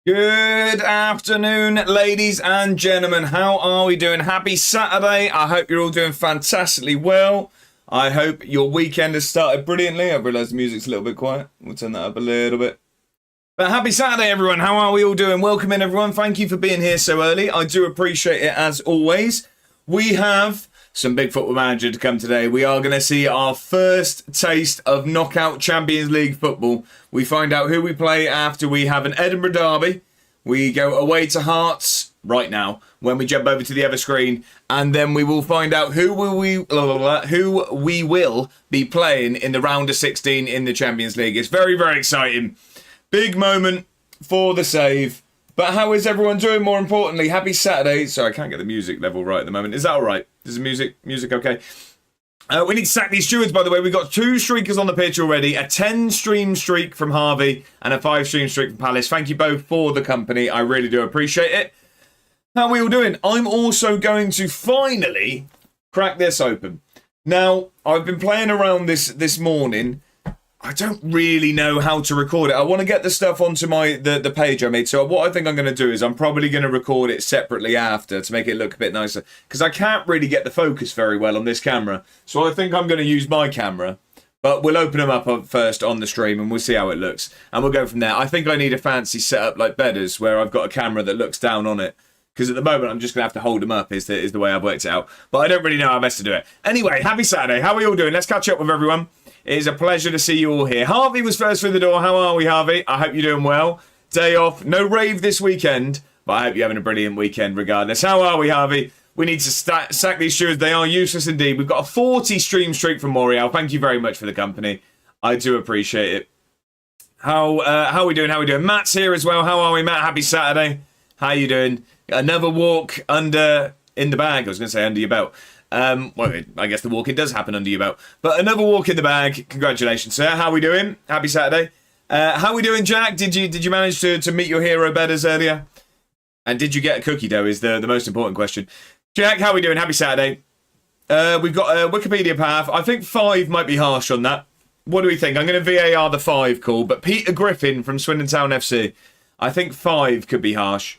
Good afternoon, ladies and gentlemen. How are we doing? Happy Saturday. I hope you're all doing fantastically well. I hope your weekend has started brilliantly. I've realised the music's a little bit quiet. We'll turn that up a little bit. But happy Saturday, everyone. How are we all doing? Welcome in, everyone. Thank you for being here so early. I do appreciate it, as always. We have some big football manager to come today. We are going to see our first taste of knockout Champions League football. We find out who we play after we have an Edinburgh derby. We go away to Hearts right now when we jump over to the other screen, and then we will find out who we will be playing in the round of 16 in the Champions League. It's very, very exciting. Big moment for the save. But how is everyone doing? More importantly, happy Saturday. Sorry, I can't get the music level right at the moment. Is that all right? Is the music okay? We need to sack these stewards, by the way. We've got 2 streakers on the pitch already. A 10-stream streak from Harvey and a 5-stream streak from Palace. Thank you both for the company. I really do appreciate it. How are we all doing? I'm also going to finally crack this open. Now, I've been playing around this morning. I don't really know how to record it. I want to get the stuff onto the page I made. So what I think I'm going to do is I'm probably going to record it separately after to make it look a bit nicer. Because I can't really get the focus very well on this camera. So I think I'm going to use my camera. But we'll open them up first on the stream and we'll see how it looks. And we'll go from there. I think I need a fancy setup like Bedders where I've got a camera that looks down on it. Because at the moment I'm just going to have to hold them up is the way I've worked it out. But I don't really know how best to do it. Anyway, happy Saturday. How are we all doing? Let's catch up with everyone. It is a pleasure to see you all here. Harvey was first through the door. How are we, Harvey? I hope you're doing well. Day off. No rave this weekend, but I hope you're having a brilliant weekend regardless. How are we, Harvey? We need to sack these stewards. They are useless indeed. We've got a 40 stream streak from Morial. Thank you very much for the company. I do appreciate it. How are we doing? How are we doing? Matt's here as well. How are we, Matt? Happy Saturday. How you doing? Another walk in the bag. I was going to say under your belt. Well, I guess the walking does happen under your belt. But another walk in the bag. Congratulations, sir. How are we doing? Happy Saturday. How are we doing, Jack? Did you manage to meet your hero Bedders earlier? And did you get a cookie dough is the most important question. Jack, how are we doing? Happy Saturday. We've got a Wikipedia path. I think 5 might be harsh on that. What do we think? I'm going to VAR the 5 call. But Peter Griffin from Swindon Town FC. I think 5 could be harsh.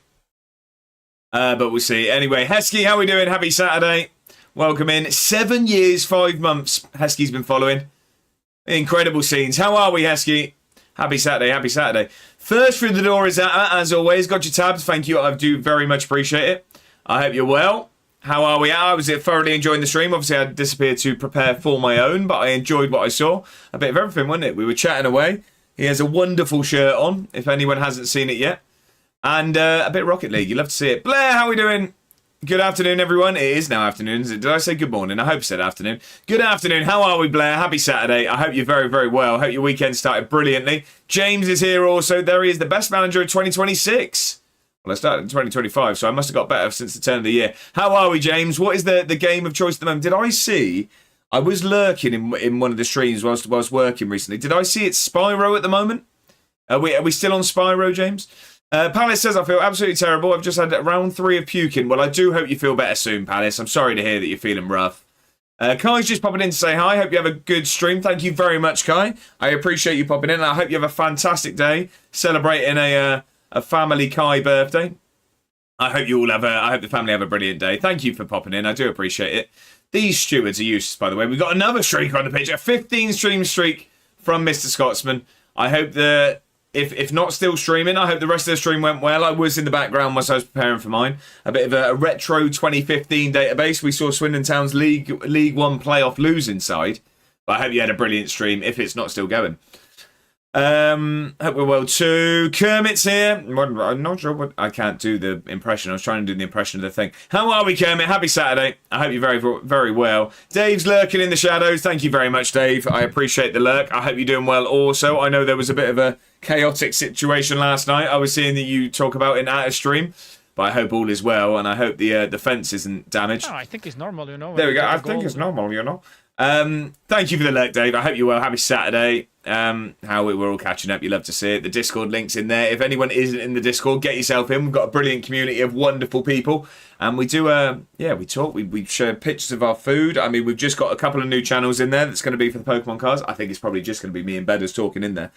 But we'll see. Anyway, Heskey, how are we doing? Happy Saturday. Welcome in. 7 years, 5 months. Heskey's been following. Incredible scenes. How are we, Heskey? Happy Saturday. Happy Saturday. First through the door is Atta, as always. Got your tabs. Thank you. I do very much appreciate it. I hope you're well. How are we? I was thoroughly enjoying the stream. Obviously, I disappeared to prepare for my own, but I enjoyed what I saw. A bit of everything, wasn't it? We were chatting away. He has a wonderful shirt on, if anyone hasn't seen it yet. And a bit of Rocket League. You'd love to see it. Blair, how are we doing? Good afternoon, everyone. It is now afternoon. Did I say good morning? I hope I said afternoon. Good afternoon. How are we, Blair? Happy Saturday. I hope you're very, very well. I hope your weekend started brilliantly. James is here also. There he is, the best manager of 2026. Well, I started in 2025, so I must have got better since the turn of the year. How are we, James? What is the game of choice at the moment? Did I see... I was lurking in one of the streams whilst working recently. Did I see it's Spyro at the moment? Are we still on Spyro, James? Palace says, I feel absolutely terrible. I've just had round 3 of puking. Well, I do hope you feel better soon, Palace. I'm sorry to hear that you're feeling rough. Kai's just popping in to say hi. Hope you have a good stream. Thank you very much, Kai. I appreciate you popping in. And I hope you have a fantastic day celebrating a family Kai birthday. I hope you all I hope the family have a brilliant day. Thank you for popping in. I do appreciate it. These stewards are useless, by the way. We've got another streaker on the pitch. A 15 stream streak from Mr. Scotsman. I hope that... If not still streaming, I hope the rest of the stream went well. I was in the background whilst I was preparing for mine. A bit of a retro 2015 database. We saw Swindon Town's League 1 playoff losing side. But I hope you had a brilliant stream if it's not still going. Hope we're well too. Kermit's here. I'm not sure what... I can't do the impression. I was trying to do the impression of the thing. How are we, Kermit? Happy Saturday. I hope you're very, very well. Dave's lurking in the shadows. Thank you very much, Dave. I appreciate the lurk. I hope you're doing well also. I know there was a bit of a chaotic situation last night. I was seeing that you talk about in Atta's stream. But I hope all is well, and I hope the fence isn't damaged. Oh, I think it's normal, you know. There we go. I think it's normal, you know. Thank you for the lurk, Dave. I hope you're well. Happy Saturday. We're all catching up. You love to see it. The Discord link's in there. If anyone isn't in the Discord, get yourself in. We've got a brilliant community of wonderful people. And we do, we talk. We share pictures of our food. I mean, we've just got a couple of new channels in there that's going to be for the Pokemon cards. I think it's probably just going to be me and Bedders talking in there.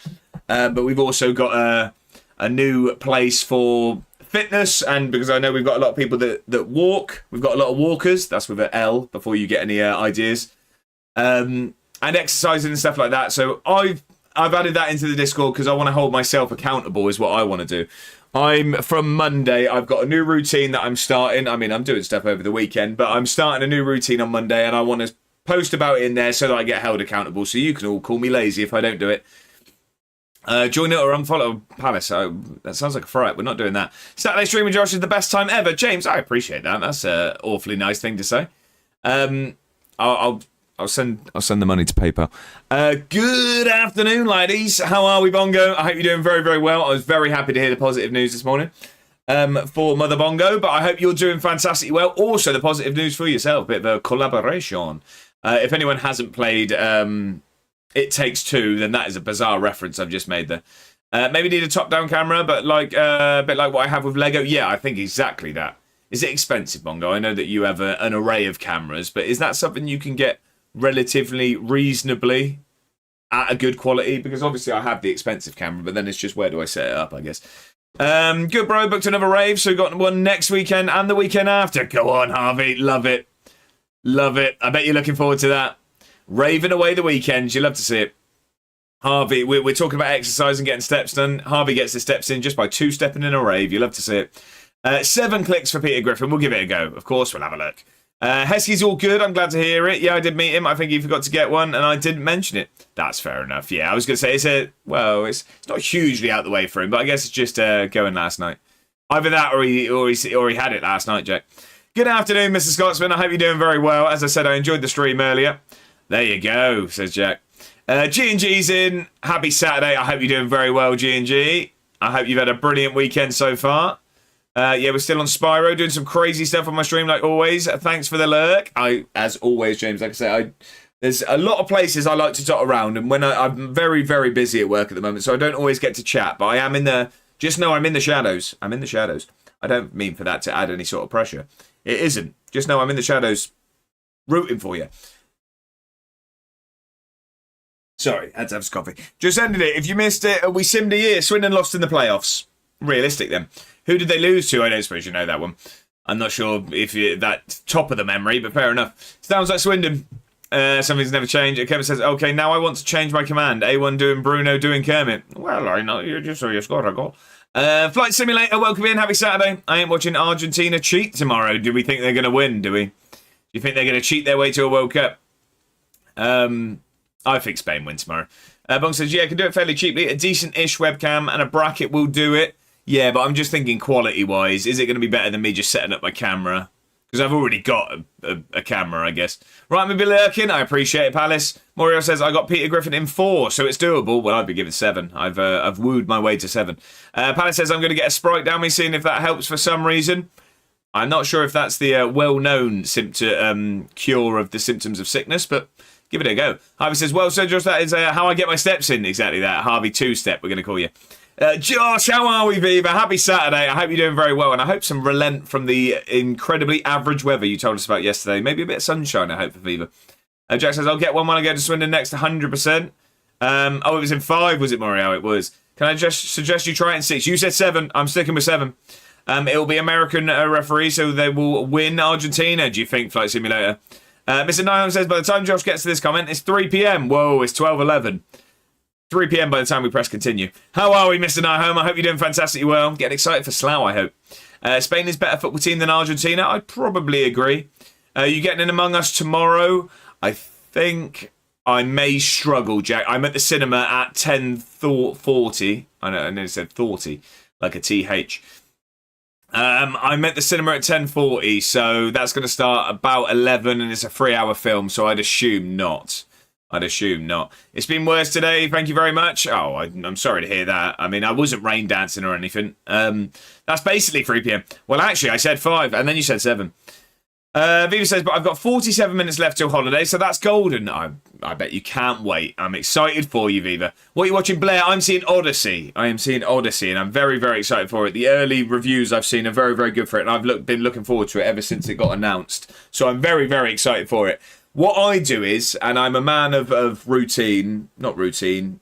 But we've also got a new place for fitness, and because I know we've got a lot of people that walk. We've got a lot of walkers. That's with an L before you get any ideas. And exercising and stuff like that. So I've added that into the Discord because I want to hold myself accountable is what I want to do. From Monday, I've got a new routine that I'm starting. I mean, I'm doing stuff over the weekend, but I'm starting a new routine on Monday, and I want to post about it in there so that I get held accountable. So you can all call me lazy if I don't do it. Join it or unfollow Palace. That sounds like a fright. We're not doing that. Saturday stream with Josh is the best time ever. James, I appreciate that. That's an awfully nice thing to say. I'll send the money to PayPal. Good afternoon, ladies. How are we, Bongo? I hope you're doing very, very well. I was very happy to hear the positive news this morning for Mother Bongo, but I hope you're doing fantastically well. Also, the positive news for yourself, a bit of a collaboration. If anyone hasn't played It Takes Two, then that is a bizarre reference I've just made there. Maybe need a top-down camera, but like a bit like what I have with Lego. Yeah, I think exactly that. Is it expensive, Bongo? I know that you have an array of cameras, but is that something you can get relatively reasonably at a good quality? Because obviously I have the expensive camera, but then it's just where do I set it up, I guess. Good, bro. Booked another rave, so we've got one next weekend and the weekend after. Go on, Harvey. Love it. Love it. I bet you're looking forward to that. Raving away the weekends. You love to see it. Harvey, we're talking about exercise and getting steps done. Harvey gets the steps in just by two-stepping in a rave. You love to see it. 7 clicks for Peter Griffin. We'll give it a go. Of course, we'll have a look. Heskey's all good. I'm glad to hear it. Yeah, I did meet him. I think he forgot to get one, and I didn't mention it. That's fair enough. Yeah, I was going to say, it's not hugely out the way for him, but I guess it's just going last night. Either that or he had it last night, Jack. Good afternoon, Mr. Scotsman. I hope you're doing very well. As I said, I enjoyed the stream earlier. There you go, says Jack. G&G's in. Happy Saturday. I hope you're doing very well, G&G. I hope you've had a brilliant weekend so far. Yeah, we're still on Spyro, doing some crazy stuff on my stream, like always. Thanks for the lurk. As always, James, like I say, there's a lot of places I like to dot around, and when I'm very, very busy at work at the moment, so I don't always get to chat, but I am in the... Just know I'm in the shadows. I'm in the shadows. I don't mean for that to add any sort of pressure. It isn't. Just know I'm in the shadows rooting for you. Sorry, had to have some coffee. Just ended it. If you missed it, we simmed a year. Swindon lost in the playoffs. Realistic, then. Who did they lose to? I don't suppose you know that one. I'm not sure if that's top of the memory, but fair enough. Sounds like Swindon. Something's never changed. Kevin says, okay, now I want to change my command. A1 doing Bruno, doing Kermit. Well, I know. You just saw you scored a goal. Flight Simulator, welcome in. Happy Saturday. I ain't watching Argentina cheat tomorrow. Do we think they're going to win, do we? Do you think they're going to cheat their way to a World Cup? I think Spain win tomorrow. Bong says, yeah, I can do it fairly cheaply. A decent-ish webcam and a bracket will do it. Yeah, but I'm just thinking quality-wise, is it going to be better than me just setting up my camera? Because I've already got a camera, I guess. Right, maybe lurking. I appreciate it, Palace. Morio says, I got Peter Griffin in 4, so it's doable. Well, I'd be giving 7. I've wooed my way to 7. Palace says, I'm going to get a Sprite down me, seeing if that helps for some reason. I'm not sure if that's the well-known cure of the symptoms of sickness, but give it a go. Harvey says, well, so Josh, that is how I get my steps in. Exactly that. Harvey 2-step, we're going to call you. Josh, how are we, Viva? Happy Saturday. I hope you're doing very well, and I hope some relent from the incredibly average weather you told us about yesterday. Maybe a bit of sunshine, I hope, for Viva. Jack says, I'll get one when I go to Swindon next, 100%. It was in 5, was it, Mario? It was. Can I just suggest you try it in 6? You said 7. I'm sticking with 7. It will be American referee, so they will win Argentina, do you think, Flight Simulator? Mr. Nyholm says, by the time Josh gets to this comment, it's 3 p.m. Whoa, it's 12:11. 3 p.m. by the time we press continue. How are we, Mr. Nyholm? I hope you're doing fantastically well. Getting excited for Slough, I hope. Spain is a better football team than Argentina. I'd probably agree. You getting in among us tomorrow? I think I may struggle, Jack. I'm at the cinema at 10:40. I know, I nearly said 40, like a TH. I'm at the cinema at 10:40, so that's going to start about 11, and it's a 3-hour film, so I'd assume not. It's been worse today, thank you very much. Oh, I'm sorry to hear that. I mean, I wasn't rain dancing or anything. That's basically 3 p.m. Well, actually, I said 5, and then you said 7. Viva says, but I've got 47 minutes left till holiday, so that's golden. I bet you can't wait. I'm excited for you, Viva. What are you watching, Blair? I'm seeing Odyssey. I am seeing Odyssey, and I'm very, very excited for it. The early reviews I've seen are very, very good for it, and I've been looking forward to it ever since it got announced. So I'm very, very excited for it. What I do is, and I'm a man of routine, not routine,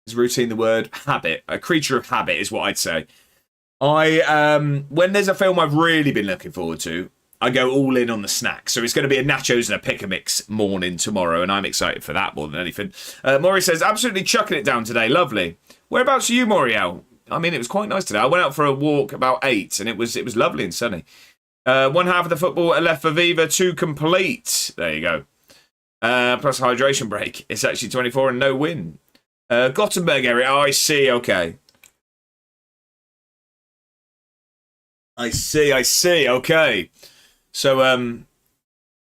Is routine the word? Habit. A creature of habit is what I'd say. When there's a film I've really been looking forward to, I go all in on the snacks. So it's going to be a nachos and a pick-a-mix morning tomorrow, and I'm excited for that more than anything. Maury says, absolutely chucking it down today. Lovely. Whereabouts are you, Moriel? I mean, it was quite nice today. I went out for a walk about 8, and it was lovely and sunny. One half of the football left for Viva to complete. There you go. Plus hydration break. It's actually 24 and no win. Gothenburg area. Oh, I see. Okay. I see. Okay. So,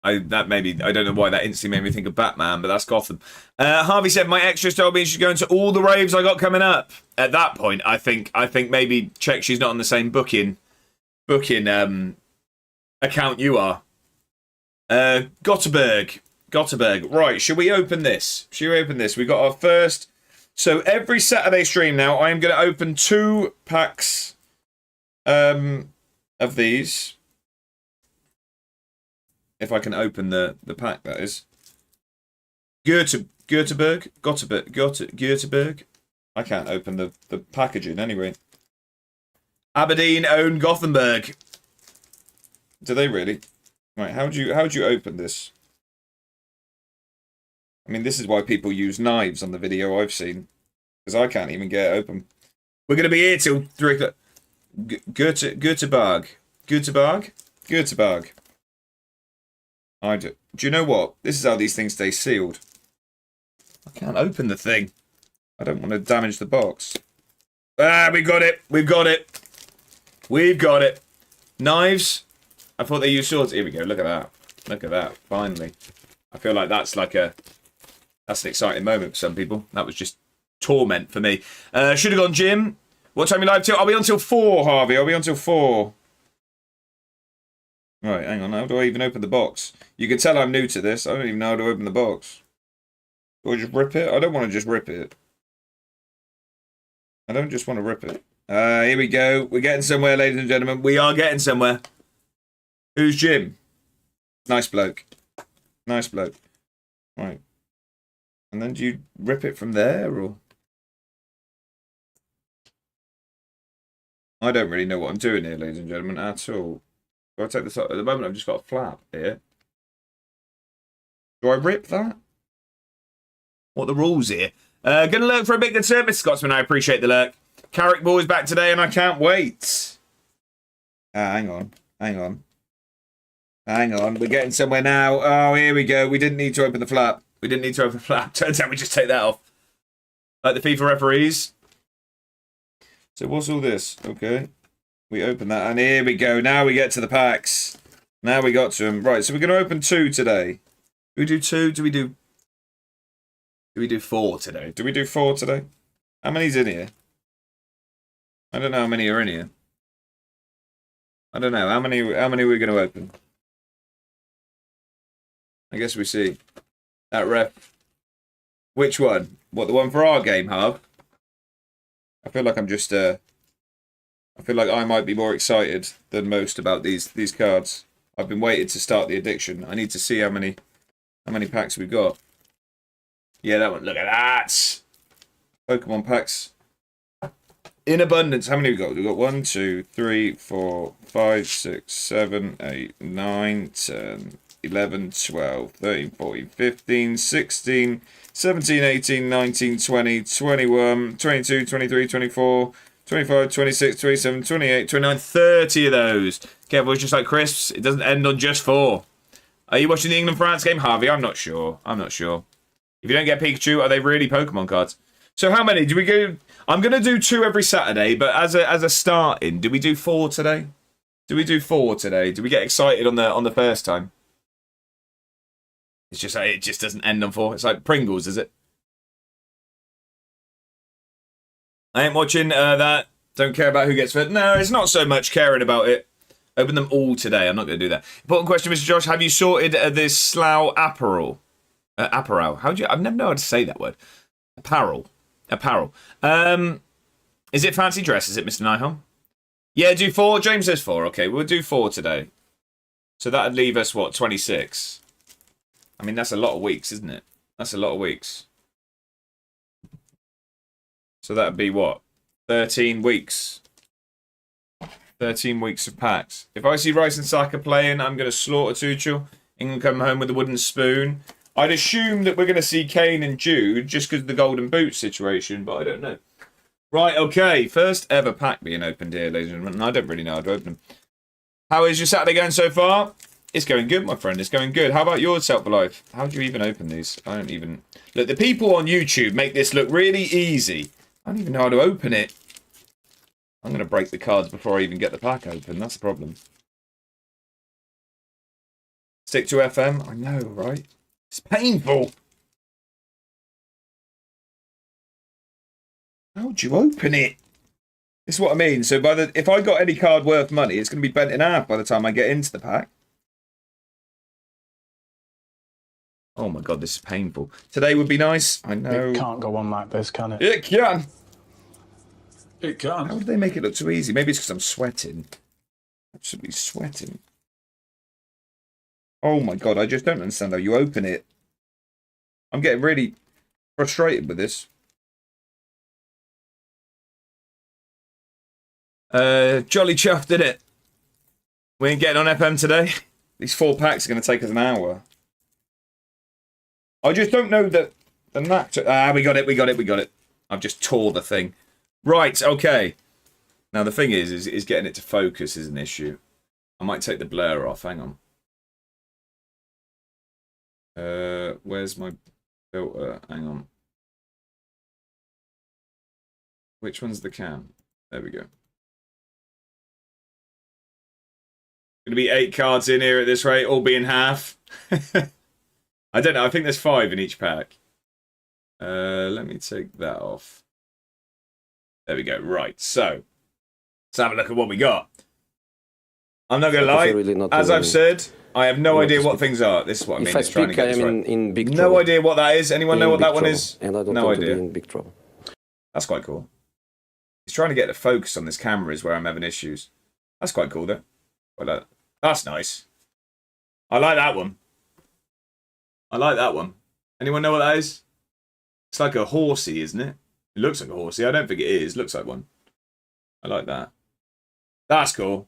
I don't know why that instantly made me think of Batman, but that's Gotham. Harvey said my extras told me she's going to all the raves I got coming up. At that point, I think maybe check she's not on the same booking account you are. Gothenburg. Right, should we open this? We got our first. So every Saturday stream now, I am going to open 2 packs of these. If I can open the pack, that is. Gothenburg. I can't open the packaging anyway. Aberdeen own Gothenburg. Do they really? Right, how'd you open this? I mean, this is why people use knives on the video I've seen. Because I can't even get it open. We're going to be here till 3 o'clock. Göteborg. Do you know what? This is how these things stay sealed. I can't open the thing. I don't want to damage the box. Ah, we got it. We've got it. Knives. I thought they used swords. Here we go. Look at that. Finally. I feel like that's an exciting moment for some people. That was just torment for me. Should have gone gym. What time are you live till? I'll be on till 4, Harvey. I'll be on till 4. Right, hang on. How do I even open the box? You can tell I'm new to this. I don't even know how to open the box. Do I just rip it? I don't want to just rip it. I don't just want to rip it. Here we go. We're getting somewhere, ladies and gentlemen. We are getting somewhere. Who's Jim? Nice bloke. Right. And then do you rip it from there, or? I don't really know what I'm doing here, ladies and gentlemen, at all. Do I take this up? At the moment, I've just got a flap here. Do I rip that? What are the rules here? Gonna lurk for a bit good service, Scotsman. I appreciate the lurk. Carrick Ball is back today, and I can't wait. Hang on. We're getting somewhere now. Oh, here we go. We didn't need to open the flap. Turns out we just take that off. Like the FIFA referees. So what's all this? Okay. We open that, and here we go. Now we get to the packs. Now we got to them. Right, so we're going to open 2 today. Do we do 2? Do we do 4 today? How many's in here? I don't know how many are in here. I don't know. How many are we going to open? I guess we see. That ref. Which one? What, the one for our game, Harv? I feel like I'm just... I feel like I might be more excited than most about these cards. I've been waiting to start the addiction. I need to see how many packs we've got. Yeah, that one. Look at that. Pokemon packs in abundance. How many we got? We've got 1, 2, 3, 4, 5, 6, 7, 8, 9, 10, 11, 12, 13, 14, 15, 16, 17, 18, 19, 20, 21, 22, 23, 24, 25, 26, 27, 28, 29, 30 of those. Careful, it's just like crisps. It doesn't end on just 4. Are you watching the England-France game, Harvey? I'm not sure. If you don't get Pikachu, are they really Pokemon cards? So how many? Do we go... I'm going to do 2 every Saturday, but as a starting, do we do 4 today? Do we get excited on the first time? It's just like, it just doesn't end on 4. It's like Pringles, is it? I ain't watching that. Don't care about who gets fed. No, it's not so much caring about it. Open them all today. I'm not going to do that. Important question, Mr. Josh. Have you sorted this Slough apparel? Apparel. I've never known how to say that word. Apparel. Is it fancy dress? Is it, Mr. Nihon? Yeah, do 4. James says 4. Okay, we'll do 4 today. So that'd leave us, what, 26? I mean, that's a lot of weeks, isn't it? That's a lot of weeks. So that'd be what? 13 weeks. 13 weeks of packs. If I see Rice and Saka playing, I'm going to slaughter Tuchel. England come home with a wooden spoon. I'd assume that we're going to see Kane and Jude just because of the golden boot situation, but I don't know. Right, okay. First ever pack being opened here, ladies and gentlemen. I don't really know how to open them. How is your Saturday going so far? It's going good, my friend. It's going good. How about yours, Self for Life? How do you even open these? I don't even... Look, the people on YouTube make this look really easy. I don't even know how to open it. I'm going to break the cards before I even get the pack open. That's the problem. Stick to FM? I know, right? It's painful. How would you open it? This is what I mean. So if I got any card worth money, it's going to be bent in half by the time I get into the pack. Oh my god, this is painful. Today would be nice. I know. It can't go on like this, can it? It can. It can. How did they make it look so easy? Maybe it's because I'm sweating. Absolutely sweating. Oh my god, I just don't understand how you open it. I'm getting really frustrated with this. Jolly chuffed, did it? We ain't getting on FM today. These 4 packs are going to take us an hour. I just don't know that the knack to... we got it. I've just tore the thing. Right, okay. Now the thing is getting it to focus is an issue. I might take the blur off. Hang on. Where's my filter? Hang on. Which one's the cam? There we go. Going to be 8 cards in here at this rate, all being half. I don't know. I think there's 5 in each pack. Let me take that off. There we go. Right. So, let's have a look at what we got. I'm not going to lie. Really as I've said, I have no idea what things are. This is what I mean. If I speak, I am in big trouble. No idea what that is. Anyone know what that one is? And I don't no want idea. To be in big trouble. That's quite cool. He's trying to get the focus on this camera is where I'm having issues. That's quite cool, though. That's nice. I like that one. I like that one. Anyone know what that is? It's like a horsey, isn't it? It looks like a horsey. I don't think it is. Looks like one. I like that. That's cool.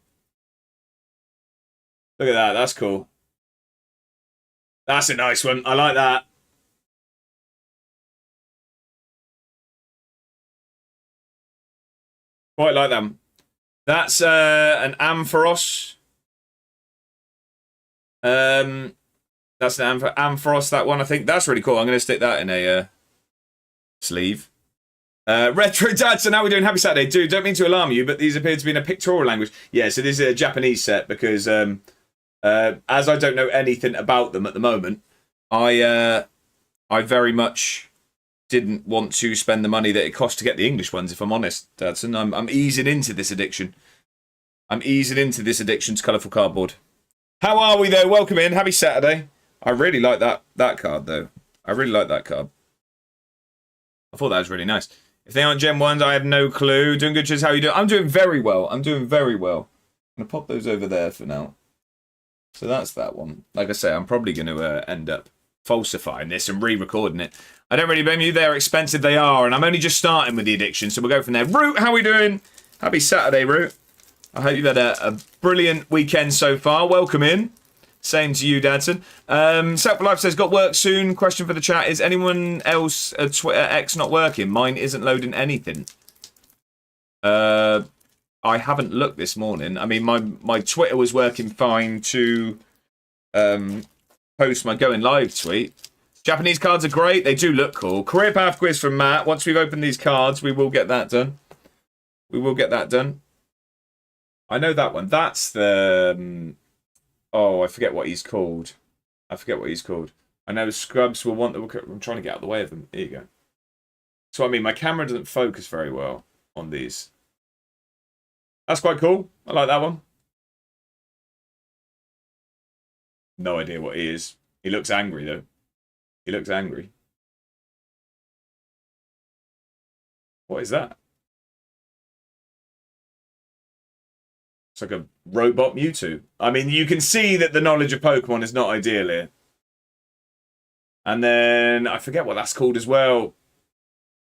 Look at that. That's cool. That's a nice one. I like that. Quite like them. That's an Ampharos. That's an Ampharos, that one, I think. That's really cool. I'm going to stick that in a sleeve. Retro Dad, so now we're doing Happy Saturday. Dude, don't mean to alarm you, but these appear to be in a pictorial language. Yeah, so this is a Japanese set because as I don't know anything about them at the moment, I very much didn't want to spend the money that it cost to get the English ones, if I'm honest, Dadson. I'm easing into this addiction. I'm easing into this addiction to colourful cardboard. How are we, though? Welcome in. Happy Saturday. I really like that card, though. I really like that card. I thought that was really nice. If they aren't Gen 1s, I have no clue. Doing good, Chiz. How are you doing? I'm doing very well. I'm doing very well. I'm going to pop those over there for now. So that's that one. Like I say, I'm probably going to end up falsifying this and re-recording it. I don't really blame you. They're expensive, they are. And I'm only just starting with the addiction, so we'll go from there. Root, how are we doing? Happy Saturday, Root. I hope you've had a brilliant weekend so far. Welcome in. Same to you, Dadson. Set for Life says, got work soon. Question for the chat, is anyone else Twitter X not working? Mine isn't loading anything. I haven't looked this morning. I mean, my Twitter was working fine to post my going live tweet. Japanese cards are great. They do look cool. Career path quiz from Matt. Once we've opened these cards, we will get that done. We will get that done. I know that one. That's the... oh, I forget what he's called. I forget what he's called. I know Scrubs will want... I'm trying to get out of the way of them. Here you go. So, I mean, my camera doesn't focus very well on these. That's quite cool. I like that one. No idea what he is. He looks angry, though. He looks angry. What is that? It's like a robot Mewtwo. I mean, you can see that the knowledge of Pokemon is not ideal here. And then, I forget what that's called as well.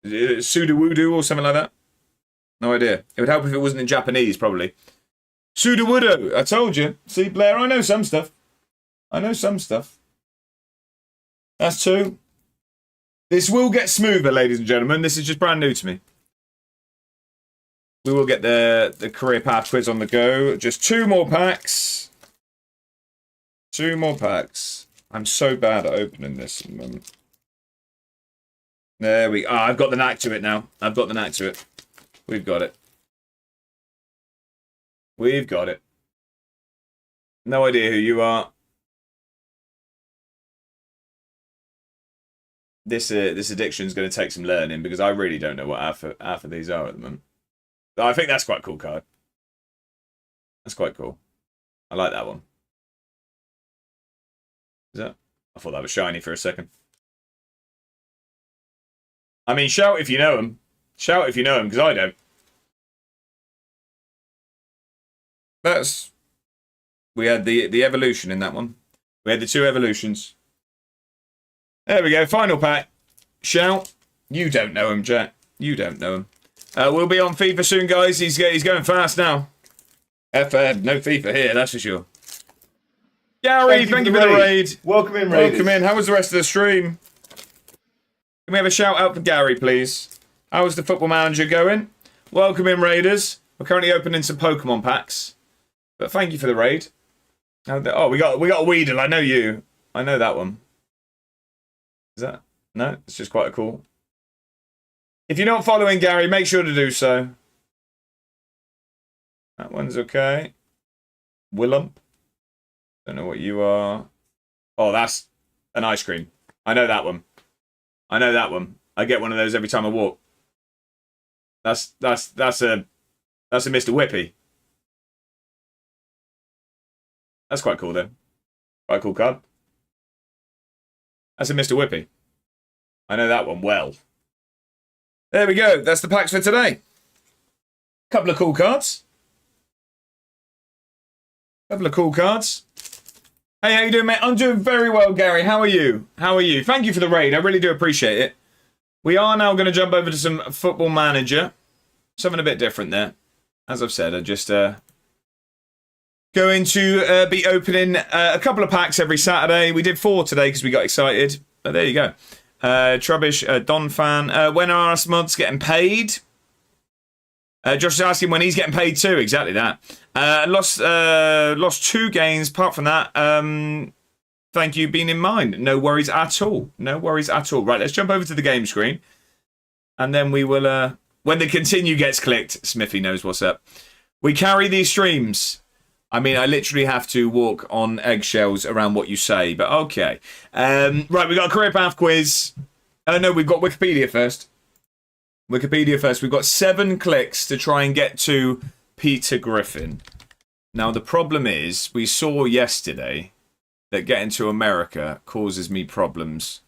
Sudowoodo or something like that. No idea. It would help if it wasn't in Japanese, probably. Sudowoodo. I told you. See, Blair, I know some stuff. I know some stuff. That's 2. This will get smoother, ladies and gentlemen. This is just brand new to me. We will get the career path quiz on the go. Just 2 more packs. 2 more packs. I'm so bad at opening this at the moment. There we go. Oh, I've got the knack to it now. I've got the knack to it. We've got it. We've got it. No idea who you are. This addiction is going to take some learning because I really don't know what half of these are at the moment. I think that's quite a cool card. That's quite cool. I like that one. Is that? I thought that was shiny for a second. I mean, shout if you know him. Shout if you know him, because I don't. We had the evolution in that one. We had the 2 evolutions. There we go. Final pack. Shout. You don't know him, Jack. You don't know him. We'll be on FIFA soon, guys. He's going fast now. FM, no FIFA here, that's for sure. Gary, thank you for the raid. Welcome in, Raiders. Welcome in. How was the rest of the stream? Can we have a shout out for Gary, please? How's the Football Manager going? Welcome in, Raiders. We're currently opening some Pokemon packs. But thank you for the raid. Oh, we got a Weedle. I know you. I know that one. Is that? No, it's just quite a cool. If you're not following Gary, make sure to do so. That one's okay. Willump. Don't know what you are. Oh, that's an ice cream. I know that one. I know that one. I get one of those every time I walk. That's a Mr. Whippy. That's quite cool though. Quite a cool card. That's a Mr. Whippy. I know that one well. There we go. That's the packs for today. Couple of cool cards. Couple of cool cards. Hey, how you doing, mate? I'm doing very well, Gary. How are you? How are you? Thank you for the raid. I really do appreciate it. We are now going to jump over to some Football Manager. Something a bit different there. As I've said, I just going to be opening a couple of packs every Saturday. We did 4 today because we got excited. But there you go. Trubbish, Don fan. When are us mods getting paid? Josh is asking when he's getting paid too. Exactly that. Lost 2 games. Apart from that, thank you, being in mind. No worries at all. No worries at all. Right, let's jump over to the game screen. And then we will, when the continue gets clicked, Smithy knows what's up. We carry these streams. I mean, I literally have to walk on eggshells around what you say, but okay. Right, we got a career path quiz. No, we've got Wikipedia first. Wikipedia first. We've got 7 clicks to try and get to Peter Griffin. Now, the problem is, we saw yesterday that getting to America causes me problems.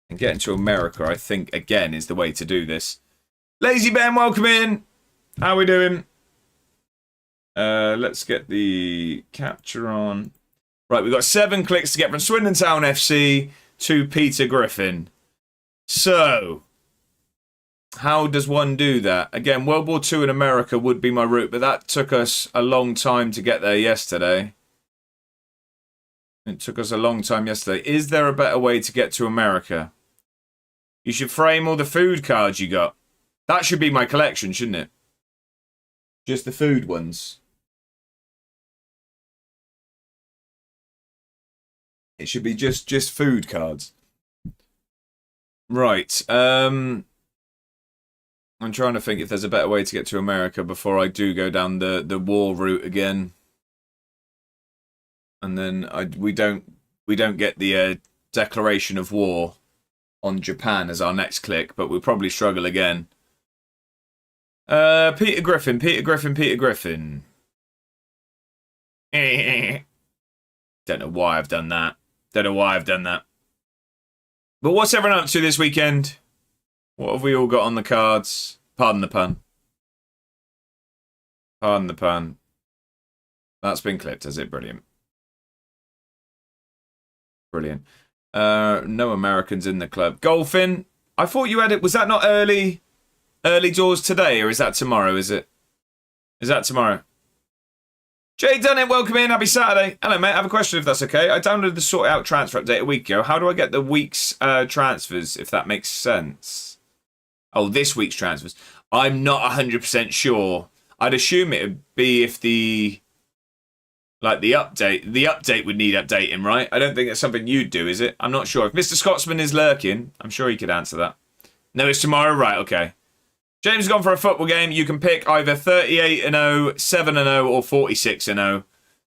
And getting to America, I think, again, is the way to do this. Lazy Ben, welcome in. How are we doing? Let's get the capture on. Right, we've got 7 clicks to get from Swindon Town FC to Peter Griffin. So, how does one do that? Again, World War II in America would be my route, but that took us a long time to get there yesterday. It took us a long time yesterday. Is there a better way to get to America? You should frame all the food cards you got. That should be my collection, shouldn't it? Just the food ones. It should be just food cards. Right. I'm trying to think if there's a better way to get to America before I do go down the war route again. And then we don't get the declaration of war on Japan as our next click, but we'll probably struggle again. Peter Griffin. Don't know why I've done that. But what's everyone up to this weekend? What have we all got on the cards? Pardon the pun. Pardon the pun. That's been clipped, has it? Brilliant. Brilliant. No Americans in the club. Golfing. I thought you had it. Was that not early doors today, or is that tomorrow? Is it? Is that tomorrow? Jay Dunnett, welcome in. Happy Saturday. Hello, mate. I have a question, if that's okay. I downloaded the sort out transfer update a week ago. How do I get the week's transfers, if that makes sense? Oh, this week's transfers. I'm not 100% sure. I'd assume it would be if the update would need updating, right? I don't think that's something you'd do, is it? I'm not sure. If Mr. Scotsman is lurking, I'm sure he could answer that. No, it's tomorrow, right? Okay. James has gone for a football game. You can pick either 38-0, 7-0, or 46-0.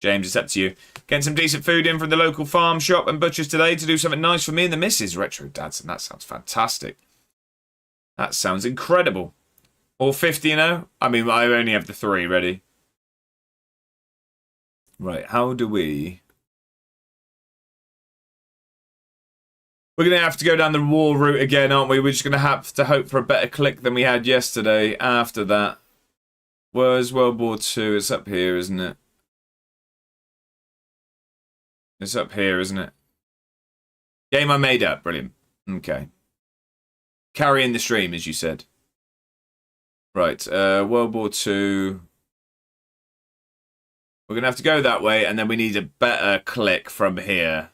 James, it's up to you. Getting some decent food in from the local farm shop and butchers today to do something nice for me and the missus. Retro Dadson, that sounds fantastic. That sounds incredible. Or 50-0? I mean, I only have the 3 ready. Right, how do we... We're going to have to go down the war route again, aren't we? We're just going to have to hope for a better click than we had yesterday. After that, where's World War II? It's up here, isn't it? It's up here, isn't it? Game I made up. Brilliant. Okay. Carrying the stream, as you said. Right, World War II. We're going to have to go that way, and then we need a better click from here.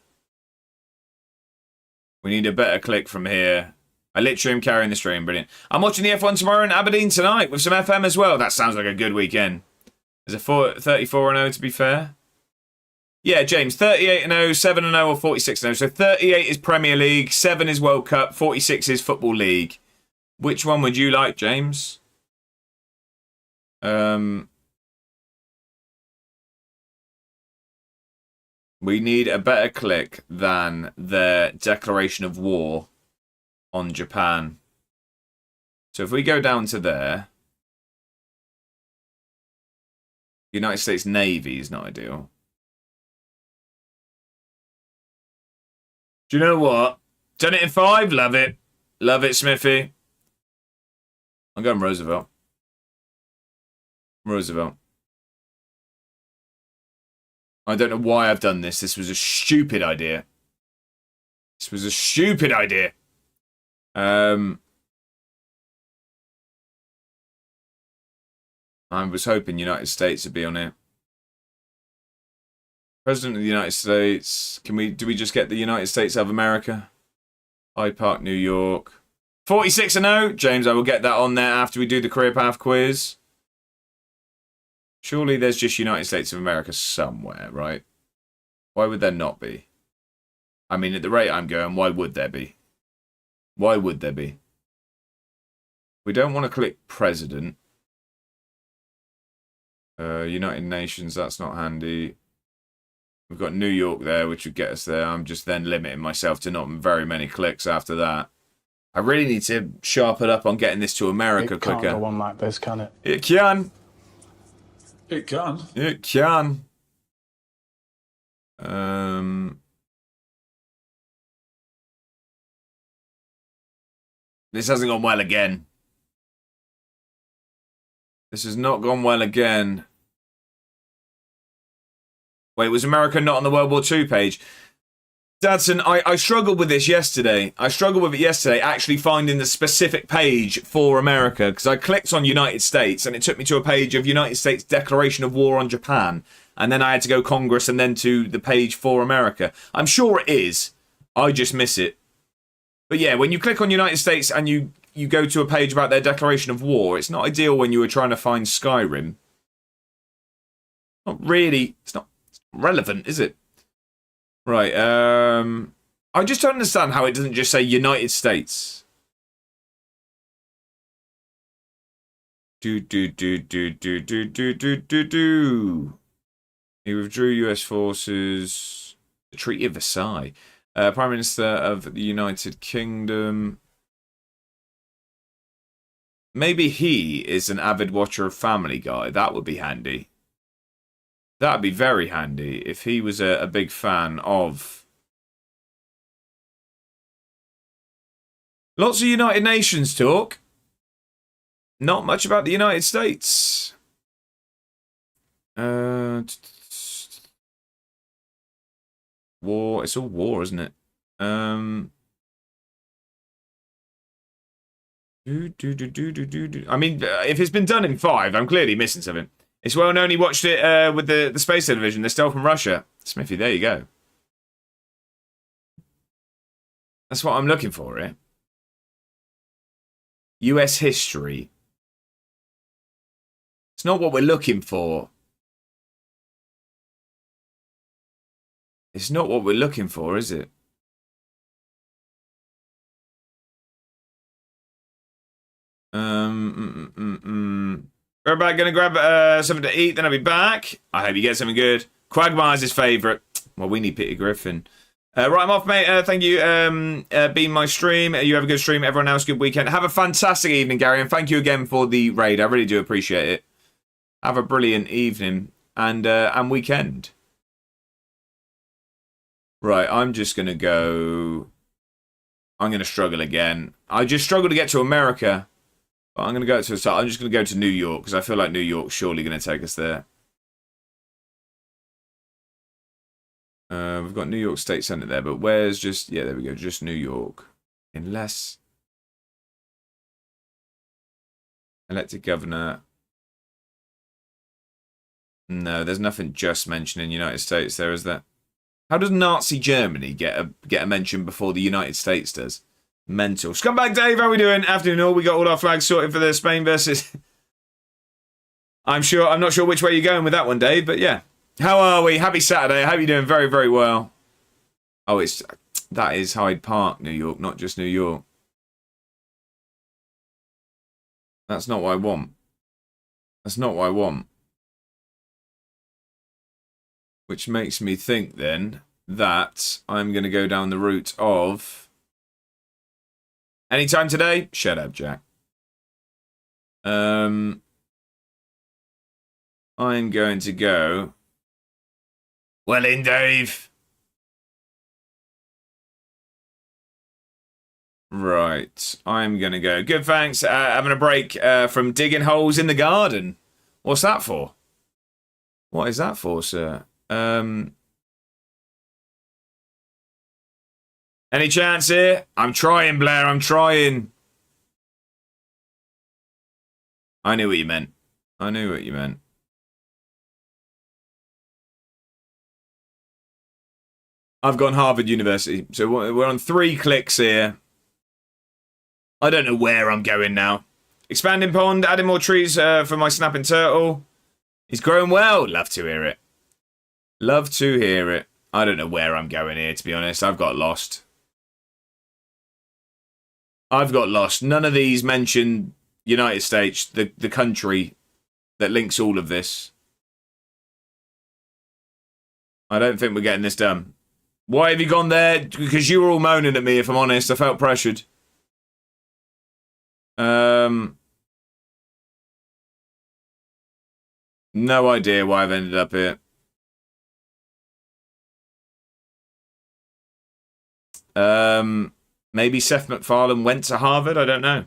We need a better click from here. I literally am carrying the stream. Brilliant. I'm watching the F1 tomorrow in Aberdeen tonight with some FM as well. That sounds like a good weekend. There's a 34-0 to be fair. Yeah, James. 38-0, 7-0 or 46-0. So 38 is Premier League, 7 is World Cup, 46 is Football League. Which one would you like, James? We need a better click than their declaration of war on Japan. So if we go down to there, United States Navy is not ideal. Do you know what? Done it in 5, love it. Love it, Smithy. I'm going Roosevelt. Roosevelt. I don't know why I've done this. This was a stupid idea. This was a stupid idea. I was hoping United States would be on it. President of the United States. Do we just get the United States of America? Hyde Park, New York. 46-0. James, I will get that on there after we do the career path quiz. Surely there's just United States of America somewhere, right? Why would there not be? I mean, at the rate I'm going, why would there be? Why would there be? We don't want to click President. United Nations, that's not handy. We've got New York there, which would get us there. I'm just then limiting myself to not very many clicks after that. I really need to sharpen up on getting this to America quicker. It can't go on like this, can it? It can. It can. It can. This hasn't gone well again. This has not gone well again. Wait, was America not on the World War II page? Dadson, I struggled with this yesterday. I struggled with it yesterday, actually finding the specific page for America, because I clicked on United States, and it took me to a page of United States Declaration of War on Japan, and then I had to go Congress and then to the page for America. I'm sure it is. I just miss it. But yeah, when you click on United States and you go to a page about their Declaration of War, it's not ideal when you were trying to find Skyrim. Not really. It's not relevant, is it? Right, I just don't understand how it doesn't just say United States. He withdrew US forces. The Treaty of Versailles. Prime Minister of the United Kingdom. Maybe he is an avid watcher of Family Guy. That would be handy. That would be very handy if he was a big fan of... Lots of United Nations talk. Not much about the United States. War. It's all war, isn't it? I mean, if it's been done in 5, I'm clearly missing something. It's well known he watched it with the Space Television. They're still from Russia. Smithy, there you go. That's what I'm looking for here. US history. It's not what we're looking for. It's not what we're looking for, is it? Everybody gonna grab something to eat, then I'll be back. I hope you get something good. Quagmire's his favourite. Well, we need Peter Griffin. Right, I'm off, mate. Thank you being my stream. You have a good stream. Everyone else, good weekend. Have a fantastic evening, Gary, and thank you again for the raid. I really do appreciate it. Have a brilliant evening and weekend. Right, I'm just gonna go. I'm gonna struggle again. I just struggle to get to America. But I'm gonna go to the start. I'm just gonna go to New York because I feel like New York's surely gonna take us there. We've got New York State Senate there, but where's just... Yeah, there we go. Just New York. Unless... Elected governor. No, there's nothing just mentioned in the United States there, is there? How does Nazi Germany get a mention before the United States does? Mental. Scumbag Dave, how we doing? Afternoon all. We got all our flags sorted for the Spain versus... I'm not sure which way you're going with that one, Dave, but yeah. How are we? Happy Saturday. I hope you're doing very, very well. Oh, that is Hyde Park, New York, not just New York. That's not what I want. That's not what I want. Which makes me think then that I'm going to go down the route of... Anytime today? Shut up, Jack. I'm going to go... Well in, Dave. Right. I'm going to go. Good, thanks. Having a break from digging holes in the garden. What's that for? What is that for, sir? Any chance here? I'm trying, Blair. I'm trying. I knew what you meant. I knew what you meant. I've gone Harvard University. So we're on 3 clicks here. I don't know where I'm going now. Expanding pond, adding more trees for my snapping turtle. He's growing well. Love to hear it. Love to hear it. I don't know where I'm going here, to be honest. I've got lost. I've got lost. None of these mention United States, the country that links all of this. I don't think we're getting this done. Why have you gone there? Because you were all moaning at me, if I'm honest. I felt pressured. No idea why I've ended up here. Maybe Seth MacFarlane went to Harvard? I don't know.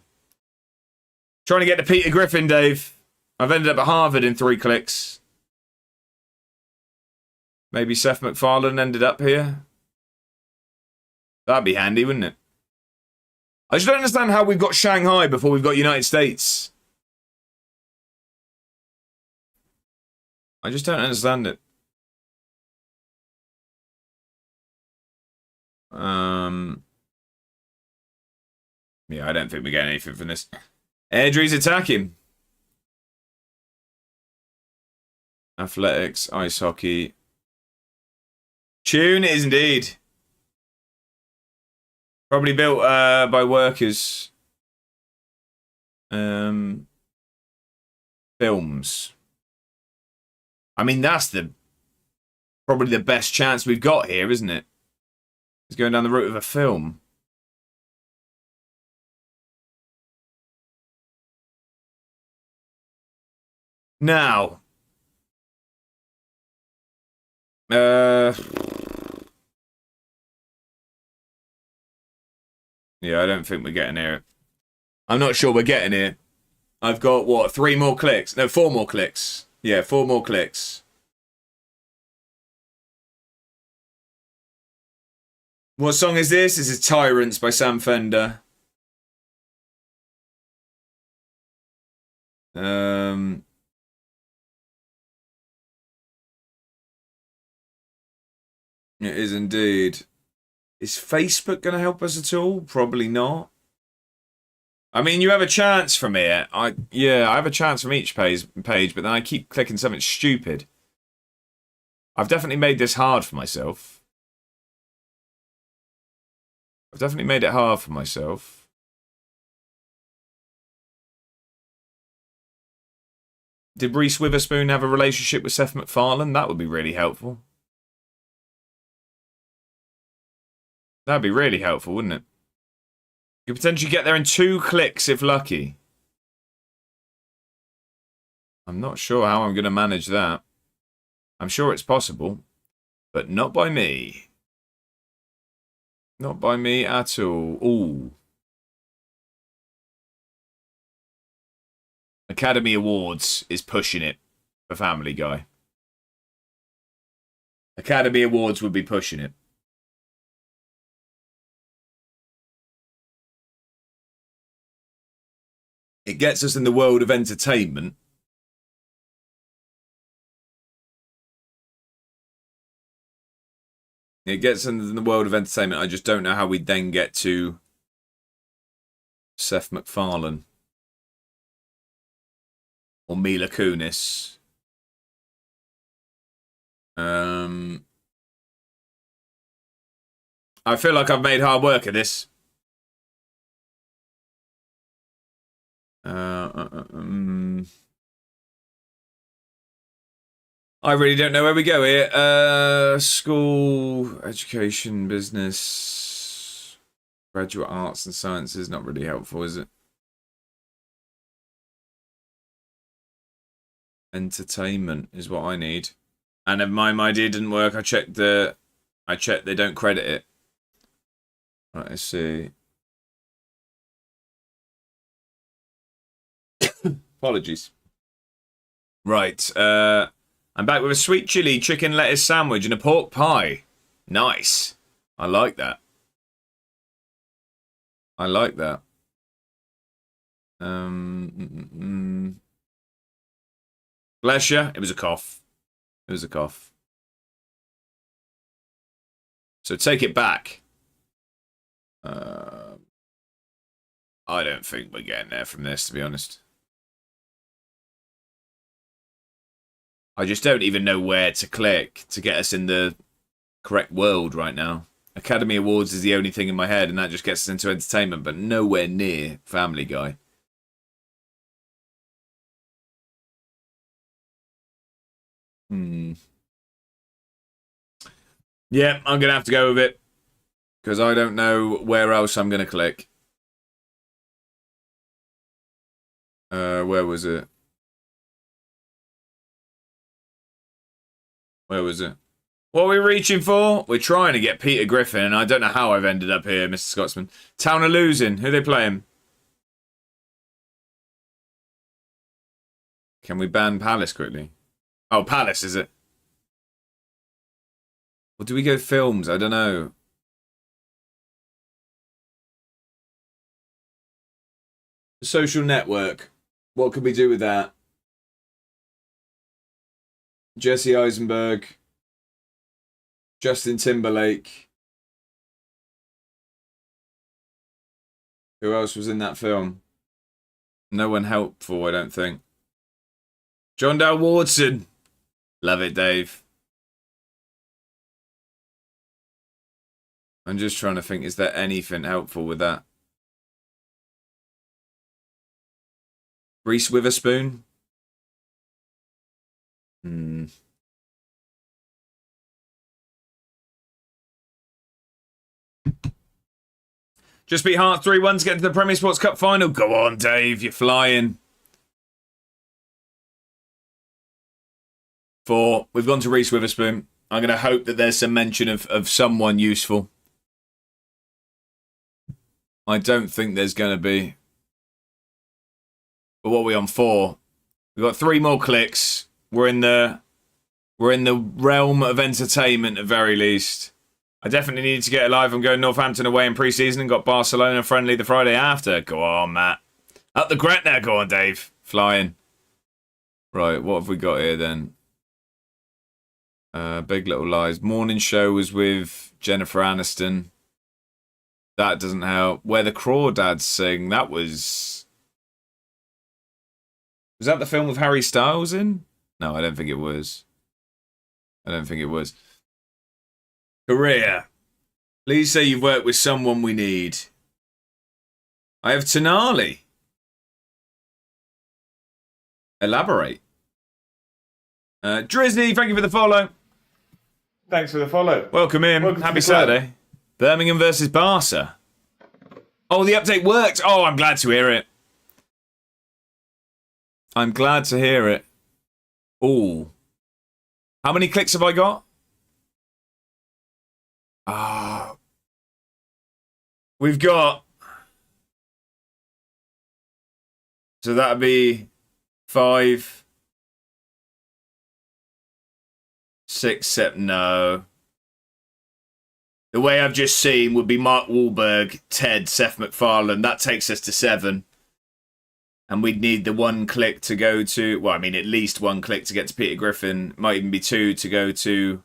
Trying to get to Peter Griffin, Dave. I've ended up at Harvard in 3 clicks. Maybe Seth MacFarlane ended up here. That'd be handy, wouldn't it? I just don't understand how we've got Shanghai before we've got United States. I just don't understand it. Yeah, I don't think we get anything from this. Airdrie's attacking. Athletics, ice hockey. Tune, it is indeed. Probably built by workers. Films. I mean, that's probably the best chance we've got here, isn't it? It's going down the route of a film. Now. Yeah, I don't think we're getting here. I'm not sure we're getting here. I've got, what, 3 more clicks? No, 4 more clicks. Yeah, 4 more clicks. What song is this? This is Tyrants by Sam Fender. It is indeed. Is Facebook going to help us at all? Probably not. I mean, you have a chance from here. I have a chance from each page, but then I keep clicking something stupid. I've definitely made this hard for myself. I've definitely made it hard for myself. Did Reese Witherspoon have a relationship with Seth MacFarlane? That would be really helpful. That'd be really helpful, wouldn't it? You could potentially get there in 2 clicks if lucky. I'm not sure how I'm going to manage that. I'm sure it's possible, but not by me. Not by me at all. Ooh. Academy Awards is pushing it for Family Guy. Academy Awards would be pushing it. It gets us in the world of entertainment. It gets us in the world of entertainment. I just don't know how we then get to Seth MacFarlane. Or Mila Kunis. I feel like I've made hard work of this. I really don't know where we go here. School, education, business, graduate arts and sciences. Not really helpful, is it? Entertainment is what I need. And if my idea didn't work, I checked they don't credit it. Right, let's see. Apologies. Right, I'm back with a sweet chili chicken lettuce sandwich and a pork pie. Nice. I like that. I like that. Bless you. It was a cough. It was a cough. So take it back. I don't think we're getting there from this, to be honest. I just don't even know where to click to get us in the correct world right now. Academy Awards is the only thing in my head, and that just gets us into entertainment, but nowhere near Family Guy. Yeah, I'm going to have to go with it, because I don't know where else I'm going to click. Where was it? Where was it? What are we reaching for? We're trying to get Peter Griffin, and I don't know how I've ended up here, Mr. Scotsman. Town are losing. Who are they playing? Can we ban Palace quickly? Oh, Palace, is it? Or do we go films? I don't know. The Social Network. What could we do with that? Jesse Eisenberg. Justin Timberlake. Who else was in that film? No one helpful, I don't think. John Dale Wardson. Love it, Dave. I'm just trying to think, is there anything helpful with that? Reese Witherspoon? Just beat Heart 3-1 to get to the Premier Sports Cup final. Go on, Dave, you're flying. 4. We've gone to Reese Witherspoon. I'm going to hope that there's some mention of someone useful. I don't think there's going to be. But what are we on 4? We've got 3 more clicks. We're in the realm of entertainment at very least. I definitely needed to get alive. I'm going Northampton away in pre-season and got Barcelona friendly the Friday after. Go on, Matt. Up the Gretna. Go on, Dave. Flying. Right, what have we got here then? Big Little Lies. Morning Show was with Jennifer Aniston. That doesn't help. Where the Crawdads Sing. That was... Was that the film with Harry Styles in? No, I don't think it was. I don't think it was. Career. Please say you've worked with someone we need. I have Tenali. Elaborate. Drisney, thank you for the follow. Thanks for the follow. Welcome in. Welcome to Happy the club. Saturday. Birmingham versus Barca. Oh, the update worked. Oh, I'm glad to hear it. I'm glad to hear it. Oh. How many clicks have I got? We've got... So that'd be 5, 6, 7... No. The way I've just seen would be Mark Wahlberg, Ted, Seth MacFarlane. That takes us to 7. And we'd need the 1 click to go to... Well, I mean, at least 1 click to get to Peter Griffin. Might even be 2 to go to...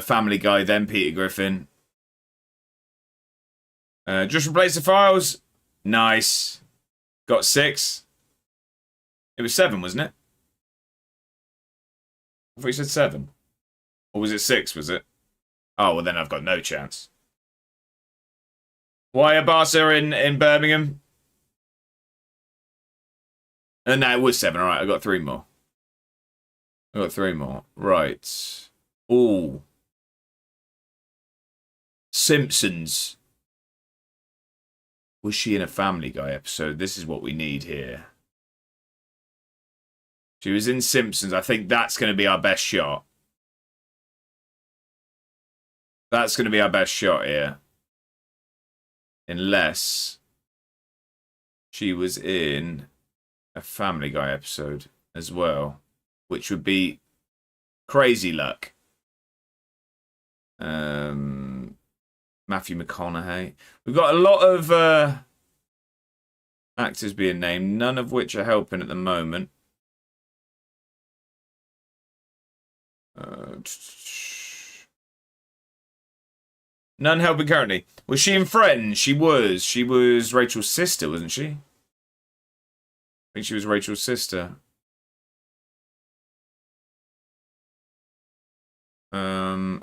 Family Guy, then Peter Griffin. Just replace the files. Nice. Got 6. It was 7, wasn't it? I thought you said 7. Or was it 6, was it? Oh, well then I've got no chance. Why are Barca in Birmingham? No, it was 7. All right, I got 3 more. Right. Ooh. Simpsons. Was she in a Family Guy episode? This is what we need here. She was in Simpsons. I think that's going to be our best shot. That's going to be our best shot here. Unless she was in a Family Guy episode as well, which would be crazy luck. Matthew McConaughey. We've got a lot of actors being named, none of which are helping at the moment. None helping currently. Was she in Friends? She was. She was Rachel's sister, wasn't she? I think she was Rachel's sister.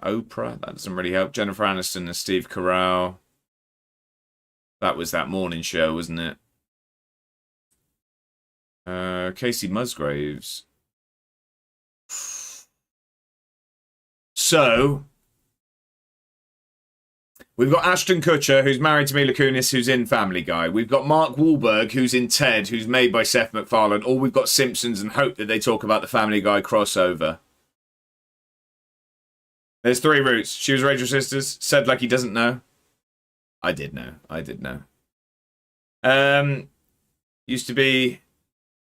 Oprah, that doesn't really help. Jennifer Aniston and Steve Carell. That was that morning show, wasn't it? Casey Musgraves. So, we've got Ashton Kutcher, who's married to Mila Kunis, who's in Family Guy. We've got Mark Wahlberg, who's in Ted, who's made by Seth MacFarlane. Or we've got Simpsons and hope that they talk about the Family Guy crossover. There's 3 routes. She was Rachel's sisters. Said like he doesn't know. I did know. Used to be...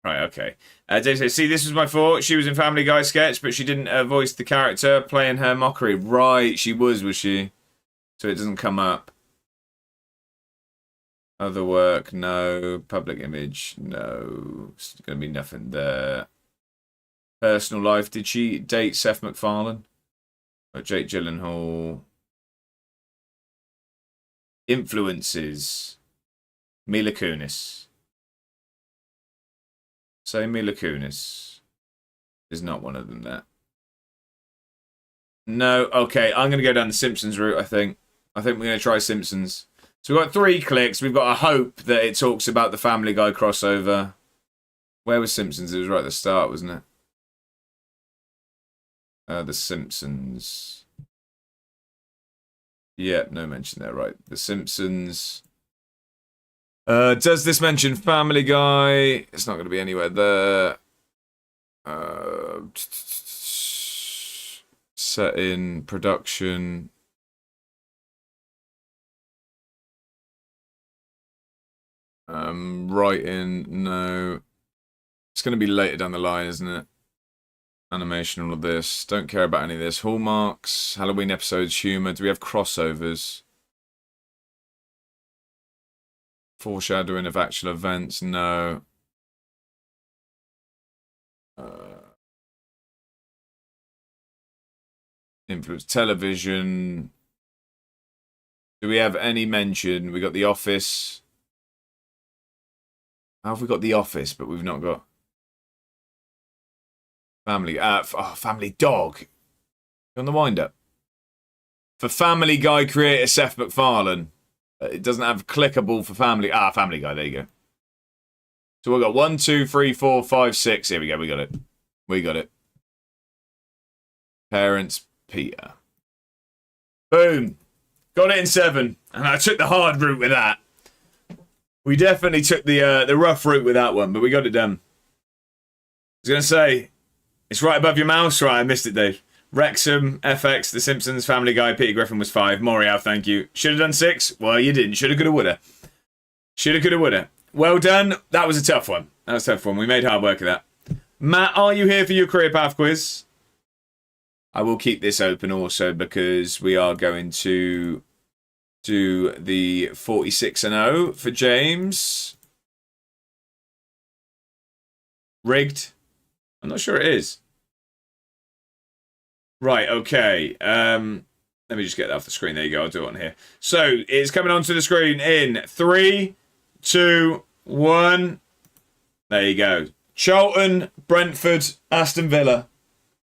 Right, okay. Dave says, see, this was my fault. She was in Family Guy sketch, but she didn't voice the character playing her mockery. Right, she was she? So it doesn't come up. Other work, no. Public image, no. It's going to be nothing there. Personal life, did she date Seth MacFarlane? Or Jake Gyllenhaal? Influences. Mila Kunis. Say Mila Kunis. Is not one of them there. No, okay, I'm going to go down the Simpsons route, I think. I think we're going to try Simpsons. So we've got 3 clicks. We've got a hope that it talks about the Family Guy crossover. Where was Simpsons? It was right at the start, wasn't it? The Simpsons. Yep, no mention there, right. The Simpsons. Does this mention Family Guy? It's not going to be anywhere there. Set in production. Writing, no. It's going to be later down the line, isn't it? Animation, all of this. Don't care about any of this. Hallmarks, Halloween episodes, humour. Do we have crossovers? Foreshadowing of actual events? No. Influence television. Do we have any mention? We got The Office. How have we got The Office, but we've not got Family? Family Dog. On the wind-up. For Family Guy creator Seth MacFarlane. It doesn't have clickable for Family. Family Guy. There you go. So we've got 1, 2, 3, 4, 5, 6. Here we go. We got it. We got it. Parents, Peter. Boom. Got it in 7. And I took the hard route with that. We definitely took the rough route with that one, but we got it done. I was going to say, it's right above your mouse. Right, I missed it, Dave. Wrexham, FX, The Simpsons, Family Guy, Peter Griffin was 5. Morial, thank you. Should have done 6. Well, you didn't. Shoulda, coulda, woulda. Shoulda, coulda, woulda. Well done. That was a tough one. That was a tough one. We made hard work of that. Matt, are you here for your career path quiz? I will keep this open also because we are going to do the 46-0 for James. Rigged? I'm not sure it is. Right, okay. Let me just get that off the screen. There you go. I'll do it on here. So, it's coming onto the screen in 3, 2, 1. There you go. Charlton, Brentford, Aston Villa.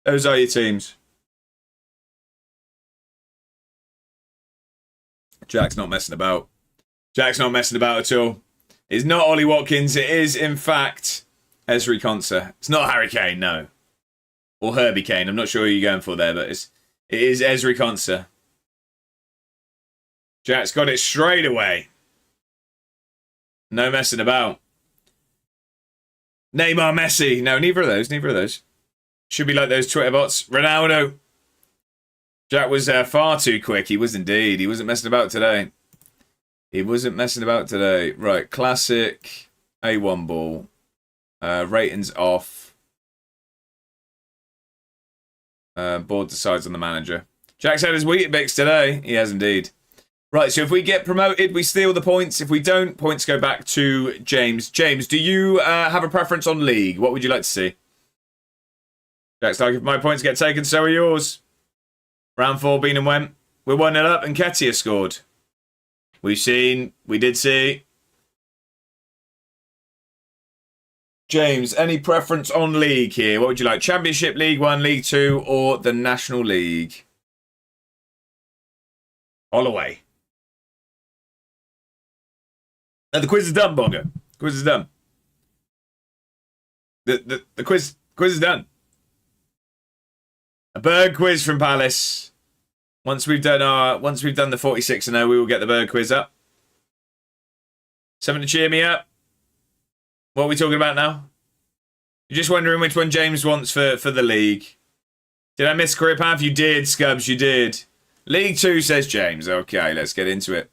Those are your teams. Jack's not messing about. Jack's not messing about at all. It's not Ollie Watkins. It is, in fact, Ezri Konsa. It's not Harry Kane, no. Or Herbie Kane. I'm not sure who you're going for there, but it is Ezri Konsa. Jack's got it straight away. No messing about. Neymar, Messi. No, neither of those. Neither of those. Should be like those Twitter bots. Ronaldo. Jack was far too quick. He was indeed. He wasn't messing about today. He wasn't messing about today. Right, classic A1 ball. Ratings off. Board decides on the manager. Jack's had his Weetabix today. He has indeed. Right, so if we get promoted, we steal the points. If we don't, points go back to James. James, do you have a preference on league? What would you like to see? Jack's like, if my points get taken, so are yours. Round 4, been and went. We're 1-0 up and Ketia scored. We did see. James, any preference on league here? What would you like? Championship, League 1, League 2, or the National League? Holloway. No, the quiz is done, Bongo. The quiz is done. The quiz is done. A bird quiz from Palace. Once we've done the 46-0, we will get the bird quiz up. Something to cheer me up. What are we talking about now? You're just wondering which one James wants for the league. Did I miss career path? You did, Scubs, you did. League 2, says James. Okay, let's get into it.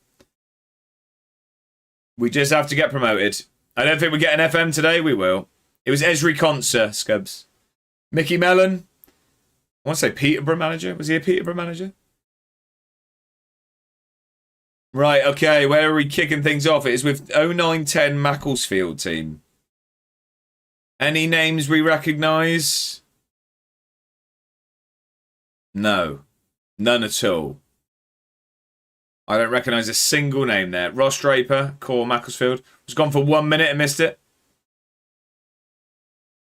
We just have to get promoted. I don't think we're getting FM today. We will. It was Ezri Konsa, Scubs. Mickey Mellon. I want to say Peterborough manager. Was he a Peterborough manager? Right, okay. Where are we kicking things off? It is with 0910 Macclesfield team. Any names we recognise? No. None at all. I don't recognise a single name there. Ross Draper, Core Macclesfield. Was gone for 1 minute and missed it.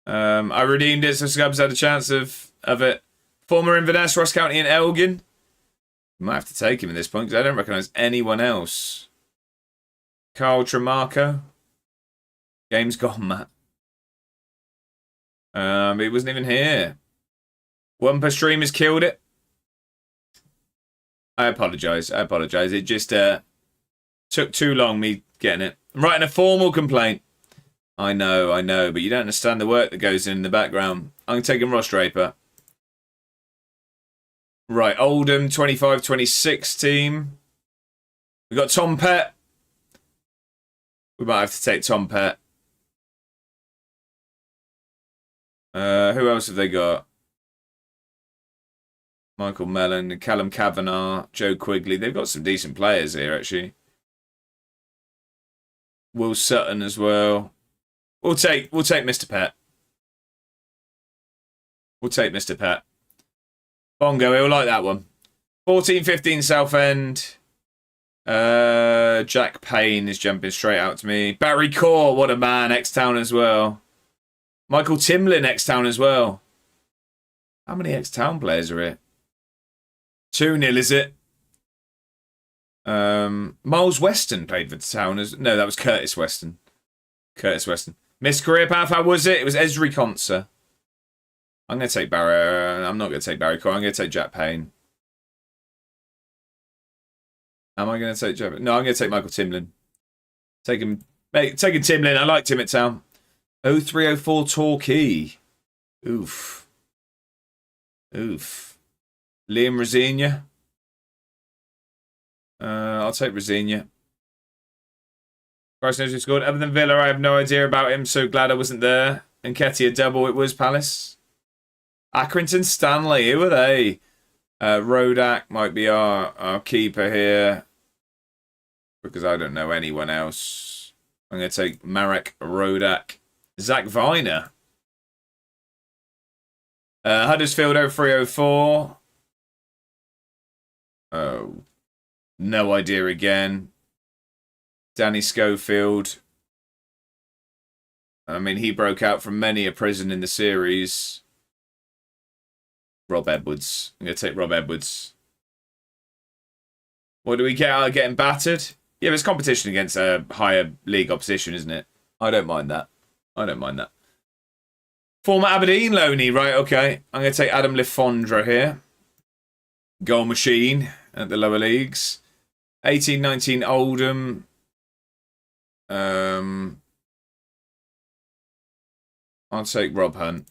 I redeemed it so Scubs had a chance of it. Former Inverness, Ross County and Elgin. Might have to take him at this point because I don't recognise anyone else. Carl Tremarco. Game's gone, Matt. He wasn't even here. One per stream has killed it. I apologise. It just took too long me getting it. I'm writing a formal complaint. I know, but you don't understand the work that goes in the background. I'm taking Ross Draper. Right, Oldham 25-26 team. We've got Tom Pett. We might have to take Tom Pett. Who else have they got? Michael Mellon, Callum Kavanagh, Joe Quigley. They've got some decent players here, actually. Will Sutton as well. We'll take Mr. Pett. We'll take Mr. Pett. Bongo, he'll like that one. 14-15 Southend. Jack Payne is jumping straight out to me. Barry Core, what a man. X-Town as well. Michael Timlin, X-Town as well. How many X-Town players are here? 2-0, is it? Miles Weston played for the Town. No, that was Curtis Weston. Curtis Weston. Missed career path, how was it? It was Esri Conser. I'm going to take Barry. I'm not going to take Barry Core. I'm going to take Jack Payne. Am I going to take Jack? No, I'm going to take Michael Timlin. Taking Timlin. I liked him at Town. 0304 Torquay. Oof. Liam Rosenia. I'll take Rosenia. Christ knows who scored. Other than Villa, I have no idea about him. So glad I wasn't there. And Nketiah double. It was Palace. Accrington Stanley. Who are they? Rodak might be our keeper here. Because I don't know anyone else. I'm going to take Marek Rodak. Zach Viner. Huddersfield 0304. Oh. No idea again. Danny Schofield. I mean, he broke out from many a prison in the series. Rob Edwards. I'm going to take Rob Edwards. What do we get out of getting battered? Yeah, it's competition against a higher league opposition, isn't it? I don't mind that. Former Aberdeen loanee, right, okay. I'm going to take Adam Lefondre here. Goal machine at the lower leagues. 18-19 Oldham. I'll take Rob Hunt.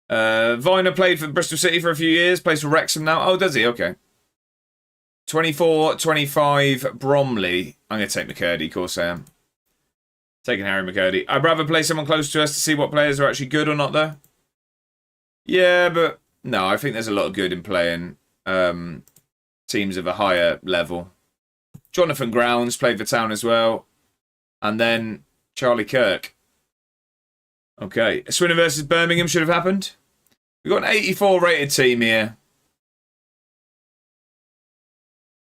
Viner played for Bristol City for a few years. Plays for Wrexham now. Oh, does he? Okay. 24-25 Bromley. I'm going to take McCurdy, of course I am. Taking Harry McCurdy. I'd rather play someone close to us to see what players are actually good or not, though. Yeah, but no, I think there's a lot of good in playing teams of a higher level. Jonathan Grounds played for Town as well. And then Charlie Kirk. Okay. Swindon versus Birmingham should have happened. We've got an 84 rated team here.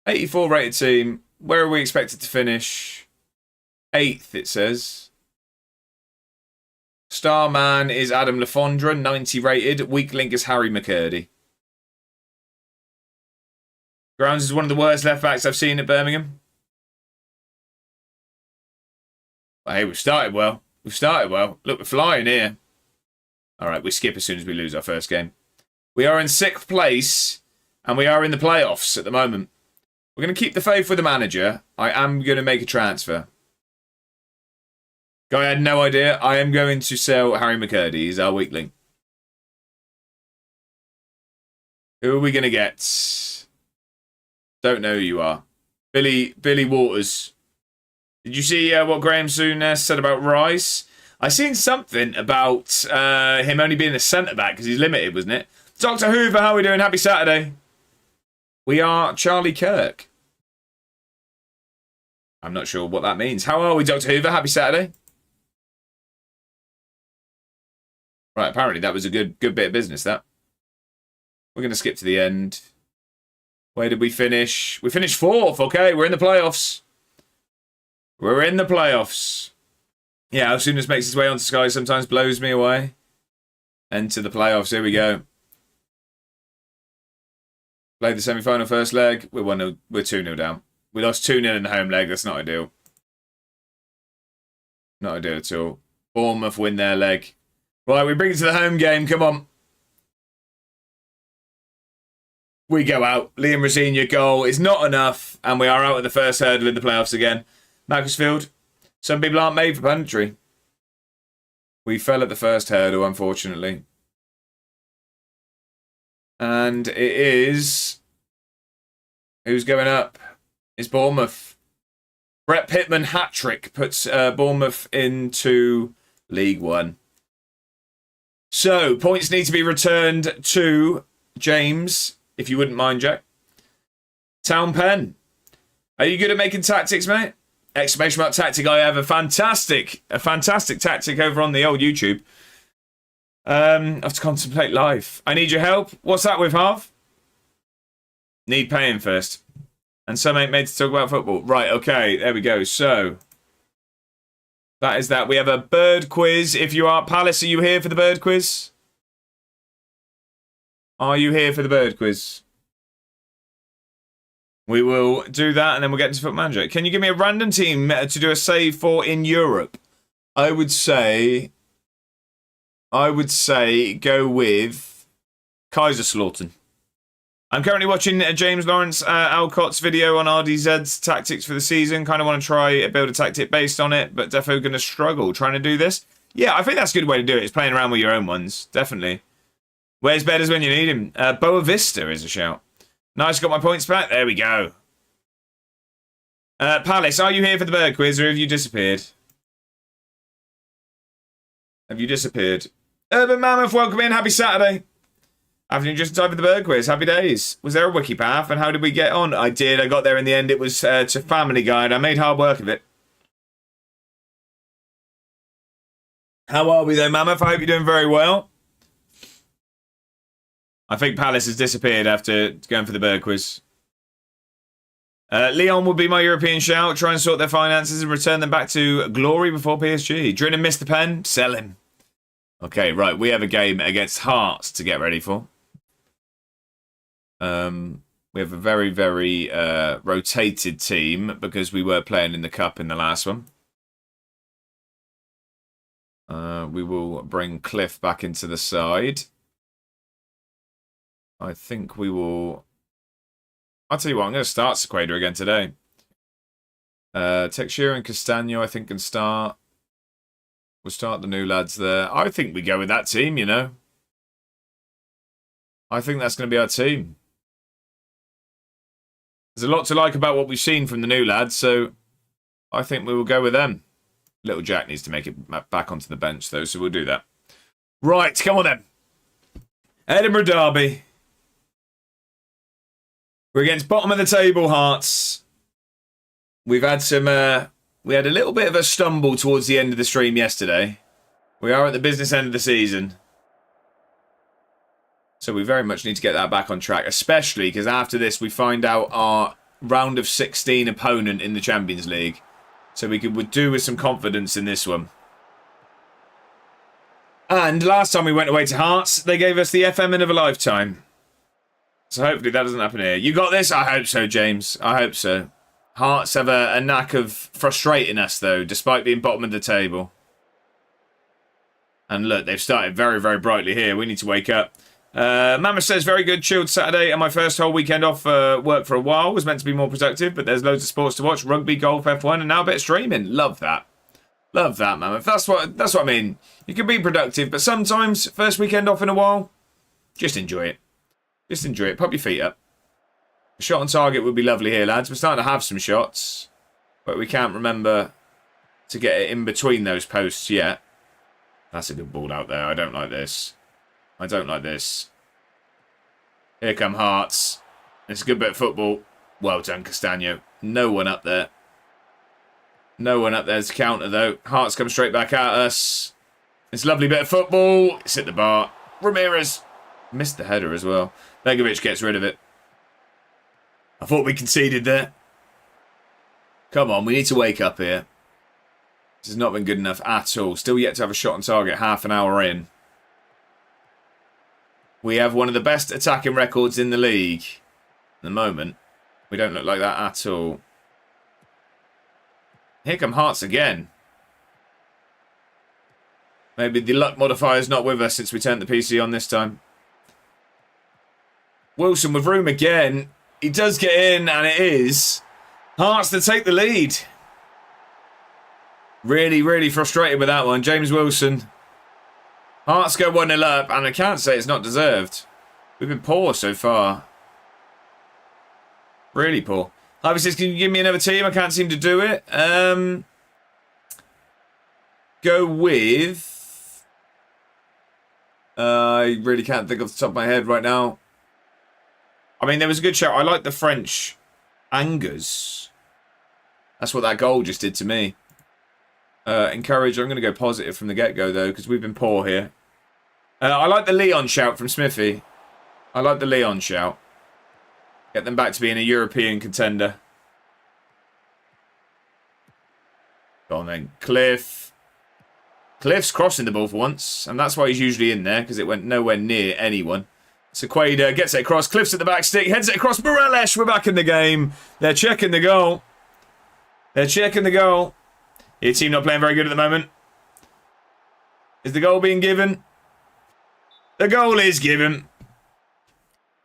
84 rated team. Where are we expected to finish? 8th, it says. Star man is Adam Lefondre, 90 rated. Weak link is Harry McCurdy. Grounds is one of the worst left backs I've seen at Birmingham. But hey, we've started well. Look, we're flying here. All right, we skip as soon as we lose our first game. We are in 6th place, and we are in the playoffs at the moment. We're going to keep the faith with the manager. I am going to make a transfer. Guy had no idea. I am going to sell Harry McCurdy. He's our weak link. Who are we going to get? Don't know who you are. Billy Waters. Did you see what Graham Souness said about Rice? I seen something about him only being a centre-back because he's limited, wasn't it? Dr. Hoover, how are we doing? Happy Saturday. We are Charlie Kirk. I'm not sure what that means. How are we, Dr. Hoover? Happy Saturday. Right, apparently that was a good bit of business, that. We're going to skip to the end. Where did we finish? We finished 4th. Okay, we're in the playoffs. Yeah, as soon as makes its way onto Sky sometimes blows me away. Enter the playoffs. Here we go. Played the semi-final first leg. We're 2-0 down. We lost 2-0 in the home leg. That's not ideal. Not ideal at all. Bournemouth win their leg. Right, we bring it to the home game. Come on. We go out. Liam Rosenia goal is not enough. And we are out at the first hurdle in the playoffs again. Macclesfield. Some people aren't made for punditry. We fell at the first hurdle, unfortunately. And it is... Who's going up? It's Bournemouth. Brett Pittman hat-trick puts Bournemouth into League One. So, points need to be returned to James, if you wouldn't mind, Jack. Town Pen. Are you good at making tactics, mate? Exclamation mark tactic. I have a fantastic tactic over on the old YouTube. I have to contemplate life. I need your help. What's that with, Harv? Need paying first. And some ain't made to talk about football. Right, okay, there we go. So, that is that. We have a bird quiz. If you are, Palace, are you here for the bird quiz? Are you here for the bird quiz? We will do that and then we'll get into Foot Manager. Can you give me a random team to do a save for in Europe? I would say go with Kaiserslautern. I'm currently watching James Lawrence Alcott's video on RDZ's tactics for the season. Kind of want to try build a tactic based on it, but defo going to struggle trying to do this. Yeah, I think that's a good way to do it. It's playing around with your own ones, definitely. Where's Bedders when you need him? Boa Vista is a shout. Nice, got my points back. There we go. Palace, are you here for the bird quiz or have you disappeared? Have you disappeared? Urban Mammoth, welcome in. Happy Saturday. Afternoon, just in time for the bird quiz. Happy days. Was there a wiki path and how did we get on? I did. I got there in the end. It was to Family Guide. I made hard work of it. How are we though, Mammoth? I hope you're doing very well. I think Palace has disappeared after going for the bird quiz. Leon will be my European shout. Try and sort their finances and return them back to glory before PSG. Drinning missed the pen. Sell him. Okay, right. We have a game against Hearts to get ready for. We have a very, very rotated team because we were playing in the Cup in the last one. We will bring Cliff back into the side. I think we will... I'll tell you what, I'm going to start Sequeda again today. Texture and Castagno, I think, can start. We'll start the new lads there. I think we go with that team, you know. I think that's going to be our team. There's a lot to like about what we've seen from the new lads, so I think we will go with them. Little Jack needs to make it back onto the bench, though, so we'll do that. Right, come on then. Edinburgh Derby. We're against bottom of the table Hearts. We've had some... we had a little bit of a stumble towards the end of the stream yesterday. We are at the business end of the season. So we very much need to get that back on track, especially because after this we find out our round of 16 opponent in the Champions League. So we could do with some confidence in this one. And last time we went away to Hearts, they gave us the FM of a lifetime. So hopefully that doesn't happen here. You got this? I hope so, James. I hope so. Hearts have a knack of frustrating us, though, despite being bottom of the table. And look, they've started very, very brightly here. We need to wake up. Mama says, very good, chilled Saturday, and my first whole weekend off work for a while. Was meant to be more productive, but there's loads of sports to watch. Rugby, golf, F1, and now a bit of streaming. Love that. Love that, Mama. That's what I mean. You can be productive, but sometimes, first weekend off in a while, just enjoy it. Just enjoy it. Pop your feet up. A shot on target would be lovely here, lads. We're starting to have some shots, but we can't remember to get it in between those posts yet. That's a good ball out there. I don't like this. I don't like this. Here come Hearts. It's a good bit of football. Well done, Castagno. No one up there. No one up there to counter, though. Hearts come straight back at us. It's a lovely bit of football. It's hit the bar. Ramirez missed the header as well. Begovic gets rid of it. I thought we conceded there. Come on, we need to wake up here. This has not been good enough at all. Still yet to have a shot on target half an hour in. We have one of the best attacking records in the league. At the moment, we don't look like that at all. Here come Hearts again. Maybe the luck modifier is not with us since we turned the PC on this time. Wilson with room again. He does get in, and it is Hearts to take the lead. Really, really frustrated with that one. James Wilson. Hearts go 1-0 up, and I can't say it's not deserved. We've been poor so far. Really poor. Harvey says, can you give me another team? I can't seem to do it. Go with... I really can't think off the top of my head right now. I mean, there was a good shout. I like the French Angers. That's what that goal just did to me. Encourage. I'm going to go positive from the get-go, though, because we've been poor here. I like the Leon shout from Smithy. I like the Leon shout. Get them back to being a European contender. Go on then. Cliff's crossing the ball for once, and that's why he's usually in there, because it went nowhere near anyone. Sequeda gets it across. Cliff's at the back stick. Heads it across. Morales, we're back in the game. They're checking the goal. They're checking the goal. Your team not playing very good at the moment. Is the goal being given? The goal is given.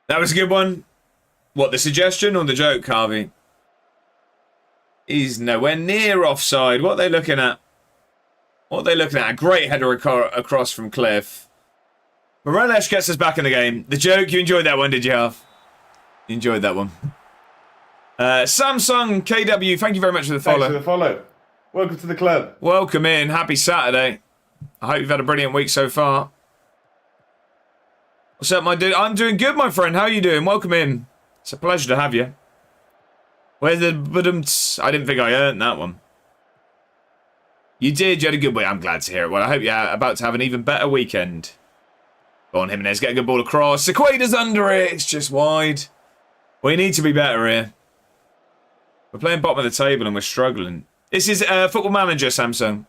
That was a good one. What, the suggestion or the joke, Harvey? He's nowhere near offside. What are they looking at? What are they looking at? A great header across from Cliff. Morales gets us back in the game. The joke, you enjoyed that one, did you, Harv? You enjoyed that one. Samsung KW, thank you very much for the follow. Thanks for the follow. Welcome to the club. Welcome in. Happy Saturday. I hope you've had a brilliant week so far. What's up, my dude? I'm doing good, my friend. How are you doing? Welcome in. It's a pleasure to have you. Where's the... I didn't think I earned that one. You did. You had a good week. I'm glad to hear it. Well, I hope you're about to have an even better weekend. Go on, Jimenez. Get a good ball across. Sequeda's under it. It's just wide. We need to be better here. We're playing bottom of the table and we're struggling. This is Football Manager, Samsung.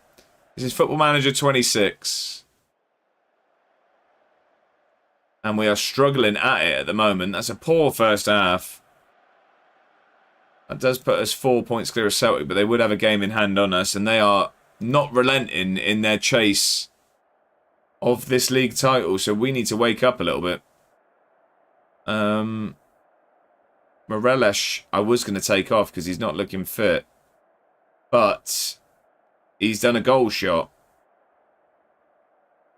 This is Football Manager 26. And we are struggling at it at the moment. That's a poor first half. That does put us 4 points clear of Celtic, but they would have a game in hand on us, and they are not relenting in their chase of this league title, so we need to wake up a little bit. Morales, I was going to take off because he's not looking fit, but he's done a goal shot.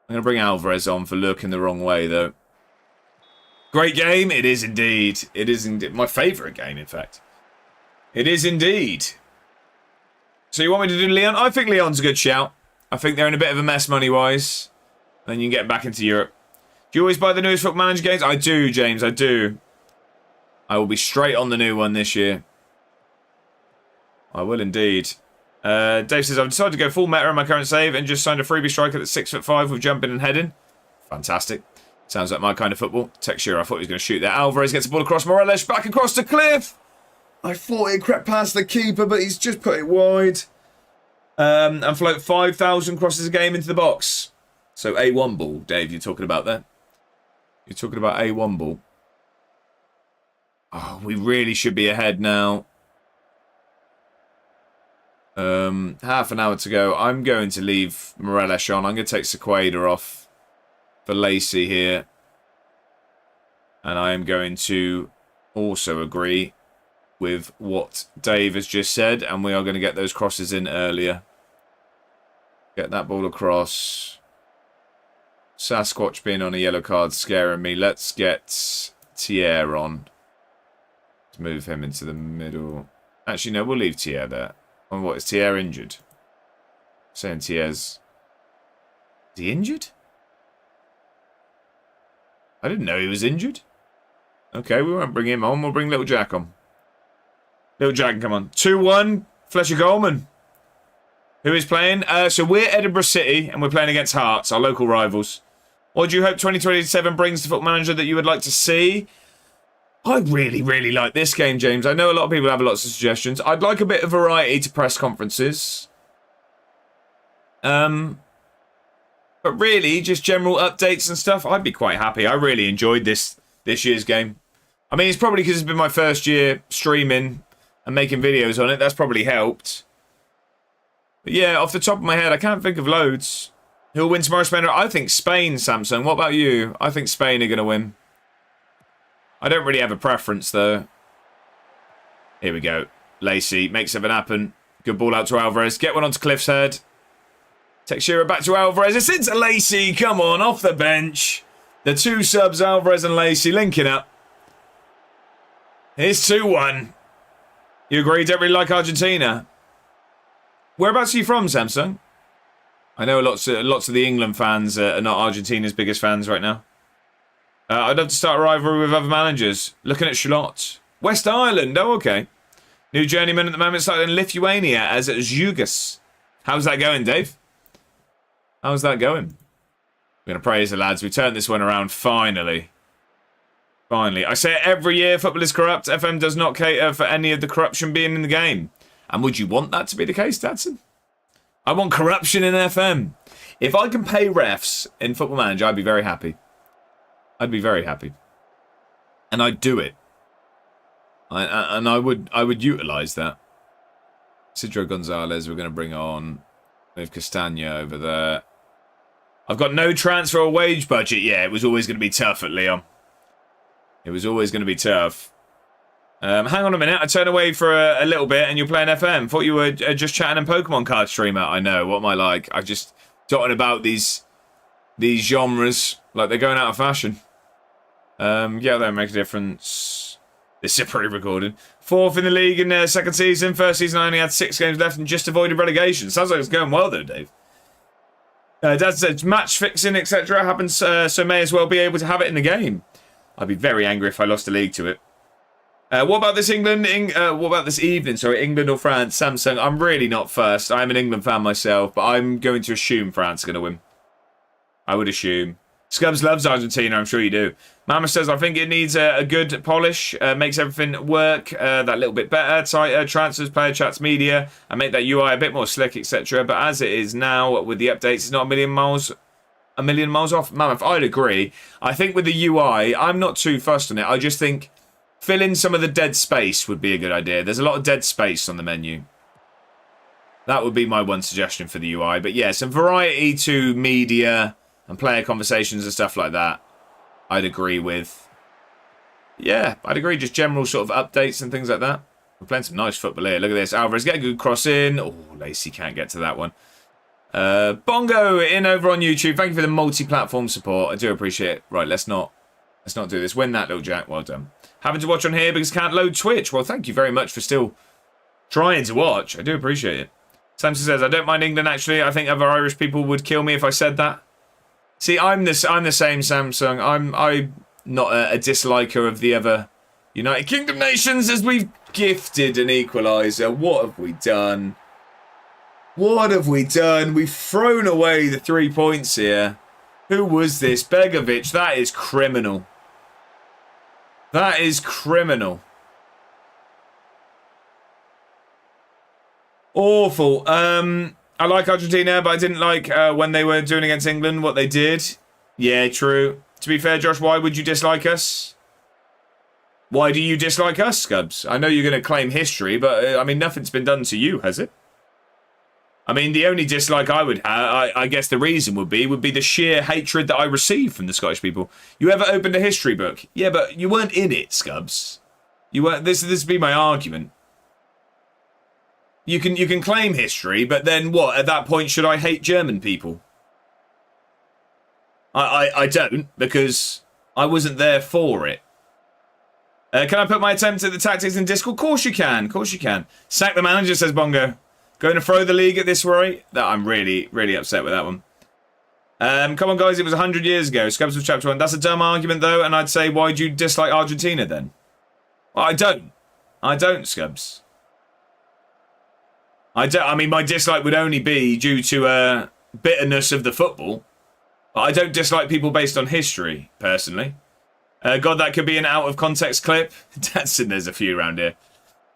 I'm going to bring Alvarez on for looking the wrong way, though. Great game. It is indeed. It is indeed. My favourite game, in fact. It is indeed. So you want me to do Leon? I think Leon's a good shout. I think they're in a bit of a mess money-wise. Then you can get back into Europe. Do you always buy the newest Football Manager games? I do, James. I do. I will be straight on the new one this year. I will indeed. Dave says, I've decided to go full meta in my current save and just signed a freebie striker that's 6'5" with jumping and heading. Fantastic. Sounds like my kind of football. Texture, I thought he was going to shoot there. Alvarez gets the ball across. Morales back across to Cliff. I thought it crept past the keeper, but he's just put it wide. And float 5,000 crosses a game into the box. So A1 ball, Dave, you're talking about there. You're talking about A1 ball. Oh, we really should be ahead now. Half an hour to go. I'm going to leave Morales on. I'm going to take Sequeda off for Lacey here. And I am going to also agree with what Dave has just said. And we are going to get those crosses in earlier. Get that ball across. Sasquatch being on a yellow card scaring me. Let's get Thier on. Let's move him into the middle. Actually, no, we'll leave Thier there. And what, is Thier injured? Saying Thier's... Is he injured? I didn't know he was injured. Okay, we won't bring him on. We'll bring Little Jack on. Little Jack can come on. 2-1, Fletcher Goldman. Who is playing? So we're Edinburgh City, and we're playing against Hearts, our local rivals. What do you hope 2027 brings to Football Manager that you would like to see? I really, really like this game, James. I know a lot of people have lots of suggestions. I'd like a bit of variety to press conferences. But really, just general updates and stuff, I'd be quite happy. I really enjoyed this year's game. I mean, it's probably because it's been my first year streaming and making videos on it. That's probably helped. But yeah, off the top of my head, I can't think of loads. Who'll win tomorrow, Spain? I think Spain, Samsung. What about you? I think Spain are going to win. I don't really have a preference, though. Here we go. Lacey makes something happen. Good ball out to Alvarez. Get one onto Cliff's head. Texera back to Alvarez. It's into Lacey. Come on, off the bench. The two subs, Alvarez and Lacey, linking up. Here's 2-1. You agree? Don't really like Argentina. Whereabouts are you from, Samsung? I know lots of the England fans are not Argentina's biggest fans right now. I'd love to start a rivalry with other managers. Looking at Charlotte. West Ireland. Oh, okay. New journeyman at the moment started in Lithuania as Zhugas. How's that going, Dave? How's that going? We're going to praise the lads. We turned this one around finally. Finally. I say it every year, football is corrupt. FM does not cater for any of the corruption being in the game. And would you want that to be the case, Dadson? I want corruption in FM. If I can pay refs in Football Manager, I'd be very happy. I'd be very happy. And I'd do it. I would utilise that. Sidro Gonzalez, we're going to bring on. Move Castagna over there. I've got no transfer or wage budget. Yeah, it was always going to be tough at Leon. It was always going to be tough. Hang on a minute. I turned away for a little bit and you're playing FM. Thought you were just chatting and Pokemon card streamer. I know. What am I like? I've just talking about these genres like they're going out of fashion. Yeah, that'll make a difference. This is pretty recorded. 4th in the league in their second season. First season I only had 6 games left and just avoided relegation. Sounds like it's going well though, Dave. Dad said match fixing, etc. happens, so may as well be able to have it in the game. I'd be very angry if I lost the league to it. What about this England? What about this evening? Sorry, England or France? Samsung. I'm really not first. I'm an England fan myself, but I'm going to assume France are going to win. I would assume. Scubs loves Argentina. I'm sure you do. Mama says, I think it needs a good polish. Makes everything work that little bit better. Tighter transfers, player chats, media, and make that UI a bit more slick, etc. But as it is now with the updates, it's not a million miles off. Mammoth, I'd agree. I think with the UI, I'm not too fussed on it. I just think fill in some of the dead space would be a good idea. There's a lot of dead space on the menu. That would be my one suggestion for the UI. But yeah, some variety to media and player conversations and stuff like that, I'd agree with. Yeah, I'd agree. Just general sort of updates and things like that. We're playing some nice football here. Look at this. Alvarez, get a good cross in. Oh, Lacey can't get to that one. Bongo in over on YouTube. Thank you for the multi-platform support. I do appreciate it. Right, let's not do this. Win that, little Jack. Well done. Having to watch on here because can't load Twitch. Well, thank you very much for still trying to watch. I do appreciate it. Samson says, I don't mind England, actually. I think other Irish people would kill me if I said that. See, I'm the same, Samsung. I'm not a disliker of the other United Kingdom nations as we've gifted an equaliser. What have we done? What have we done? We've thrown away the 3 points here. Who was this? Begovic. That is criminal. That is criminal. Awful. I like Argentina, but I didn't like when they were doing against England, what they did. Yeah, true. To be fair, Josh, why would you dislike us? Why do you dislike us, Scubs? I know you're going to claim history, but, I mean, nothing's been done to you, has it? I mean, the only dislike I would have, I guess the reason would be the sheer hatred that I receive from the Scottish people. You ever opened a history book? Yeah, but you weren't in it, Scubs. You weren't. This would be my argument. You can claim history, but then what? At that point, should I hate German people? I don't, because I wasn't there for it. Can I put my attempt at the tactics in Discord? Of course you can. Of course you can. Sack the manager, says Bongo. Going to throw the league at this rate? That I'm really, really upset with that one. Come on, guys. It was 100 years ago. Scubs was chapter 1. That's a dumb argument, though. And I'd say, why do you dislike Argentina, then? Well, I don't. I don't, Scubs. I don't. I mean, my dislike would only be due to bitterness of the football. But I don't dislike people based on history, personally. God, that could be an out-of-context clip. There's a few around here.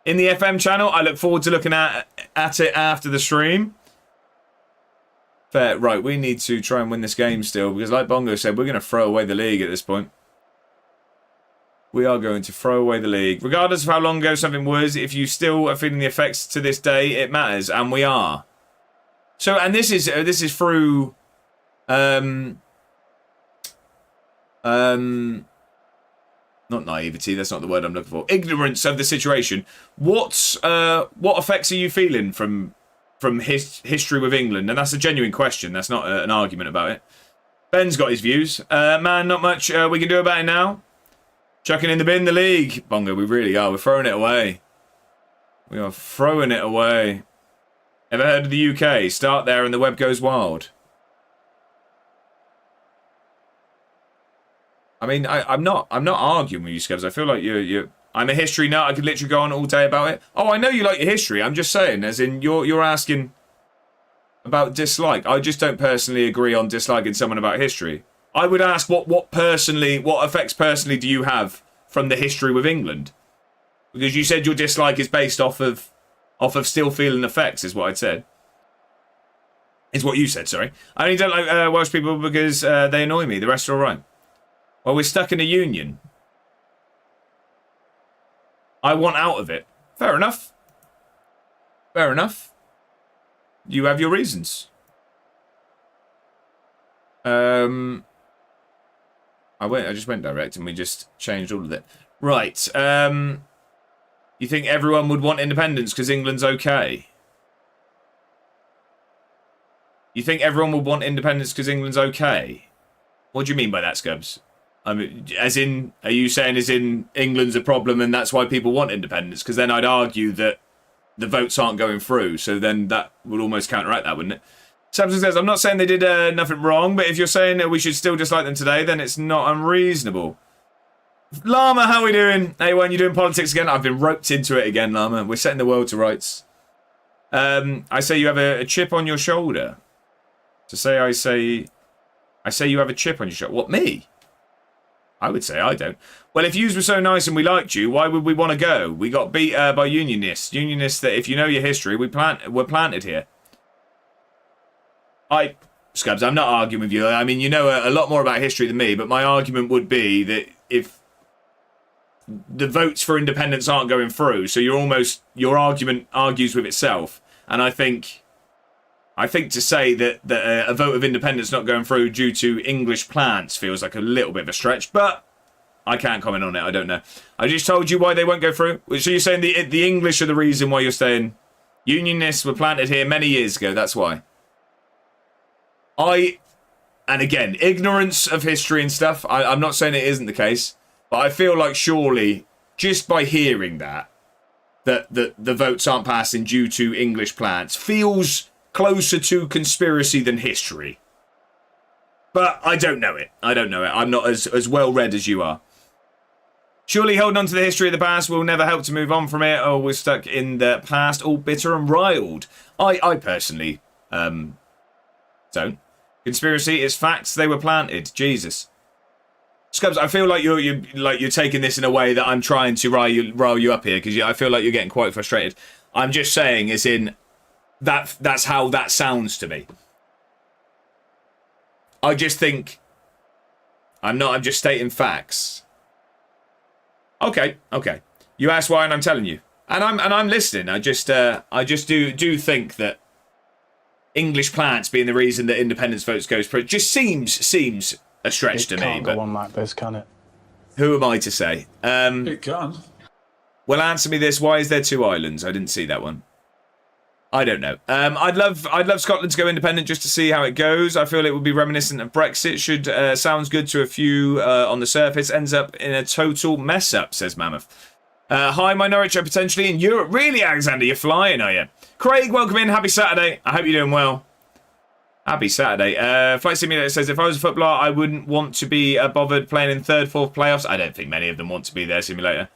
In the FM channel, I look forward to looking at it after the stream. Fair. Right, we need to try and win this game still, because like Bongo said, we're going to throw away the league at this point. We are going to throw away the league. Regardless of how long ago something was, if you still are feeling the effects to this day, it matters, and we are. So, and this is through... not naivety, that's not the word I'm looking for. Ignorance of the situation. What effects are you feeling from history with England? And that's a genuine question. That's not an argument about it. Ben's got his views. Man, not much we can do about it now. Chucking in the bin, the league. Bongo, we really are. We're throwing it away. We are throwing it away. Ever heard of the UK? Start there and the web goes wild. I mean, I'm not arguing with you, Scubs. I feel like you're. I'm a history nut. I could literally go on all day about it. Oh, I know you like your history. I'm just saying, as in you're asking about dislike. I just don't personally agree on disliking someone about history. I would ask what effects personally do you have from the history with England? Because you said your dislike is based off of still feeling effects, is what I'd said. Is what you said, sorry. I only don't like Welsh people because they annoy me. The rest are all right. Well, we're stuck in a union. I want out of it. Fair enough. Fair enough. You have your reasons. I just went direct and we just changed all of it. Right. You think everyone would want independence because England's okay? You think everyone would want independence because England's okay? What do you mean by that, Scubs? I mean, as in, are you saying as in England's a problem and that's why people want independence? Because then I'd argue that the votes aren't going through, so then that would almost counteract that, wouldn't it? Samson says, I'm not saying they did nothing wrong, but if you're saying that we should still dislike them today, then it's not unreasonable. Llama, how are we doing? Hey, when you doing politics again? I've been roped into it again, Llama. We're setting the world to rights. I say you have a chip on your shoulder. I say you have a chip on your shoulder. What, me? I would say I don't. Well, if yous were so nice and we liked you, why would we want to go? We got beat by unionists. Unionists that, if you know your history, were planted here. Scubs, I'm not arguing with you. I mean, you know a lot more about history than me, but my argument would be that if the votes for independence aren't going through, so your argument argues with itself. And I think to say that a vote of independence not going through due to English plants feels like a little bit of a stretch, but I can't comment on it. I don't know. I just told you why they won't go through. So you're saying the English are the reason why you're saying unionists were planted here many years ago. That's why. And again, ignorance of history and stuff. I'm not saying it isn't the case, but I feel like surely just by hearing that the votes aren't passing due to English plants feels closer to conspiracy than history. But I don't know it. I'm not as well read as you are. Surely holding on to the history of the past will never help to move on from it, or we're stuck in the past, all bitter and riled. I personally don't. Conspiracy is facts. They were planted. Jesus. Scubs, I feel like you're taking this in a way that I'm trying to rile you up here, because I feel like you're getting quite frustrated. I'm just saying, as in, that's how that sounds to me. I just think I'm just stating facts. Okay. You asked why and I'm telling you. And I'm listening. I just do think that English plants being the reason that independence votes goes for it just seems a stretch to me. It can't go on like this, can it? Who am I to say? It can. Well, answer me this. Why is there two islands? I didn't see that one. I don't know. I'd love Scotland to go independent just to see how it goes. I feel it would be reminiscent of Brexit. Sounds good to a few on the surface. Ends up in a total mess up, says Mammoth. Hi, my Norwich are potentially in Europe. Really, Alexander? You're flying, are you? Craig, welcome in. Happy Saturday. I hope you're doing well. Happy Saturday. Flight Simulator says, if I was a footballer, I wouldn't want to be bothered playing in third, fourth playoffs. I don't think many of them want to be there, Simulator.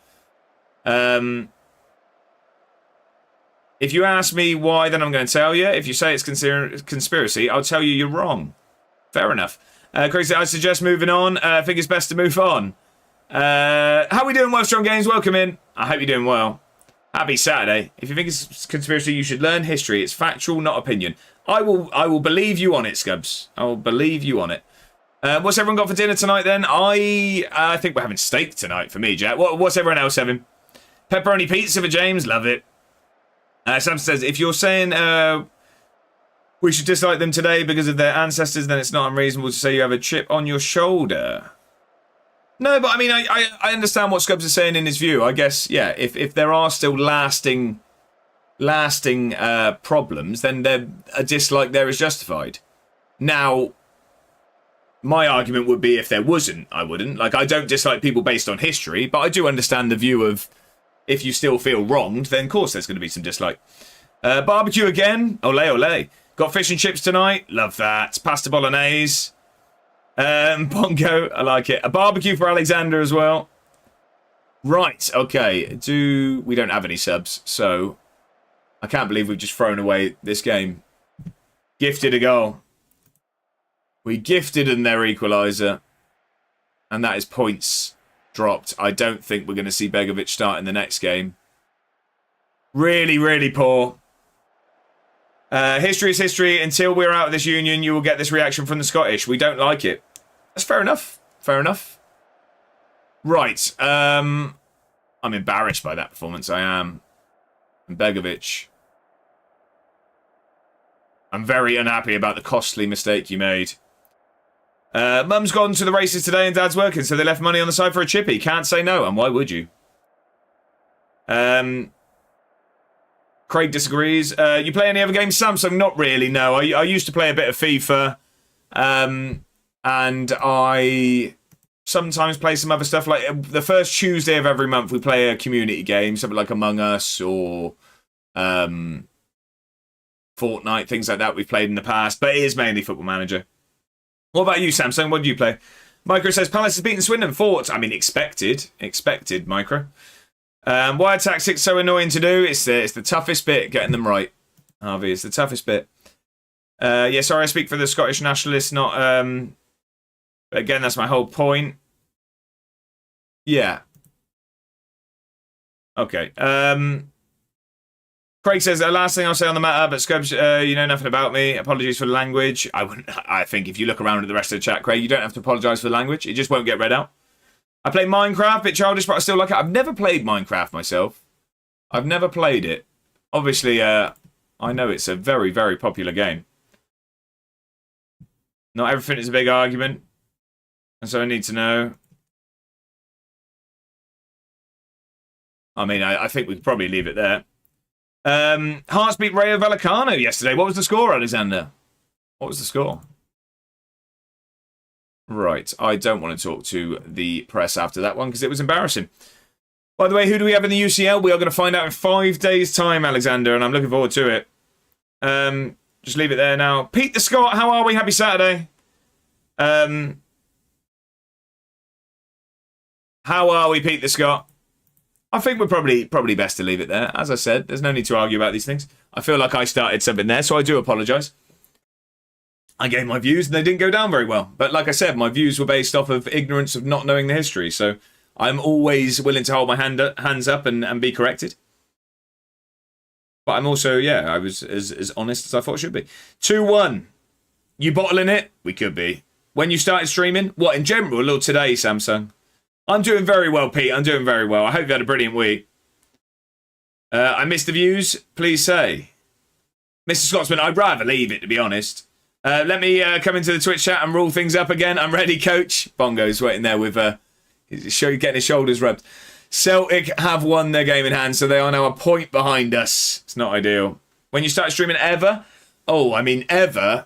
If you ask me why, then I'm going to tell you. If you say it's conspiracy, I'll tell you you're wrong. Fair enough. Craig said, I suggest moving on. I think it's best to move on. How are we doing, Well Strong Games? Welcome in. I hope you're doing well. Happy Saturday. If you think it's conspiracy, you should learn history. It's factual, not opinion. I will believe you on it, Scubs. I will believe you on it. What's everyone got for dinner tonight, then? I think we're having steak tonight for me, Jack. What's everyone else having? Pepperoni pizza for James. Love it. Sam says, if you're saying we should dislike them today because of their ancestors, then it's not unreasonable to say you have a chip on your shoulder. No, but I mean, I understand what Scubs is saying in his view. I guess, yeah, if there are still lasting problems, then a dislike there is justified. Now, my argument would be if there wasn't, I wouldn't. Like, I don't dislike people based on history, but I do understand the view of if you still feel wronged, then of course there's going to be some dislike. Barbecue again. Ole, ole. Got fish and chips tonight. Love that. Pasta bolognese. Bongo. I like it. A barbecue for Alexander as well. Right. Okay. We don't have any subs, so I can't believe we've just thrown away this game. Gifted a goal. We gifted them their equaliser. And that is points dropped. I don't think we're going to see Begovic start in the next game. Really, really poor. History is history. Until we're out of this union, you will get this reaction from the Scottish. We don't like it. That's fair enough. Fair enough. Right. I'm embarrassed by that performance. I am. And Begovic. I'm very unhappy about the costly mistake you made. Mum's gone to the races today and Dad's working, so they left money on the side for a chippy. Can't say no, and why would you? Craig disagrees. You play any other games? Samsung? Not really, no. I used to play a bit of FIFA. And I sometimes play some other stuff. Like the first Tuesday of every month, we play a community game. Something like Among Us or Fortnite, things like that we've played in the past. But it is mainly Football Manager. What about you, Samsung? What do you play? Micro says Palace has beaten Swindon. Thoughts? I mean, expected, Micro. Why are tactics so annoying to do? It's the toughest bit, getting them right. Harvey, it's the toughest bit. Yeah, sorry, I speak for the Scottish nationalists, not... again, that's my whole point. Yeah. Okay. Craig says, the last thing I'll say on the matter, but Scubs, you know nothing about me. Apologies for the language. I think if you look around at the rest of the chat, Craig, you don't have to apologise for the language. It just won't get read out. I play Minecraft, a bit childish, but I still like it. I've never played Minecraft myself. I've never played it. Obviously, I know it's a very, very popular game. Not everything is a big argument. And so I need to know. I mean, I think we could probably leave it there. Hearts beat Rayo Vallecano yesterday. What was the score, Alexander? What was the score? Right, I don't want to talk to the press after that one because it was embarrassing. By the way, who do we have in the UCL? We are going to find out in 5 days' time, Alexander, and I'm looking forward to it. Just leave it there now. Pete the Scott, how are we? Happy Saturday. How are we, Pete the Scott? I think we're probably best to leave it there. As I said, there's no need to argue about these things. I feel like I started something there, so I do apologise. I gave my views and they didn't go down very well. But like I said, my views were based off of ignorance of not knowing the history. So I'm always willing to hold my hands up and be corrected. But I'm also, yeah, I was as honest as I thought I should be. 2-1. You bottling it? We could be. When you started streaming? What, in general or today, Samsung? I'm doing very well, Pete. I'm doing very well. I hope you had a brilliant week. I missed the views. Please say. Mr. Scotsman, I'd rather leave it, to be honest. Let me come into the Twitch chat and rule things up again. I'm ready, coach. Bongo's waiting there with getting his shoulders rubbed. Celtic have won their game in hand, so they are now a point behind us. It's not ideal. When you started streaming ever? Oh, I mean, ever.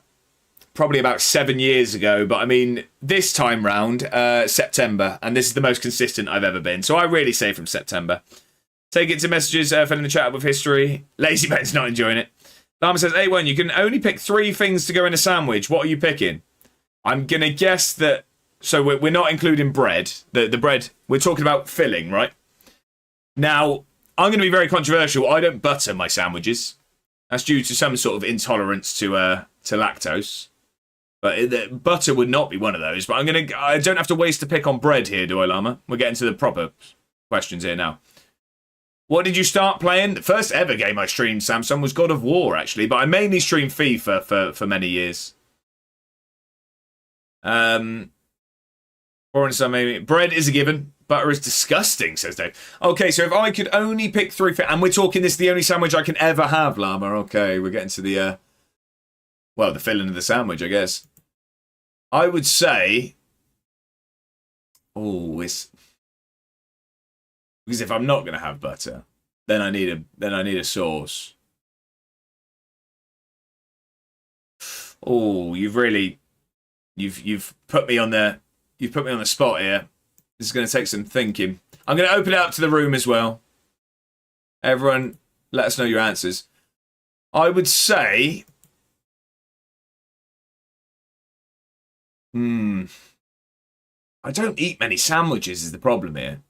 Probably about 7 years ago, but I mean, this time round, September, and this is the most consistent I've ever been. So I really say from September. Take it to messages, filling the chat up with history. Lazy Ben's not enjoying it. Lama says, A1, you can only pick 3 things to go in a sandwich. What are you picking? I'm going to guess that, so we're not including bread. The bread, we're talking about filling, right? Now, I'm going to be very controversial. I don't butter my sandwiches. That's due to some sort of intolerance to lactose. But butter would not be one of those. But I don't have to waste a pick on bread here, do I, Llama? We're getting to the proper questions here now. What did you start playing? The first ever game I streamed, Samsung, was God of War, actually. But I mainly streamed FIFA for many years. Or in some maybe. Bread is a given. Butter is disgusting, says Dave. Okay, so if I could only pick 3... And we're talking this is the only sandwich I can ever have, Llama. Okay, we're getting to the... well, the filling of the sandwich, I guess. I would say... Oh, it's... Because if I'm not going to have butter, then I need a sauce. Oh, you've put me on the spot here. This is going to take some thinking. I'm going to open it up to the room as well. Everyone, let us know your answers. I would say... I don't eat many sandwiches is the problem here.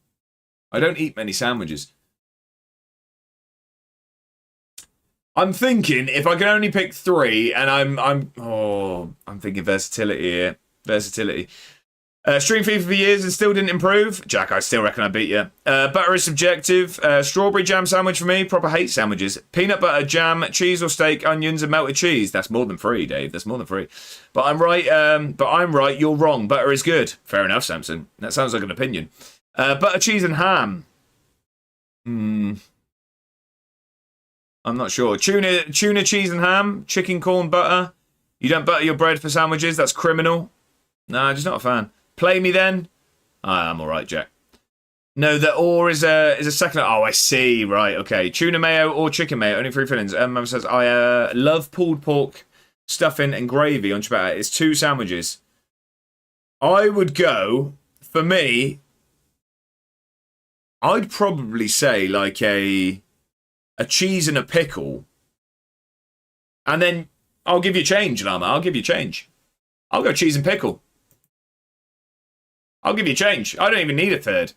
I don't eat many sandwiches. I'm thinking if I can only pick 3, and I'm thinking versatility here. Versatility. Stream FIFA for years and still didn't improve. Jack, I still reckon I beat you. Butter is subjective. Strawberry jam sandwich for me. Proper hate sandwiches. Peanut butter, jam, cheese or steak, onions and melted cheese. That's more than 3, Dave. That's more than 3. But I'm right. You're wrong. Butter is good. Fair enough, Samson. That sounds like an opinion. Butter, cheese and ham. I'm not sure. Tuna, cheese and ham. Chicken, corn, butter. You don't butter your bread for sandwiches. That's criminal. No, just not a fan. Play me then. I'm all right, Jack. No, the or is a second. Oh, I see. Right, okay. Tuna mayo or chicken mayo. Only 3 fillings. Mum says I love pulled pork, stuffing and gravy on ciabatta. It's 2 sandwiches. I would go for me. I'd probably say like a cheese and a pickle, and then I'll give you change, Llama. I'll give you change. I'll go cheese and pickle. I'll give you change. I don't even need a third.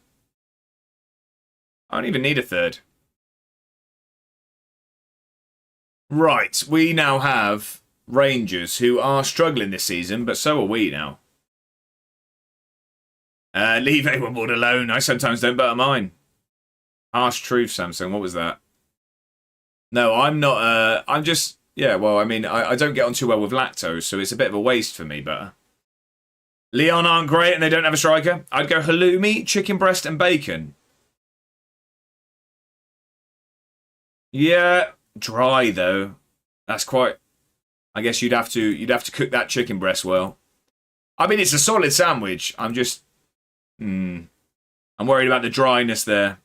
I don't even need a third. Right, we now have Rangers who are struggling this season, but so are we now. Leave anyone board alone. I sometimes don't butter mine. Harsh truth, Samsung. What was that? No, I'm not. I'm just... Yeah, well, I mean, I don't get on too well with lactose, so it's a bit of a waste for me, butter. Leon aren't great and they don't have a striker. I'd go halloumi, chicken breast and bacon. Yeah, dry though. That's quite... I guess you'd have to cook that chicken breast well. I mean, it's a solid sandwich. I'm just... I'm worried about the dryness there.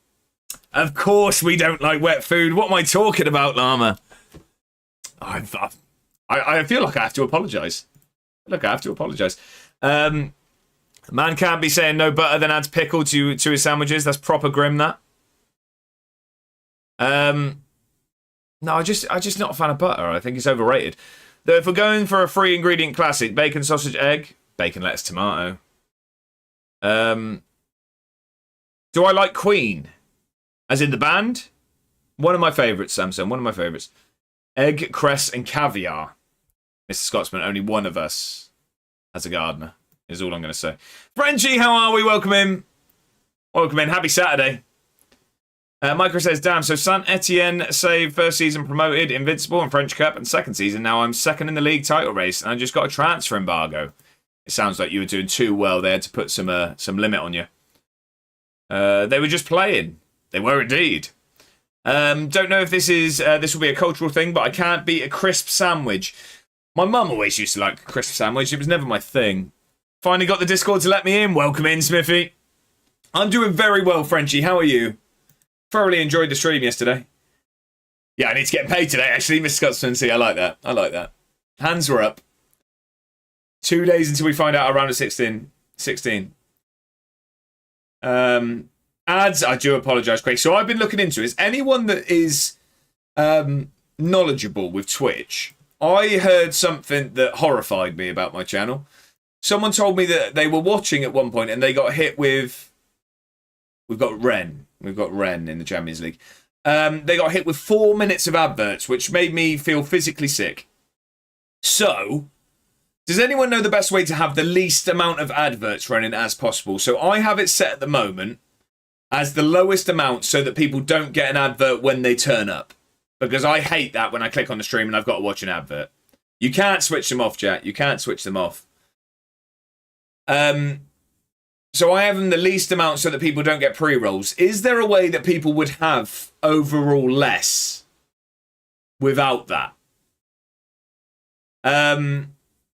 Of course we don't like wet food. What am I talking about, Llama? I feel like I have to apologise. Look, I have to apologise. Man can't be saying no butter then adds pickle to his sandwiches. That's proper grim, that. No, I'm just not a fan of butter. I think it's overrated. Though if we're going for a 3-ingredient classic, bacon, sausage, egg, bacon, lettuce, tomato. Do I like Queen? As in the band? One of my favourites, Samson. One of my favourites. Egg, cress and caviar. Mr. Scotsman, only one of us as a gardener, is all I'm going to say. Frenchie, how are we? Welcome in. Welcome in. Happy Saturday. Micro says, damn, so Saint Etienne saved first season promoted, Invincible and French Cup, and second season, now I'm second in the league title race, and I just got a transfer embargo. It sounds like you were doing too well there to put some limit on you. They were just playing. They were indeed. Don't know if this will be a cultural thing, but I can't beat a crisp sandwich. My mum always used to like a crisp sandwich. It was never my thing. Finally got the Discord to let me in. Welcome in, Smithy. I'm doing very well, Frenchie. How are you? Thoroughly enjoyed the stream yesterday. Yeah, I need to get paid today, actually, Mr. Scotsman. See, I like that. I like that. Hands were up. 2 days until we find out our round of 16. Ads, I do apologise, Craig. So I've been looking into it. Is anyone that is knowledgeable with Twitch? I heard something that horrified me about my channel. Someone told me that they were watching at one point and they got hit with... We've got Ren in the Champions League. They got hit with 4 minutes of adverts, which made me feel physically sick. So, does anyone know the best way to have the least amount of adverts running as possible? So I have it set at the moment as the lowest amount so that people don't get an advert when they turn up. Because I hate that when I click on the stream and I've got to watch an advert. You can't switch them off, Jack. You can't switch them off. So I have them the least amount so that people don't get pre-rolls. Is there a way that people would have overall less without that?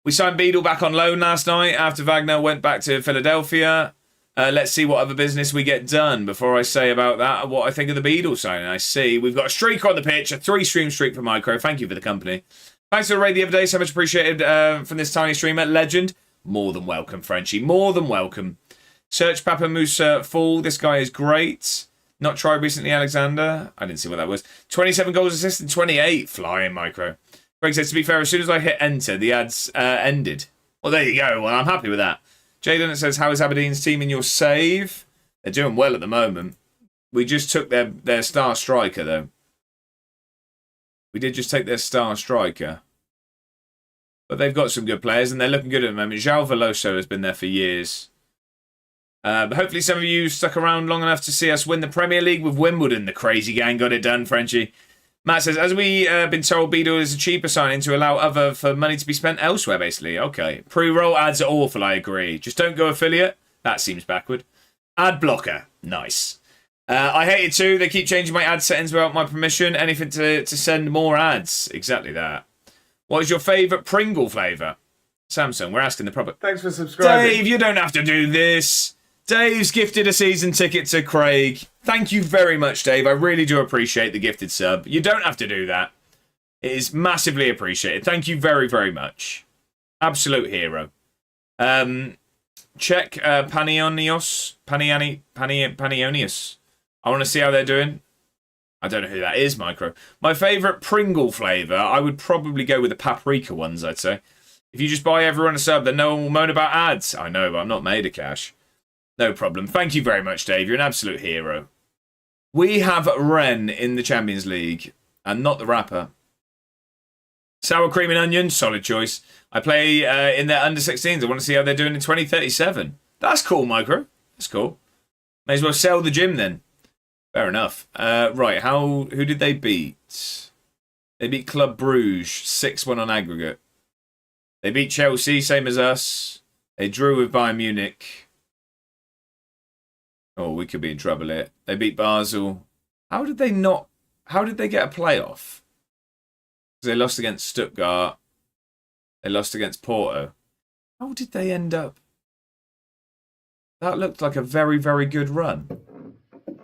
We signed Beadle back on loan last night after Wagner went back to Philadelphia. Let's see what other business we get done before I say about that what I think of the Beadle signing. I see we've got a streak on the pitch, a 3-stream streak for Micro. Thank you for the company. Thanks for the raid the other day. So much appreciated from this tiny streamer. Legend. More than welcome, Frenchie. More than welcome. Search Papa Musa Fall. This guy is great. Not tried recently, Alexander. I didn't see what that was. 27 goals assist and 28. Flying, Micro. Greg says, to be fair, as soon as I hit enter, the ads ended. Well, there you go. Well, I'm happy with that. Jaden says, how is Aberdeen's team in your save? They're doing well at the moment. We just took their star striker, though. We did just take their star striker. But they've got some good players, and they're looking good at the moment. João Veloso has been there for years. But hopefully some of you stuck around long enough to see us win the Premier League with Wimbledon. The crazy gang got it done, Frenchie. Matt says, as we been told, Beadle is a cheaper signing to allow for money to be spent elsewhere, basically. Okay. Pre-roll ads are awful, I agree. Just don't go affiliate. That seems backward. Ad blocker. Nice. I hate it too. They keep changing my ad settings without my permission. Anything to send more ads. Exactly that. What is your favourite Pringle flavour? Samsung, we're asking the proper. Thanks for subscribing. Dave, you don't have to do this. Dave's gifted a season ticket to Craig. Thank you very much, Dave. I really do appreciate the gifted sub. You don't have to do that. It is massively appreciated. Thank you very, very much. Absolute hero. Check Panionios. Panionios. I want to see how they're doing. I don't know who that is, Micro. My favourite Pringle flavour, I would probably go with the paprika ones, I'd say. If you just buy everyone a sub, then no one will moan about ads. I know, but I'm not made of cash. No problem. Thank you very much, Dave. You're an absolute hero. We have Ren in the Champions League, and not the rapper. Sour cream and onion, solid choice. I play in their under-16s. I want to see how they're doing in 2037. That's cool, Micro. That's cool. May as well sell the gym then. Fair enough. Right, who did they beat? They beat Club Bruges, 6-1 on aggregate. They beat Chelsea, same as us. They drew with Bayern Munich. Oh, we could be in trouble here. They beat Basel. How did they get a playoff? Because they lost against Stuttgart. They lost against Porto. How did they end up? That looked like a very, very good run.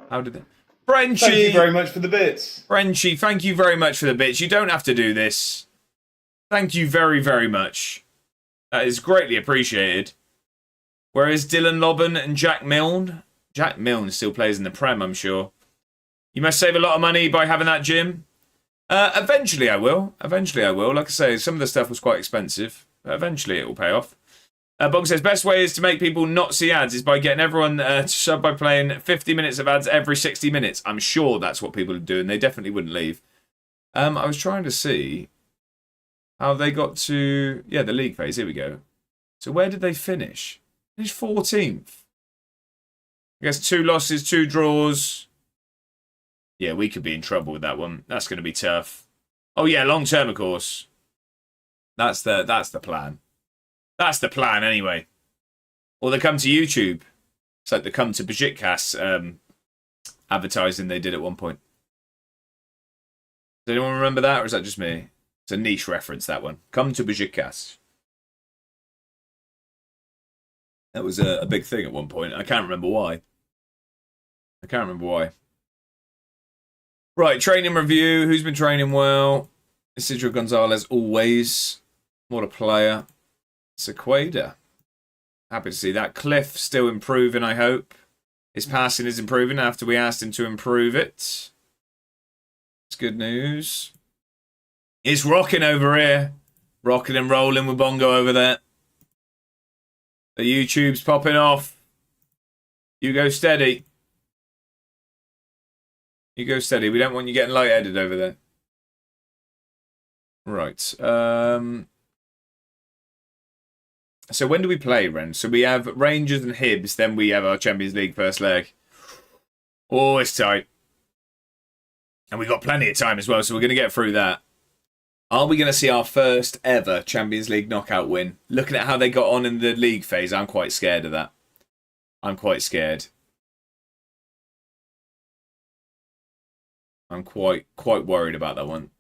How did they? Frenchie! Thank you very much for the bits. Frenchie, thank you very much for the bits. You don't have to do this. Thank you very, very much. That is greatly appreciated. Where is Dylan Lobban and Jack Milne? Jack Milne still plays in the Prem, I'm sure. You must save a lot of money by having that gym. Eventually I will. Eventually I will. Like I say, some of the stuff was quite expensive. But eventually it will pay off. Bog says, best way is to make people not see ads is by getting everyone to sub by playing 50 minutes of ads every 60 minutes. I'm sure that's what people are doing. They definitely wouldn't leave. I was trying to see how they got to... Yeah, the league phase. Here we go. So where did they finish? Finished 14th. I guess 2 losses, 2 draws. Yeah, we could be in trouble with that one. That's going to be tough. Oh yeah, long term, of course. That's the plan. That's the plan, anyway. Or they come to YouTube. It's like the come to Besiktas advertising they did at one point. Does anyone remember that, or is that just me? It's a niche reference, that one. Come to Besiktas. That was a big thing at one point. I can't remember why. Right, training review. Who's been training well? Isidro Gonzalez, always. What a player. Sequeda. Happy to see that. Cliff still improving, I hope. His passing is improving after we asked him to improve it. It's good news. It's rocking over here. Rocking and rolling with Bongo over there. The YouTube's popping off. You go steady. You go steady. We don't want you getting lightheaded over there. Right. So when do we play, Ren? So we have Rangers and Hibs. Then we have our Champions League first leg. Oh, it's tight. And we've got plenty of time as well, so we're going to get through that. Are we going to see our first ever Champions League knockout win? Looking at how they got on in the league phase, I'm quite scared of that. I'm quite scared. I'm quite worried about that one.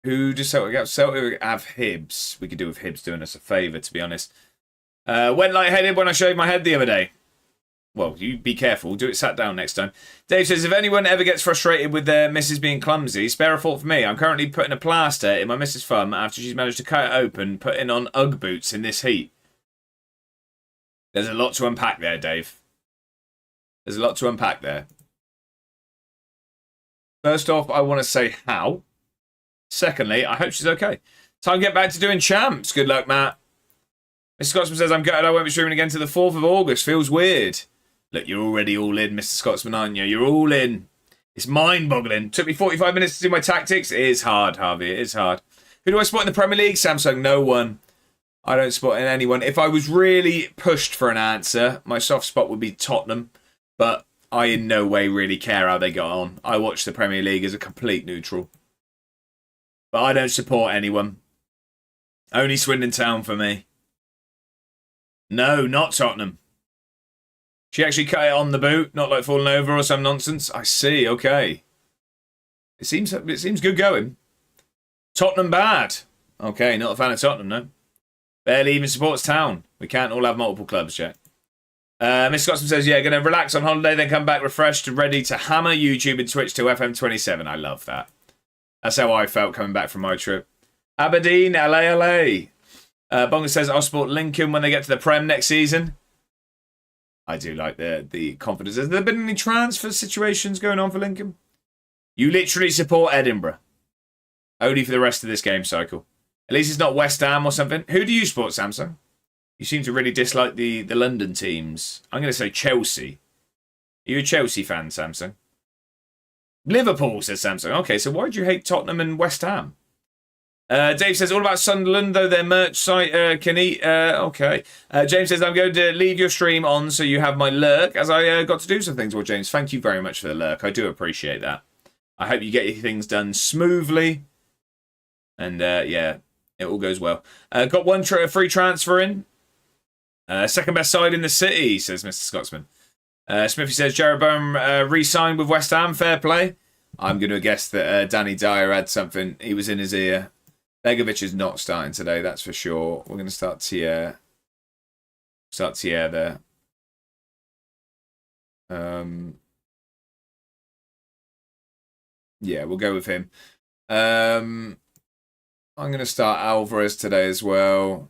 Who does Celtic have? Celtic have Hibs. We could do with Hibs doing us a favour, to be honest. Went lightheaded when I shaved my head the other day. Well, you be careful. Do it sat down next time. Dave says, if anyone ever gets frustrated with their missus being clumsy, spare a thought for me. I'm currently putting a plaster in my missus' thumb after she's managed to cut it open, putting on Ugg boots in this heat. There's a lot to unpack there, Dave. There's a lot to unpack there. First off, I want to say how. Secondly, I hope she's okay. Time to get back to doing champs. Good luck, Matt. Mr. Scotsman says, I'm gutted I won't be streaming again to the 4th of August. Feels weird. Look, you're already all in, Mr. Scotsman, aren't you? You're all in. It's mind-boggling. Took me 45 minutes to do my tactics. It is hard, Harvey. It is hard. Who do I support in the Premier League? Samsung, no one. I don't support in anyone. If I was really pushed for an answer, my soft spot would be Tottenham. But I in no way really care how they got on. I watch the Premier League as a complete neutral. But I don't support anyone. Only Swindon Town for me. No, not Tottenham. She actually cut it on the boot, not like falling over or some nonsense. I see, okay. It seems good going. Tottenham bad. Okay, not a fan of Tottenham, no. Barely even supports Town. We can't all have multiple clubs, Jack. Miss Scotsman says, yeah, going to relax on holiday, then come back refreshed and ready to hammer YouTube and Twitch to FM27. I love that. That's how I felt coming back from my trip. Aberdeen, LA. Bonga says, I'll support Lincoln when they get to the Prem next season. I do like the confidence. Has there been any transfer situations going on for Lincoln? You literally support Edinburgh. Only for the rest of this game cycle. At least it's not West Ham or something. Who do you support, Samsung? You seem to really dislike the London teams. I'm going to say Chelsea. Are you a Chelsea fan, Samsung? Liverpool, says Samsung. Okay, so why do you hate Tottenham and West Ham? Dave says, all about Sunderland, though their merch site can eat. Okay. James says, I'm going to leave your stream on so you have my lurk, as I got to do some things. Well, James, thank you very much for the lurk. I do appreciate that. I hope you get your things done smoothly. And, yeah, it all goes well. Got one free transfer in. Second best side in the city, says Mr. Scotsman. Smithy says, Jeroboam re-signed with West Ham. Fair play. I'm going to guess that Danny Dyer had something. He was in his ear. Begovic is not starting today, that's for sure. We're going to start Thier. There. Yeah, we'll go with him. I'm going to start Alvarez today as well.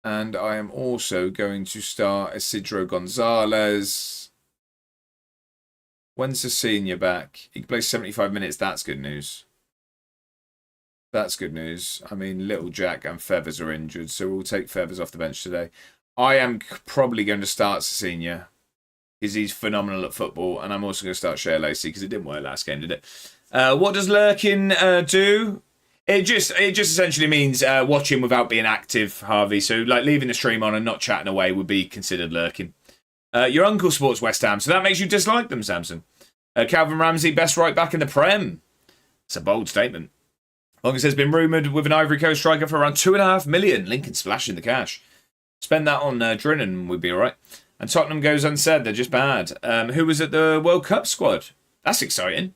And I am also going to start Isidro Gonzalez. When's the senior back? He can play 75 minutes. That's good news. That's good news. I mean, Little Jack and Feathers are injured, so we'll take Feathers off the bench today. I am probably going to start Senior because he's phenomenal at football, and I'm also going to start Shea Lacey because it didn't work last game, did it? What does lurking do? It just essentially means watching without being active, Harvey. So like leaving the stream on and not chatting away would be considered lurking. Your uncle supports West Ham, so that makes you dislike them, Samson. Calvin Ramsey, best right back in the Prem. It's a bold statement. Longest has been rumoured with an Ivory Coast striker for around $2.5 million. Lincoln splashing the cash. Spend that on Drinan, would be alright. And Tottenham goes unsaid, they're just bad. Who was at the World Cup squad? That's exciting.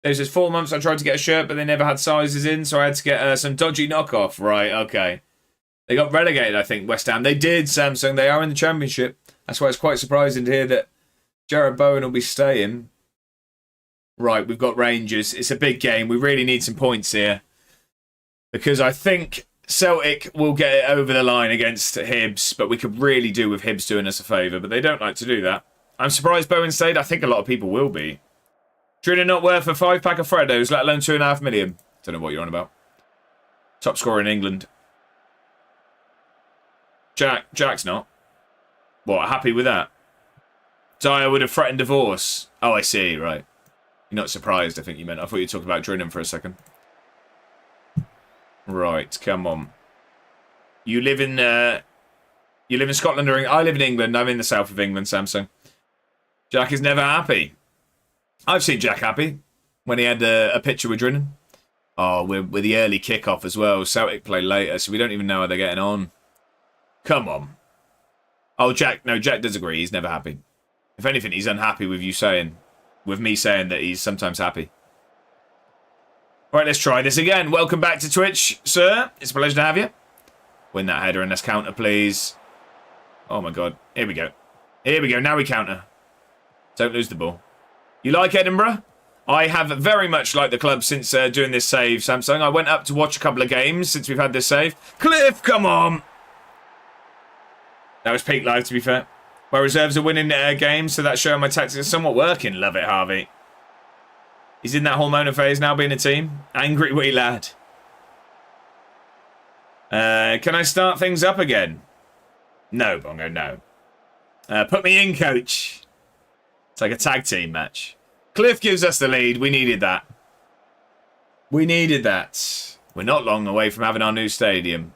There says 4 months I tried to get a shirt, but they never had sizes in, so I had to get some dodgy knockoff. Right, okay. They got relegated, I think, West Ham. They did, Samsung. They are in the Championship. That's why it's quite surprising to hear that Jared Bowen will be staying. Right, we've got Rangers. It's a big game. We really need some points here. Because I think Celtic will get it over the line against Hibs, but we could really do with Hibs doing us a favour, but they don't like to do that. I'm surprised Bowen stayed. I think a lot of people will be. Trina not worth a 5-pack of Freddos, let alone $2.5 million. Don't know what you're on about. Top scorer in England. Jack's not. What, happy with that? Dyer would have threatened divorce. Oh, I see, right. You're not surprised, I think you meant. I thought you were talking about Drinan for a second. Right, come on. You live in Scotland or I live in England. I'm in the south of England, Samsung. Jack is never happy. I've seen Jack happy when he had a picture with Drinan. Oh, with the early kickoff as well. Celtic play later, so we don't even know how they're getting on. Come on. Oh, Jack does agree. He's never happy. If anything, he's unhappy with me saying that he's sometimes happy. Right, let's try this again. Welcome back to Twitch, sir. It's a pleasure to have you. Win that header and let's counter, please. Oh, my God. Here we go. Here we go. Now we counter. Don't lose the ball. You like Edinburgh? I have very much liked the club since doing this save, Samsung. I went up to watch a couple of games since we've had this save. Cliff, come on. That was peak live, to be fair. My reserves are winning games, so that's showing my tactics are somewhat working. Love it, Harvey. He's in that hormonal phase now, being a team. Angry wee lad. Can I start things up again? No, Bongo, no. Put me in, coach. It's like a tag team match. Cliff gives us the lead. We needed that. We needed that. We're not long away from having our new stadium.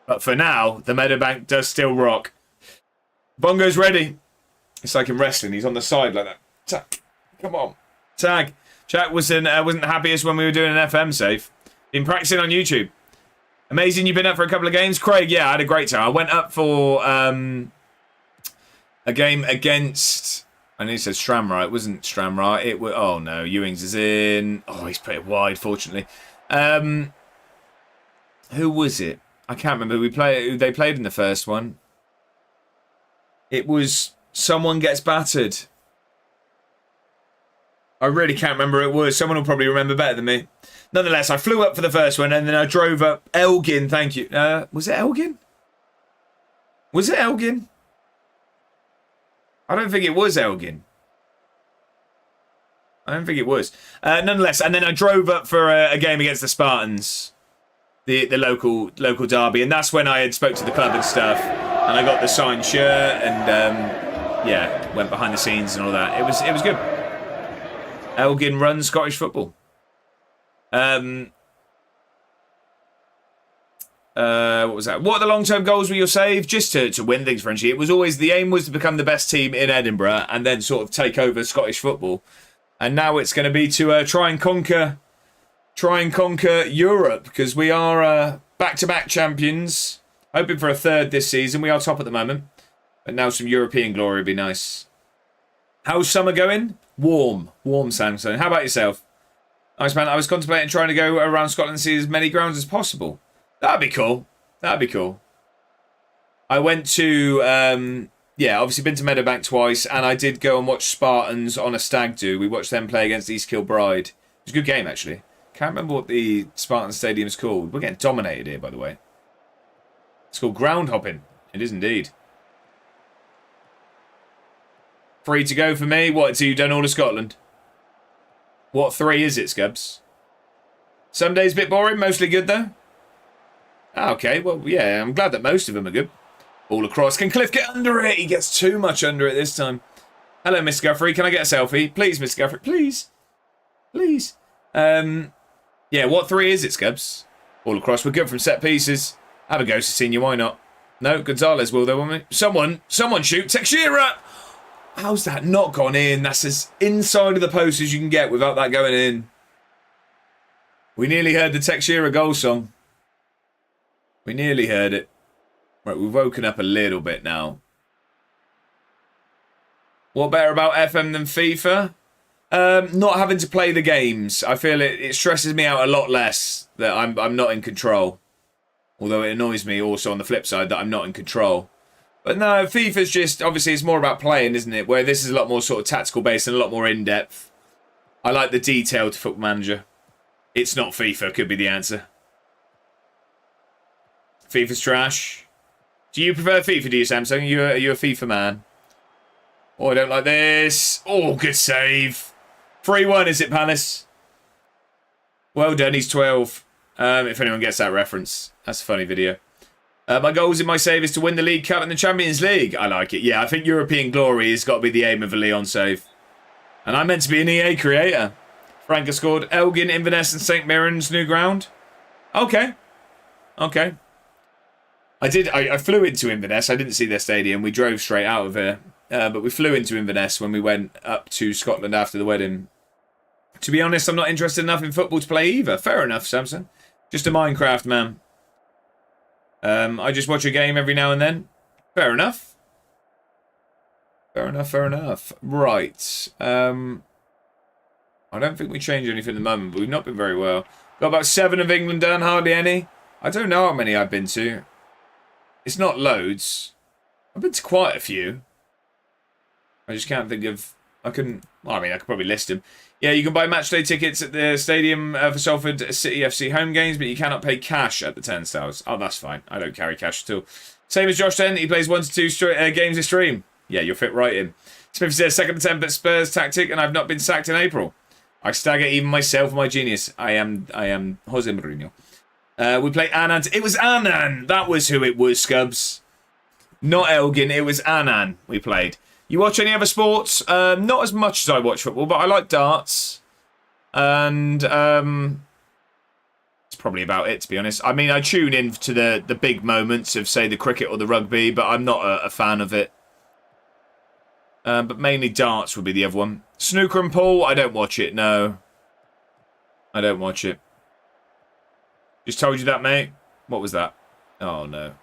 But for now, the Meadowbank does still rock. Bongo's ready. It's like in wrestling. He's on the side like that. Tag. Come on. Tag. Jack wasn't the happiest when we were doing an FM save. Been practicing on YouTube. Amazing you've been up for a couple of games. Craig, yeah, I had a great time. I went up for a game against... I know he said Stranraer. It wasn't Stranraer. It was... Oh, no. Ewings is in. Oh, he's put it wide, fortunately. Who was it? I can't remember. They played in the first one. It was someone gets battered. I really can't remember who it was. Someone will probably remember better than me. Nonetheless, I flew up for the first one and then I drove up Elgin. Thank you. Was it Elgin? Was it Elgin? I don't think it was Elgin. I don't think it was. Nonetheless, and then I drove up for a game against the Spartans, the local derby, and that's when I had spoke to the club and stuff, and I got the signed shirt and yeah, went behind the scenes and all that. It was good. Elgin runs Scottish football. What was that? What are the long-term goals with your save? Just to win things, Frenchie. It was always the aim was to become the best team in Edinburgh and then sort of take over Scottish football. And now it's going to be to try and conquer Europe because we are back-to-back champions. Hoping for a third this season. We are top at the moment, but now some European glory would be nice. How's summer going? Warm, Samson. How about yourself? Nice, man. I was contemplating trying to go around Scotland and see as many grounds as possible. That'd be cool. I went to, obviously been to Meadowbank twice, and I did go and watch Spartans on a stag do. We watched them play against East Kilbride. It was a good game, actually. Can't remember what the Spartan Stadium's called. We're getting dominated here, by the way. It's called ground hopping. It is indeed. Free to go for me. What, so you've done all of Scotland? What 3 is it, Scubs? Some days a bit boring, mostly good, though. Okay, well, yeah, I'm glad that most of them are good. All across. Can Cliff get under it? He gets too much under it this time. Hello, Mr. Guthrie. Can I get a selfie? Please, Mr. Guthrie. Please. Please. Yeah, what 3 is it, Scubs? All across. We're good from set pieces. Have a go, Cecilia. Why not? No, Gonzalez will, though, won't we? Someone shoot. Teixeira! How's that not gone in? That's as inside of the post as you can get without that going in. We nearly heard the Teixeira goal song. We nearly heard it. Right, we've woken up a little bit now. What better about FM than FIFA? Not having to play the games. I feel it stresses me out a lot less that I'm not in control. Although it annoys me also on the flip side that I'm not in control. But no, FIFA's just, obviously it's more about playing, isn't it? Where this is a lot more sort of tactical based and a lot more in-depth. I like the detail to Football Manager. It's not FIFA, could be the answer. FIFA's trash. Do you prefer FIFA, do you, Samsung? Are you a FIFA man? Oh, I don't like this. Oh, good save. 3-1, is it, Palace? Well done, he's 12. If anyone gets that reference. That's a funny video. My goals in my save is to win the League Cup and the Champions League. I like it. Yeah, I think European glory has got to be the aim of a Leon save. And I'm meant to be an EA creator. Frank has scored. Elgin, Inverness and St Mirren's new ground. Okay. I flew into Inverness. I didn't see their stadium. We drove straight out of here. But we flew into Inverness when we went up to Scotland after the wedding. To be honest, I'm not interested enough in football to play either. Fair enough, Samson. Just a Minecraft man. I just watch a game every now and then. Fair enough. Right. I don't think we changed anything at the moment, but we've not been very well. Got about 7 of England done, hardly any. I don't know how many I've been to. It's not loads. I've been to quite a few. I just can't think of... I could probably list them. Yeah, you can buy matchday tickets at the stadium for Salford City FC home games, but you cannot pay cash at the turnstiles. Oh, that's fine. I don't carry cash at all. Same as Josh 10. He plays 1 to 2 games a stream. Yeah, you'll fit right in. Smith says, second attempt at Spurs tactic, and I've not been sacked in April. I stagger even myself, my genius. I am Jose Mourinho. We play Annan. It was Annan. That was who it was, Scubs. Not Elgin. It was Annan we played. You watch any other sports? Not as much as I watch football, but I like darts. And it's probably about it, to be honest. I mean, I tune in to the big moments of, say, the cricket or the rugby, but I'm not a fan of it. But mainly darts would be the other one. Snooker and pool, I don't watch it, no. I don't watch it. Just told you that, mate. What was that? Oh, no.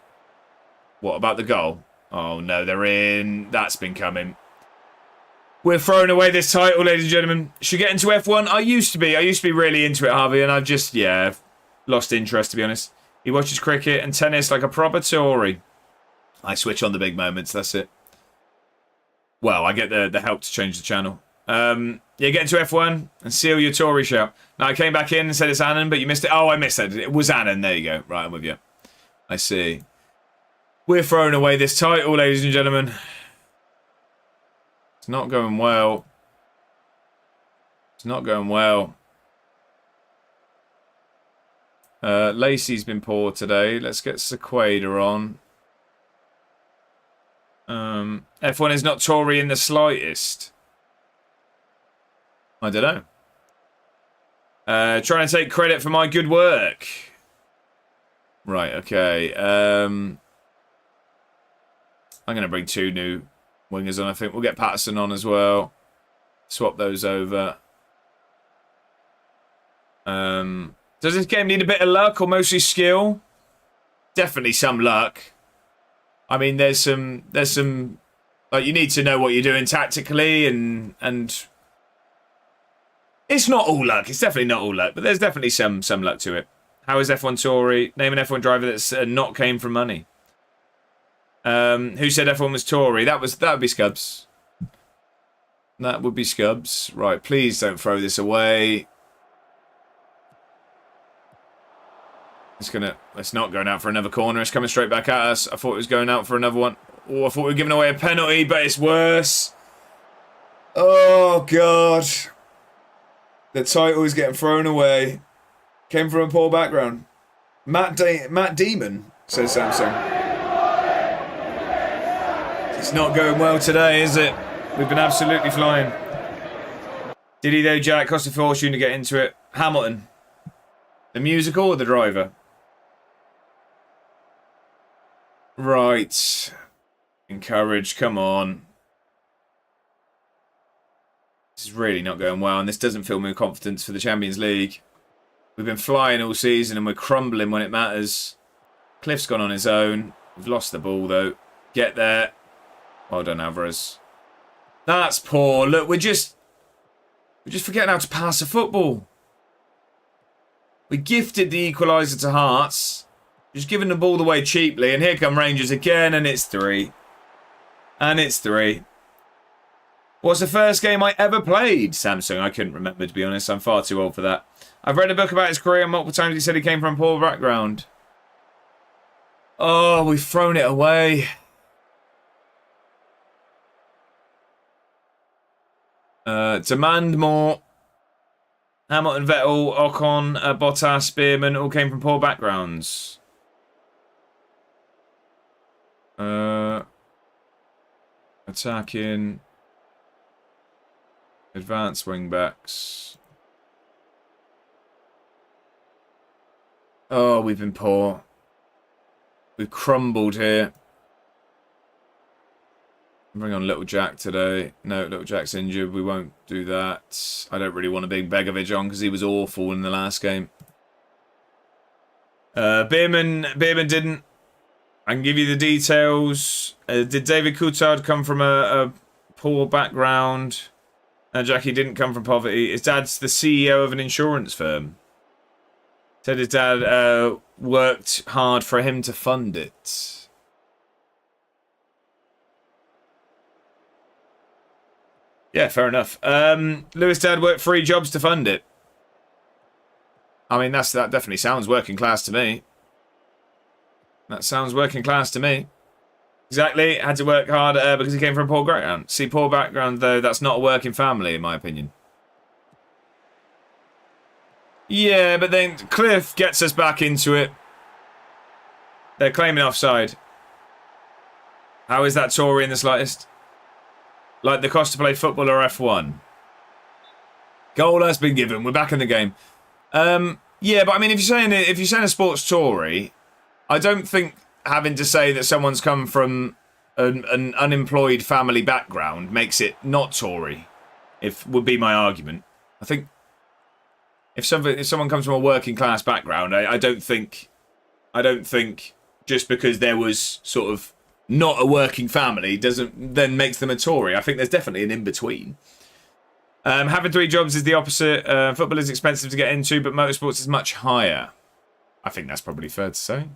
What about the goal? Oh, no, they're in. That's been coming. We're throwing away this title, ladies and gentlemen. Should get into F1? I used to be really into it, Harvey, and I've just, yeah, lost interest, to be honest. He watches cricket and tennis like a proper Tory. I switch on the big moments, that's it. Well, I get the help to change the channel. Yeah, get into F1 and seal your Tory shout. Now, I came back in and said it's Annan, but you missed it. Oh, I missed it. It was Annan. There you go. Right, I'm with you. I see. We're throwing away this title, ladies and gentlemen. It's not going well. It's not going well. Lacey's been poor today. Let's get Sequeda on. F1 is not Tory in the slightest. I don't know. Trying to take credit for my good work. Right, okay. I'm going to bring 2 new wingers on, I think. We'll get Patterson on as well. Swap those over. Does this game need a bit of luck or mostly skill? Definitely some luck. I mean, there's some like, you need to know what you're doing tactically and it's not all luck. It's definitely not all luck, but there's definitely some luck to it. How is F1 Tory? Name an F1 driver that's not came from money. Who said F1 was Tory? That would be Scubs. That would be Scubs. Right, please don't throw this away. It's not going out for another corner. It's coming straight back at us. I thought it was going out for another one. Oh, I thought we were giving away a penalty, but it's worse. Oh, God. The title is getting thrown away. Came from a poor background. Matt Demon, says Samsung. It's not going well today, is it? We've been absolutely flying. Did he though, Jack? Cost a fortune to get into it. Hamilton. The musical or the driver? Right. Encourage, come on. This is really not going well, and this doesn't fill me with confidence for the Champions League. We've been flying all season, and we're crumbling when it matters. Cliff's gone on his own. We've lost the ball, though. Get there. Well done, Alvarez. That's poor. Look, we're just forgetting how to pass a football. We gifted the equaliser to Hearts. Just giving the ball away cheaply, and here come Rangers again, and it's 3. And it's 3. What's the first game I ever played? Samsung, I couldn't remember, to be honest. I'm far too old for that. I've read a book about his career, and multiple times he said he came from a poor background. Oh, we've thrown it away. Demand more. Hamilton, Vettel, Ocon, Bottas, Spearman all came from poor backgrounds. Attacking. Advanced wing backs. Oh, we've been poor. We've crumbled here. Bring on Little Jack today. No, Little Jack's injured. We won't do that. I don't really want to bring Begovic on because he was awful in the last game. Beerman didn't. I can give you the details. Did David Coulthard come from a poor background? Jackie didn't come from poverty. His dad's the CEO of an insurance firm. Said his dad worked hard for him to fund it. Yeah, fair enough. Lewis' dad worked 3 jobs to fund it. I mean, that definitely sounds working class to me. That sounds working class to me. Exactly, had to work hard because he came from a poor background. See, poor background, though, that's not a working family, in my opinion. Yeah, but then Cliff gets us back into it. They're claiming offside. How is that Tory in the slightest? Like the cost to play football or F1. Goal has been given. We're back in the game. Yeah, but I mean, if you're saying a sports Tory, I don't think having to say that someone's come from an unemployed family background makes it not Tory. Would be my argument. I think if someone comes from a working class background, I don't think just because there was sort of not a working family doesn't then makes them a Tory. I think there's definitely an in between. Having 3 jobs is the opposite. Football is expensive to get into, but motorsports is much higher. I think that's probably fair to say.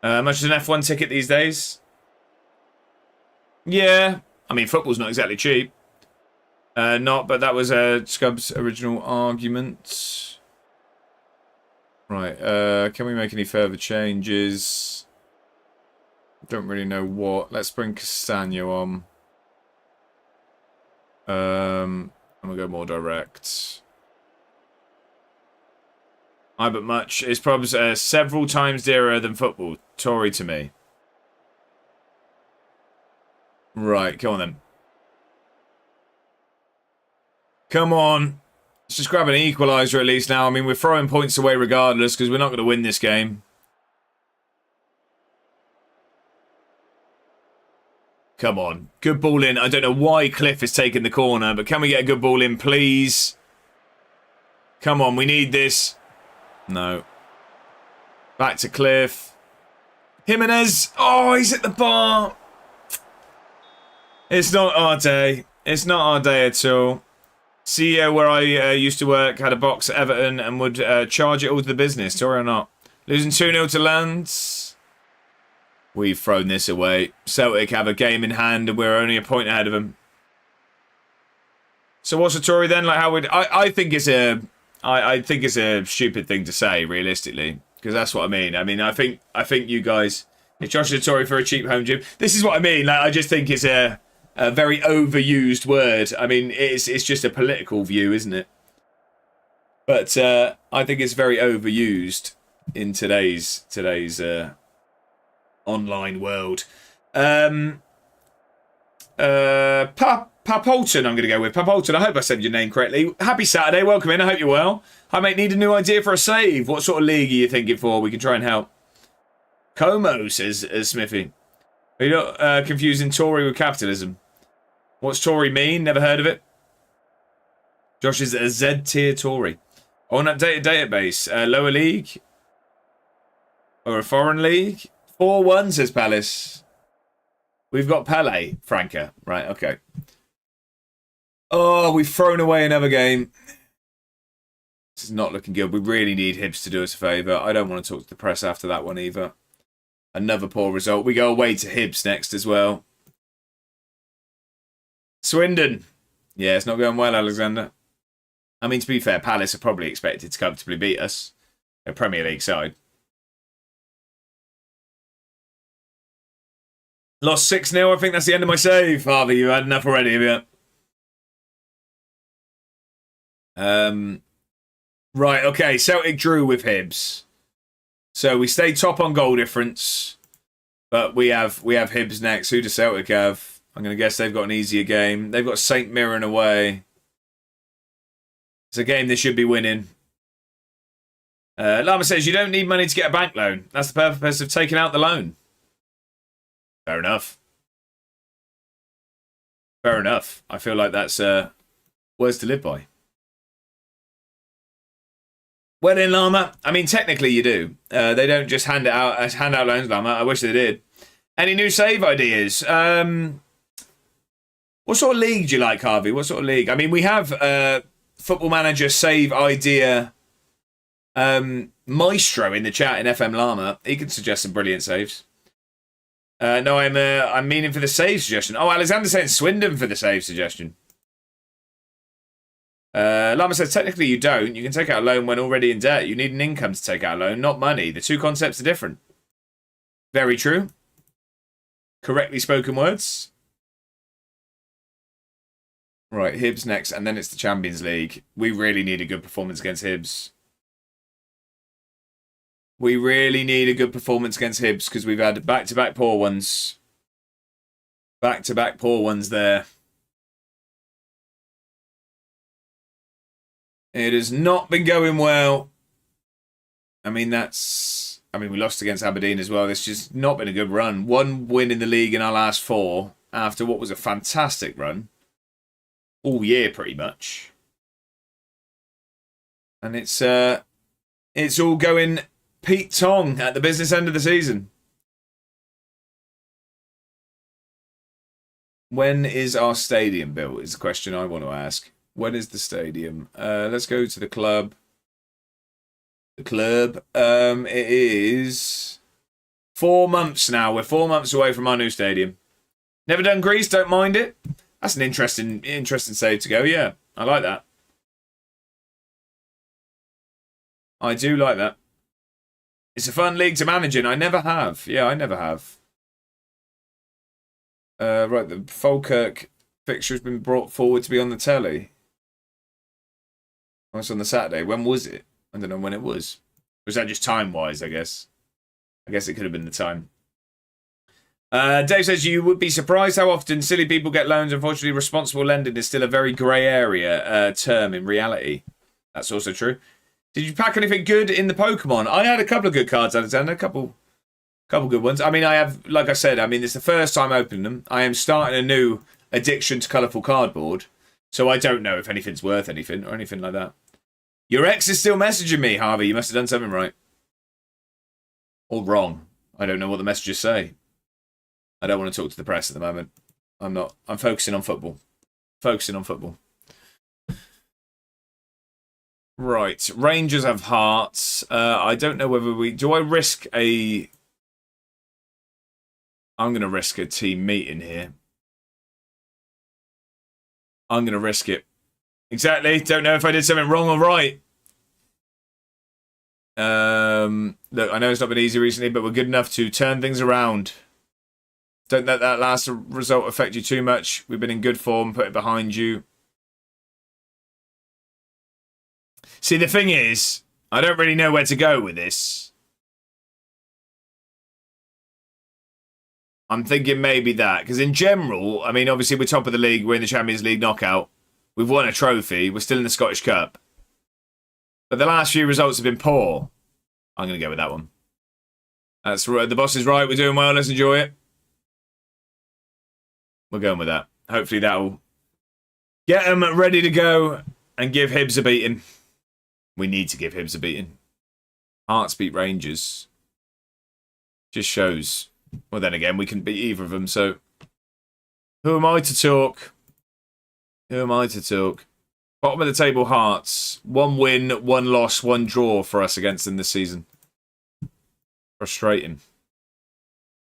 Much as an F1 ticket these days? Yeah. I mean, football's not exactly cheap. But that was Scub's original argument. Right. Can we make any further changes? Don't really know what. Let's bring Castagno on. I'm going to go more direct. But much is probably several times dearer than football. Tory to me. Right, come on then. Come on. Let's just grab an equaliser at least now. I mean, we're throwing points away regardless because we're not going to win this game. Come on. Good ball in. I don't know why Cliff is taking the corner, but can we get a good ball in, please? Come on, we need this. No. Back to Cliff. Jimenez. Oh, he's at the bar. It's not our day. It's not our day at all. CEO, where I used to work, had a box at Everton and would charge it all to the business. Tory or not. Losing 2-0 to Lens. We've thrown this away. Celtic have a game in hand and we're only a point ahead of them. So what's a Tory then? Like, how would I think it's a stupid thing to say, realistically, because that's what I mean. I mean, I think you guys, if Josh is a Tory for a cheap home gym, this is what I mean. Like, I just think it's a very overused word. I mean, it's just a political view, isn't it? But I think it's very overused in today's online world. Papolton, I'm going to go with. Papolton, I hope I said your name correctly. Happy Saturday, welcome in, I hope you're well. Hi mate, need a new idea for a save. What sort of league are you thinking for? We can try and help. Como, says Smithy. Are you not confusing Tory with capitalism? What's Tory mean? Never heard of it. Josh is a Z-tier Tory. On updated database, lower league? Or a foreign league? 4-1, says Palace. We've got Pele, Franca. Right, okay. Oh, we've thrown away another game. This is not looking good. We really need Hibs to do us a favour. I don't want to talk to the press after that one either. Another poor result. We go away to Hibs next as well. Swindon. Yeah, it's not going well, Alexander. I mean, to be fair, Palace are probably expected to comfortably beat us. A Premier League side. Lost 6-0. I think that's the end of my save. Harvey, you had enough already, have you? Right, okay. Celtic drew with Hibs. So we stay top on goal difference. But we have Hibs next. Who does Celtic have? I'm going to guess they've got an easier game. They've got St Mirren away. It's a game they should be winning. Lama says, you don't need money to get a bank loan. That's the purpose of taking out the loan. Fair enough. Fair enough. I feel like that's words to live by. Well then, Llama. I mean, technically you do. They don't just hand out loans, Llama. I wish they did. Any new save ideas? What sort of league do you like, Harvey? What sort of league? I mean, we have Football Manager save idea Maestro in the chat in FM Llama. He can suggest some brilliant saves. No, I'm meaning for the save suggestion. Oh, Alexander's saying Swindon for the save suggestion. Lama says, technically you don't. You can take out a loan when already in debt. You need an income to take out a loan, not money. The two concepts are different. Very true. Correctly spoken words. Right, Hibs next, and then it's the Champions League. We really need a good performance against Hibs. We really need a good performance against Hibs because we've had back-to-back poor ones. Back-to-back poor ones there. It has not been going well. I mean, we lost against Aberdeen as well. It's just not been a good run. 1 win in the league in our last 4 after what was a fantastic run. All year, pretty much. And it's all going Pete Tong at the business end of the season. When is our stadium built is the question I want to ask. When is the stadium? Let's go to the club. The club. It is 4 months now. We're 4 months away from our new stadium. Never done Greece, don't mind it. That's an interesting save to go. Yeah, I like that. I do like that. It's a fun league to manage in. I never have. Yeah, I never have. Right, the Falkirk fixture has been brought forward to be on the telly. Oh, it's on the Saturday. When was it? I don't know when it was. Was that just time-wise, I guess? I guess it could have been the time. Dave says, you would be surprised how often silly people get loans. Unfortunately, responsible lending is still a very grey area term in reality. That's also true. Did you pack anything good in the Pokemon? I had a couple of good cards, Alexander. A couple good ones. I mean, I have, like I said, it's the first time opening them. I am starting a new addiction to colourful cardboard. So I don't know if anything's worth anything or anything like that. Your ex is still messaging me, Harvey. You must have done something right. Or wrong. I don't know what the messages say. I don't want to talk to the press at the moment. I'm not. I'm focusing on football. Right. Rangers have hearts. I don't know whether we... Do I risk a... I'm going to risk a team meeting here. I'm going to risk it. Exactly. Don't know if I did something wrong or right. Look, I know it's not been easy recently, but we're good enough to turn things around. Don't let that last result affect you too much. We've been in good form. Put it behind you. See, the thing is, I don't really know where to go with this. I'm thinking maybe that. Because in general, I mean, obviously we're top of the league. We're in the Champions League knockout. We've won a trophy. We're still in the Scottish Cup. But the last few results have been poor. I'm going to go with that one. That's right. The boss is right. We're doing well. Let's enjoy it. We're going with that. Hopefully that'll get them ready to go and give Hibs a beating. We need to give Hibs a beating. Hearts beat Rangers. Just shows. Well, then again, we can beat either of them. So, who am I to talk? Who am I to talk? Bottom of the table, Hearts. 1 win, 1 loss, 1 draw for us against them this season. Frustrating.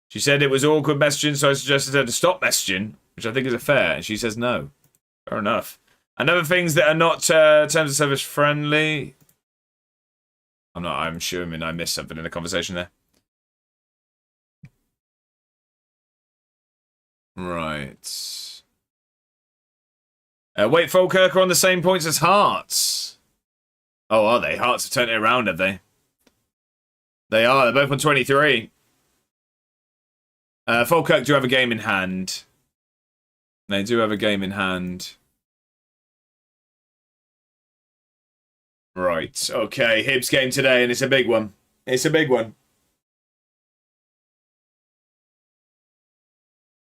She said it was awkward messaging, so I suggested her to stop messaging, which I think is fair, and she says no. Fair enough. And other things that are not terms of service friendly. I'm assuming I missed something in the conversation there. Right. Wait, Falkirk are on the same points as Hearts. Oh, are they? Hearts have turned it around, have they? They are. They're both on 23. Falkirk do have a game in hand. They do have a game in hand. Right. Okay. Hibs game today, and it's a big one. It's a big one.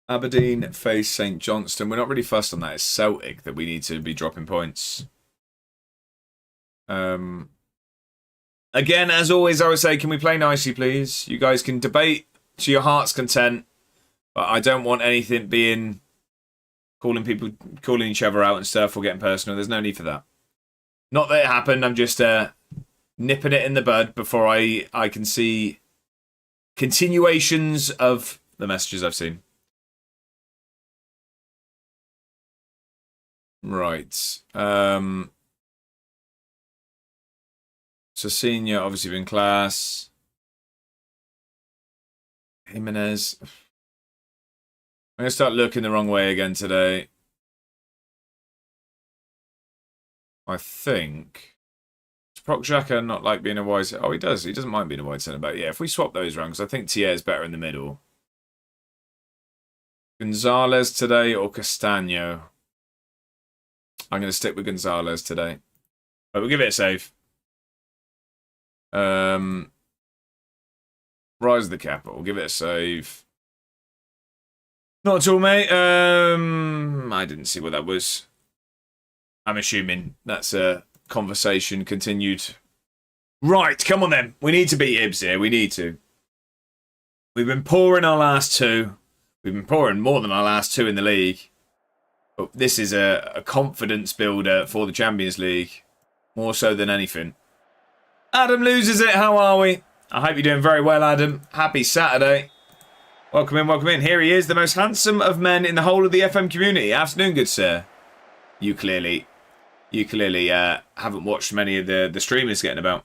Aberdeen face St Johnstone. We're not really fussed on that. It's Celtic that we need to be dropping points. Again, as always, I would say, can we play nicely, please? You guys can debate to your heart's content, but I don't want anything being calling each other out and stuff or getting personal. There's no need for that. Not that it happened. I'm just nipping it in the bud before I can see continuations of the messages I've seen. Right. So senior obviously been class. Jimenez. I'm going to start looking the wrong way again today. I think. Does Proc Xhaka not like being a wide... Oh, he does. He doesn't mind being a wide centre back. Yeah, if we swap those around, because I think Thier's better in the middle. Gonzalez today or Castano? I'm going to stick with Gonzalez today. But we'll give it a save. Rise of the Capital. Give it a save. Not at all, mate. I didn't see what that was. I'm assuming that's a conversation continued. Right, come on then. We need to beat Ibs here. We need to. We've been pouring our last two. We've been pouring more than our last two in the league. But this is a confidence builder for the Champions League. More so than anything. Adam loses it. How are we? I hope you're doing very well, Adam. Happy Saturday. Welcome in, welcome in. Here he is, the most handsome of men in the whole of the FM community. Afternoon, good sir. You clearly haven't watched many of the streamers getting about.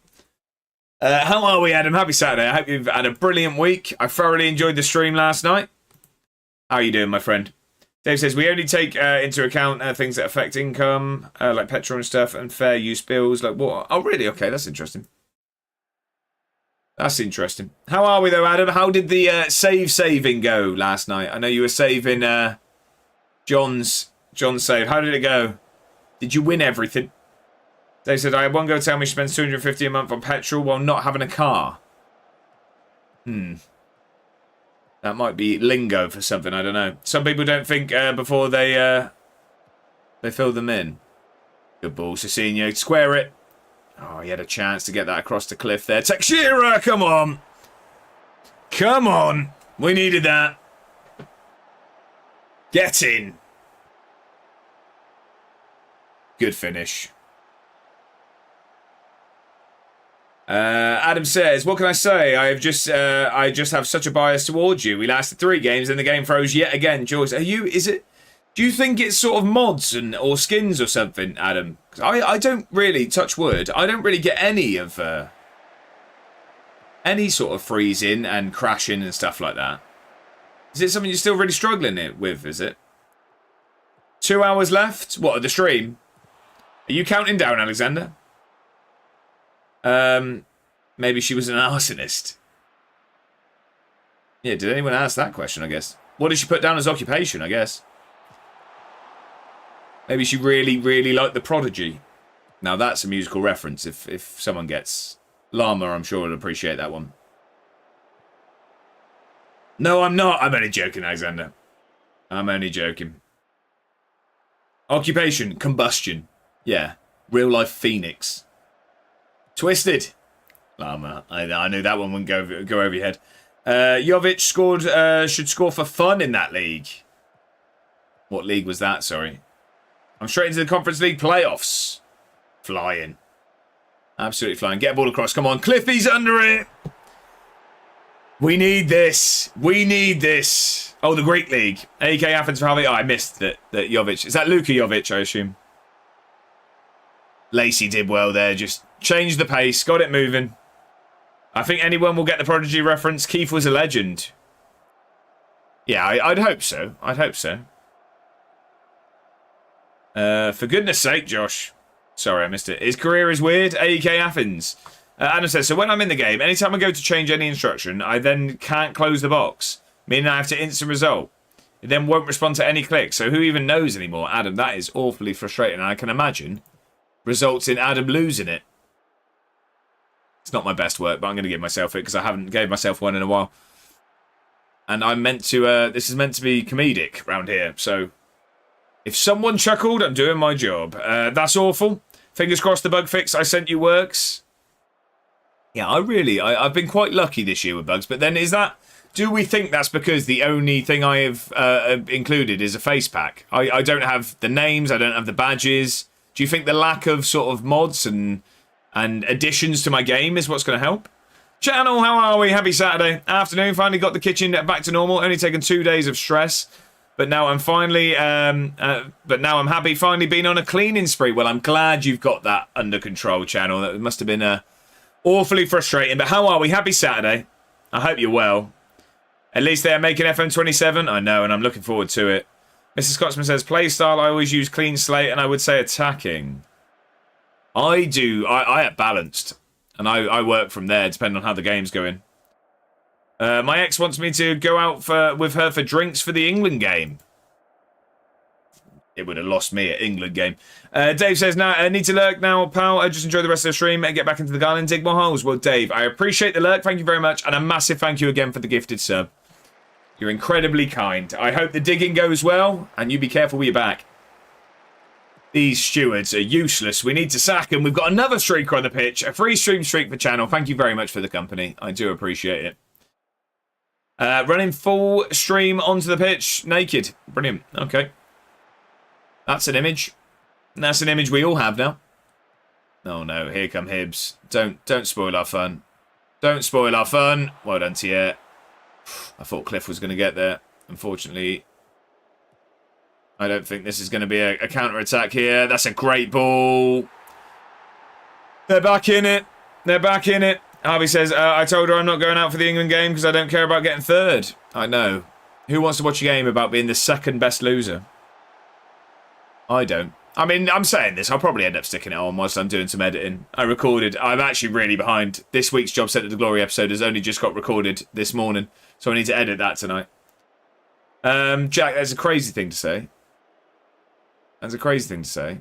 How are we, Adam? Happy Saturday. I hope you've had a brilliant week. I thoroughly enjoyed the stream last night. How are you doing, my friend? Dave says, we only take into account things that affect income, like petrol and stuff, and fair use bills, like water. Oh, really? Okay, that's interesting. That's interesting. How are we, though, Adam? How did the saving go last night? I know you were saving John's save. How did it go? Did you win everything? They said, I had one girl tell me she spends $250 a month on petrol while not having a car. That might be lingo for something, I don't know. Some people don't think before they fill them in. Good ball, Cicinho. Square it. Oh, he had a chance to get that across the cliff there. Teixeira, come on. Come on. We needed that. Get in. Good finish. Adam says, what can I say? I just have such a bias towards you. We lasted 3 games and the game froze yet again. Joyce, do you think it's sort of mods or skins or something, Adam? 'Cause I don't really, touch wood, I don't really get any of any sort of freezing and crashing and stuff like that. Is it something you're still really struggling with, is it? 2 hours left? What, of the stream? Are you counting down, Alexander? Maybe she was an arsonist. Yeah, did anyone ask that question, I guess? What did she put down as occupation, I guess? Maybe she really, really liked The Prodigy. Now that's a musical reference. If someone gets Llama, I'm sure will appreciate that one. No, I'm not. I'm only joking, Alexander. I'm only joking. Occupation, combustion. Yeah, real life Phoenix. Twisted. Llama. I knew that one wouldn't go over your head. Jovic should score for fun in that league. What league was that, sorry? I'm straight into the Conference League playoffs. Flying. Absolutely flying. Get a ball across. Come on. Cliffy's under it. We need this. We need this. Oh, the Greek League. AK Athens for Harvey. Oh, I missed that Jovic. Is that Luka Jovic, I assume? Lacey did well there. Just changed the pace. Got it moving. I think anyone will get the Prodigy reference. Keith was a legend. Yeah, I'd hope so. I'd hope so. For goodness sake, Josh. Sorry, I missed it. His career is weird. AK Athens. Adam says, so when I'm in the game, anytime I go to change any instruction, I then can't close the box, meaning I have to instant result. It then won't respond to any clicks, so who even knows anymore? Adam, that is awfully frustrating. I can imagine results in Adam losing it. It's not my best work, but I'm going to give myself it because I haven't gave myself one in a while. And I'm meant to, this is meant to be comedic around here, so if someone chuckled, I'm doing my job. That's awful. Fingers crossed the bug fix I sent you works. Yeah, I've been quite lucky this year with bugs, but then do we think that's because the only thing I have included is a face pack? I don't have the names, I don't have the badges. Do you think the lack of sort of mods and additions to my game is what's going to help? Channel, how are we? Happy Saturday afternoon. Finally got the kitchen back to normal. Only taken 2 days of stress. But now I'm finally, I'm happy finally being on a cleaning spree. Well, I'm glad you've got that under control, Channel. That must have been awfully frustrating. But how are we? Happy Saturday. I hope you're well. At least they are making FM27. I know, and I'm looking forward to it. Mr. Scotsman says, play style, I always use clean slate, and I would say attacking. I do. I at balanced. And I work from there, depending on how the game's going. My ex wants me to go out with her for drinks for the England game. It would have lost me at England game. Dave says, "Now I need to lurk now, pal. I just enjoy the rest of the stream and get back into the garden and dig more holes." Well, Dave, I appreciate the lurk. Thank you very much. And a massive thank you again for the gifted sub. You're incredibly kind. I hope the digging goes well, and you be careful with your back. These stewards are useless. We need to sack them. We've got another streaker on the pitch. A free stream streak for channel. Thank you very much for the company. I do appreciate it. Running full stream onto the pitch. Naked. Brilliant. Okay. That's an image. That's an image we all have now. Oh no, here come Hibs. Don't spoil our fun. Don't spoil our fun. Well done, Tier. I thought Cliff was going to get there. Unfortunately, I don't think this is going to be a counter-attack here. That's a great ball. They're back in it. They're back in it. Harvey says, I told her I'm not going out for the England game because I don't care about getting third. I know. Who wants to watch a game about being the second best loser? I don't. I mean, I'm saying this. I'll probably end up sticking it on whilst I'm doing some editing. I'm actually really behind. This week's Job Centre to Glory episode has only just got recorded this morning, so I need to edit that tonight. Jack, that's a crazy thing to say. That's a crazy thing to say.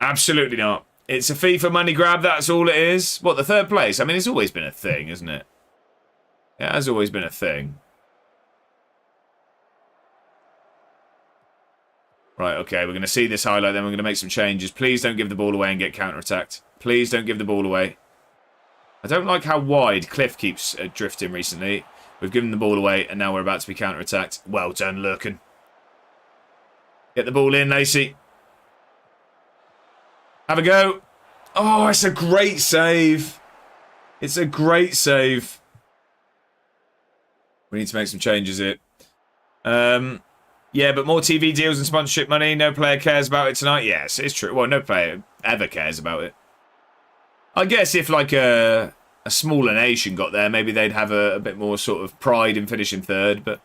Absolutely not. It's a FIFA money grab, that's all it is. What, the third place? I mean, it's always been a thing, isn't it? It has always been a thing. Right, okay, we're going to see this highlight, then we're going to make some changes. Please don't give the ball away and get counter-attacked. Please don't give the ball away. I don't like how wide Cliff keeps drifting recently. We've given the ball away, and now we're about to be counter-attacked. Well done, Lurkin. Get the ball in, Lacey. Have a go. Oh, it's a great save. It's a great save. We need to make some changes here. Yeah, but more TV deals and sponsorship money. No player cares about it tonight. Yes, it's true. Well, no player ever cares about it. I guess if like a smaller nation got there, maybe they'd have a bit more sort of pride in finishing third. But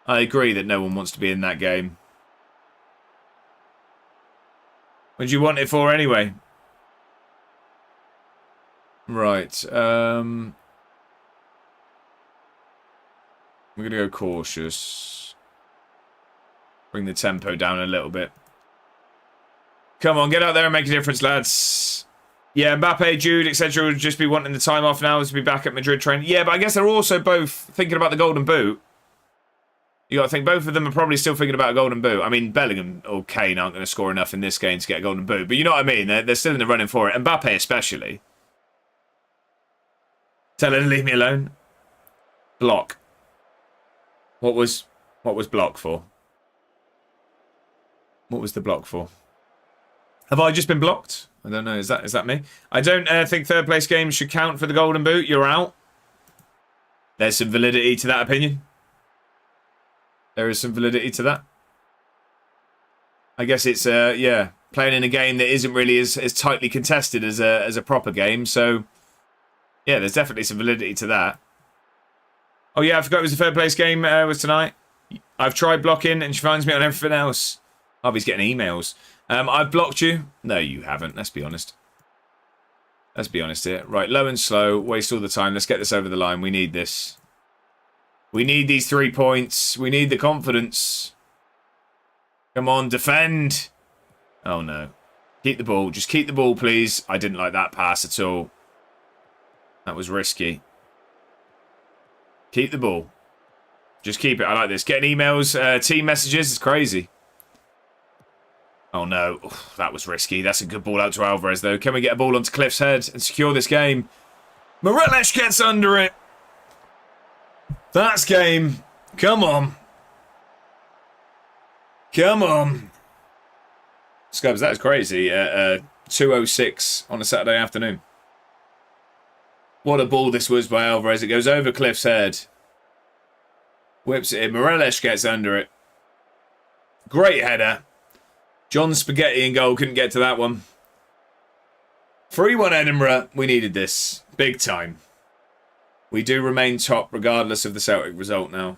I agree that no one wants to be in that game. What do you want it for anyway? Right. We're going to go cautious. Bring the tempo down a little bit. Come on, get out there and make a difference, lads. Yeah, Mbappe, Jude, etc. would just be wanting the time off now to be back at Madrid training. Yeah, but I guess they're also both thinking about the Golden Boot. You got to think both of them are probably still thinking about a Golden Boot. I mean, Bellingham or Kane aren't going to score enough in this game to get a Golden Boot. But you know what I mean? They're still in the running for it. Mbappe especially. Tell her to leave me alone. Block. What was block for? What was the block for? Have I just been blocked? I don't know. Is that me? I don't think third place games should count for the Golden Boot. You're out. There's some validity to that opinion. There is some validity to that. I guess it's yeah, playing in a game that isn't really as tightly contested as a proper game. So yeah, there's definitely some validity to that. Oh yeah, I forgot it was the third place game was tonight. I've tried blocking and she finds me on everything else. Harvey's getting emails. I've blocked you. No, you haven't. Let's be honest. Let's be honest here. Right, low and slow. Waste all the time. Let's get this over the line. We need this. We need these 3 points. We need the confidence. Come on, defend. Oh, no. Keep the ball. Just keep the ball, please. I didn't like that pass at all. That was risky. Keep the ball. Just keep it. I like this. Getting emails, team messages. It's crazy. Oh, no. Oof, that was risky. That's a good ball out to Alvarez, though. Can we get a ball onto Cliff's head and secure this game? Morelos gets under it. That's game. Come on. Come on. Scubs, that is crazy. 2:06 on a Saturday afternoon. What a ball this was by Alvarez. It goes over Cliff's head. Whips it in. Morelos gets under it. Great header. John Spaghetti in goal. Couldn't get to that one. 3-1 Edinburgh. We needed this. Big time. We do remain top regardless of the Celtic result now.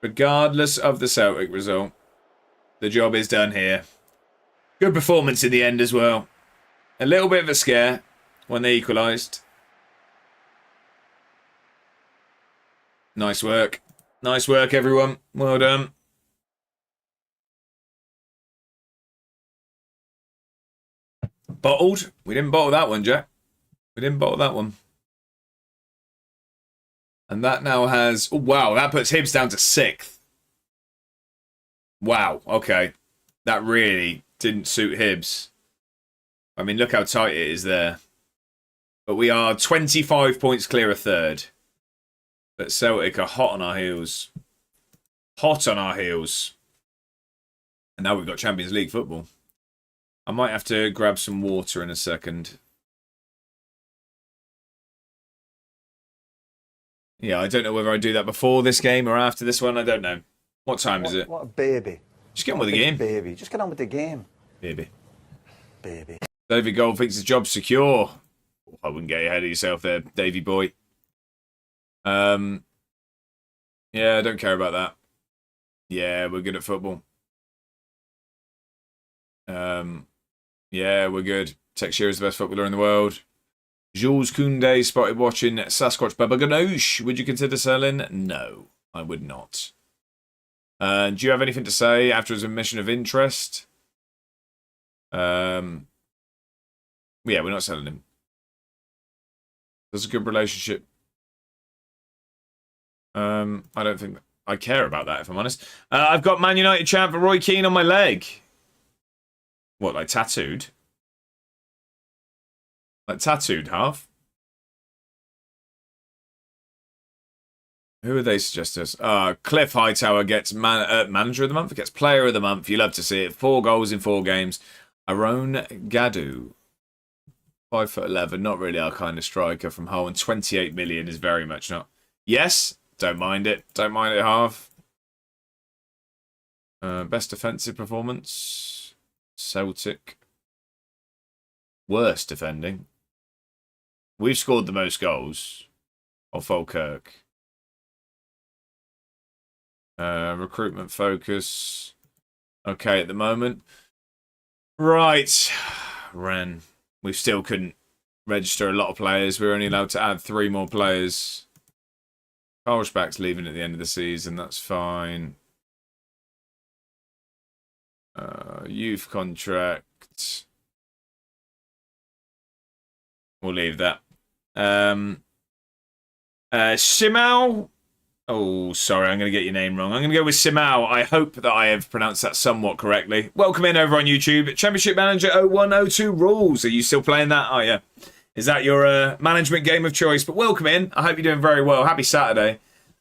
Regardless of the Celtic result. The job is done here. Good performance in the end as well. A little bit of a scare when they equalised. Nice work. Nice work, everyone. Well done. Bottled. We didn't bottle that one, Jack. We didn't bottle that one. And that now has... Oh, wow, that puts Hibs down to 6th. Wow, okay. That really didn't suit Hibs. I mean, look how tight it is there. But we are 25 points clear of 3rd. But Celtic are hot on our heels. Hot on our heels. And now we've got Champions League football. I might have to grab some water in a second. Yeah, I don't know whether I do that before this game or after this one. I don't know. What time is it? What a baby. Just get on with the game. Baby. Just get on with the game. Baby. Baby. Davy Gold thinks his job's secure. I wouldn't get ahead of yourself there, Davy boy. Yeah, I don't care about that. Yeah, we're good at football. Yeah, we're good. Texture is the best footballer in the world. Jules Koundé spotted watching Sasquatch Baba Ganoush. Would you consider selling? No, I would not. Do you have anything to say after his admission of interest? Yeah, we're not selling him. There's a good relationship. I don't think I care about that, if I'm honest. I've got Man United champ for Roy Keane on my leg. What, like tattooed? Like tattooed, half? Who would they suggest us? Cliff Hightower gets manager of the month. Gets player of the month. You love to see it. 4 goals in 4 games. Aaron Gadu. 5'11", not really our kind of striker from Hull, and 28 million is very much not. Yes, don't mind it. Don't mind it half. Best defensive performance. Celtic. Worst defending. We've scored the most goals. Or Falkirk. Recruitment focus. Okay, at the moment. Right. Ren. We still couldn't register a lot of players. We were only allowed to add 3 more players. Karlsbach's leaving at the end of the season. That's fine. Youth contract. We'll leave that. Simao. Oh, sorry, I'm going to get your name wrong. I'm going to go with Simao. I hope that I have pronounced that somewhat correctly. Welcome in over on YouTube. Championship Manager 0102 rules. Are you still playing that? Oh, yeah. Is that your management game of choice? But welcome in. I hope you're doing very well. Happy Saturday.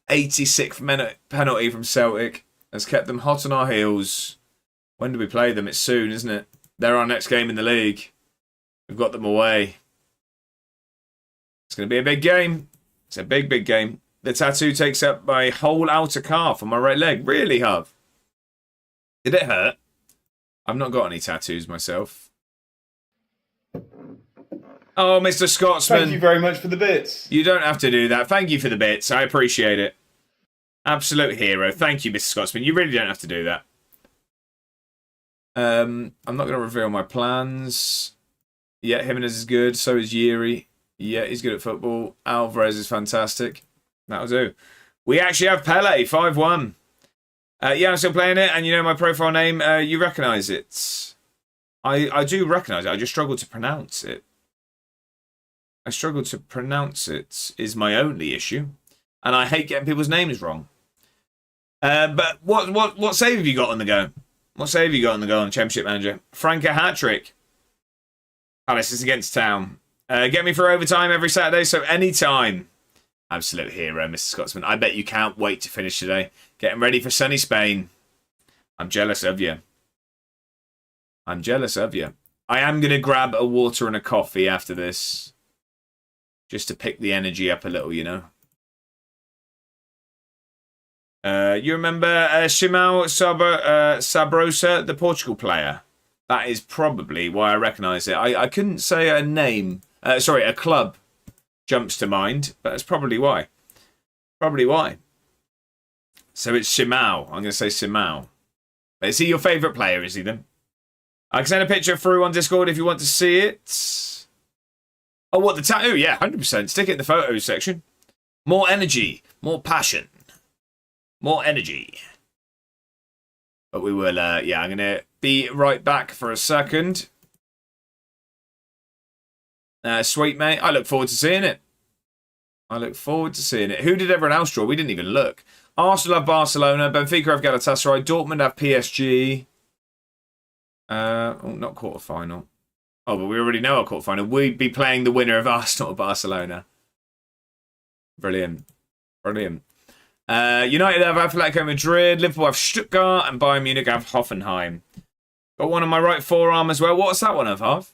86th minute penalty from Celtic has kept them hot on our heels. When do we play them? It's soon, isn't it? They're our next game in the league. We've got them away. It's going to be a big game. It's a big, big game. The tattoo takes up my whole outer calf on my right leg. Really, Huv? Did it hurt? I've not got any tattoos myself. Oh, Mr. Scotsman. Thank you very much for the bits. You don't have to do that. Thank you for the bits. I appreciate it. Absolute hero. Thank you, Mr. Scotsman. You really don't have to do that. I'm not going to reveal my plans. Yeah, Jimenez is good. So is Yeri. Yeah, he's good at football. Alvarez is fantastic. That'll do. We actually have Pele, 5-1. Yeah, I'm still playing it, and you know my profile name, you recognise it. I do recognise it, I just struggle to pronounce it. I struggle to pronounce it is my only issue. And I hate getting people's names wrong. But what save have you got on the go? What save have you got on the go on Championship Manager? Franca hat-trick. Palace is against Town. Get me for overtime every Saturday, so anytime. Absolute hero, Mr. Scotsman. I bet you can't wait to finish today. Getting ready for sunny Spain. I'm jealous of you. I'm jealous of you. I am going to grab a water and a coffee after this. Just to pick the energy up a little, you know. You remember Simão Sabrosa, the Portugal player? That is probably why I recognise it. I couldn't say a name. Sorry, a club jumps to mind, but that's probably why. Probably why. So it's Simão. I'm going to say Simão. But is he your favourite player, is he then? I can send a picture through on Discord if you want to see it. Oh, what, the tattoo? Yeah, 100%. Stick it in the photos section. More energy. More passion. More energy. But we will, yeah, I'm going to be right back for a second. Sweet, mate. I look forward to seeing it. I look forward to seeing it. Who did everyone else draw? We didn't even look. Arsenal have Barcelona. Benfica have Galatasaray. Dortmund have PSG. Oh, not quarterfinal. Oh, but we already know our quarterfinal. We'd be playing the winner of Arsenal or Barcelona. Brilliant. Brilliant. United have Atletico Madrid. Liverpool have Stuttgart. And Bayern Munich have Hoffenheim. Got one on my right forearm as well. What's that one of, Harv?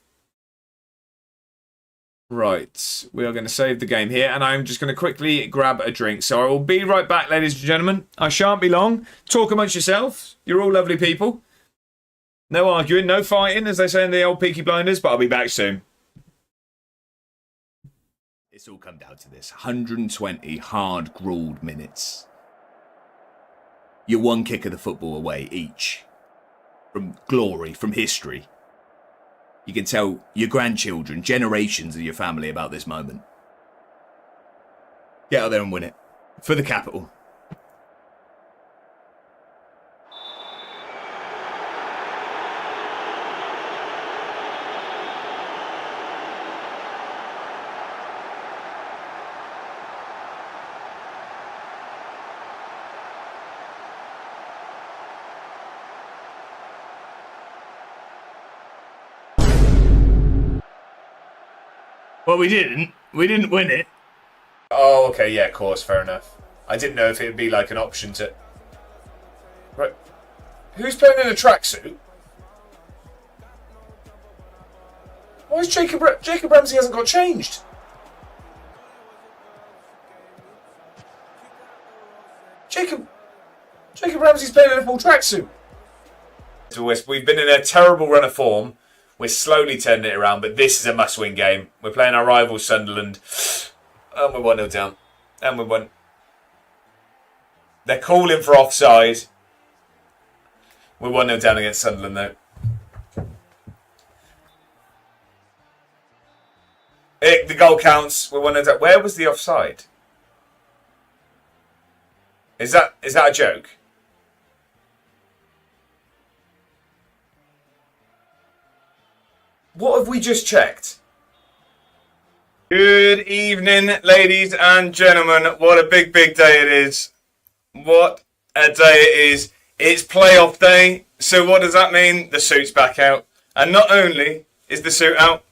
Right, we are going to save the game here, and I'm just going to quickly grab a drink. So I will be right back, ladies and gentlemen. I shan't be long. Talk amongst yourselves. You're all lovely people. No arguing, no fighting, as they say in the old Peaky Blinders, but I'll be back soon. It's all come down to this. 120 hard-grueled minutes. You're one kick of the football away each. From glory, from history. You can tell your grandchildren, generations of your family about this moment. Get out there and win it. For the capital. Well, we didn't. We didn't win it. Oh, okay, yeah, of course, fair enough. I didn't know if it would be like an option to... Right. Who's playing in a tracksuit? Why is Jacob Ramsey hasn't got changed? Jacob Ramsey's playing in a full tracksuit. We've been in a terrible run of form. We're slowly turning it around, but this is a must-win game. We're playing our rival Sunderland, and we're 1-0 down. And we won. They're calling for offside. We're 1-0 down against Sunderland, though. The goal counts. We're 1-0 down. Where was the offside? Is that a joke? What have we just checked? Good evening, ladies and gentlemen. What a big, big day it is. What a day it is. It's playoff day. So what does that mean? The suit's back out. And not only is the suit out,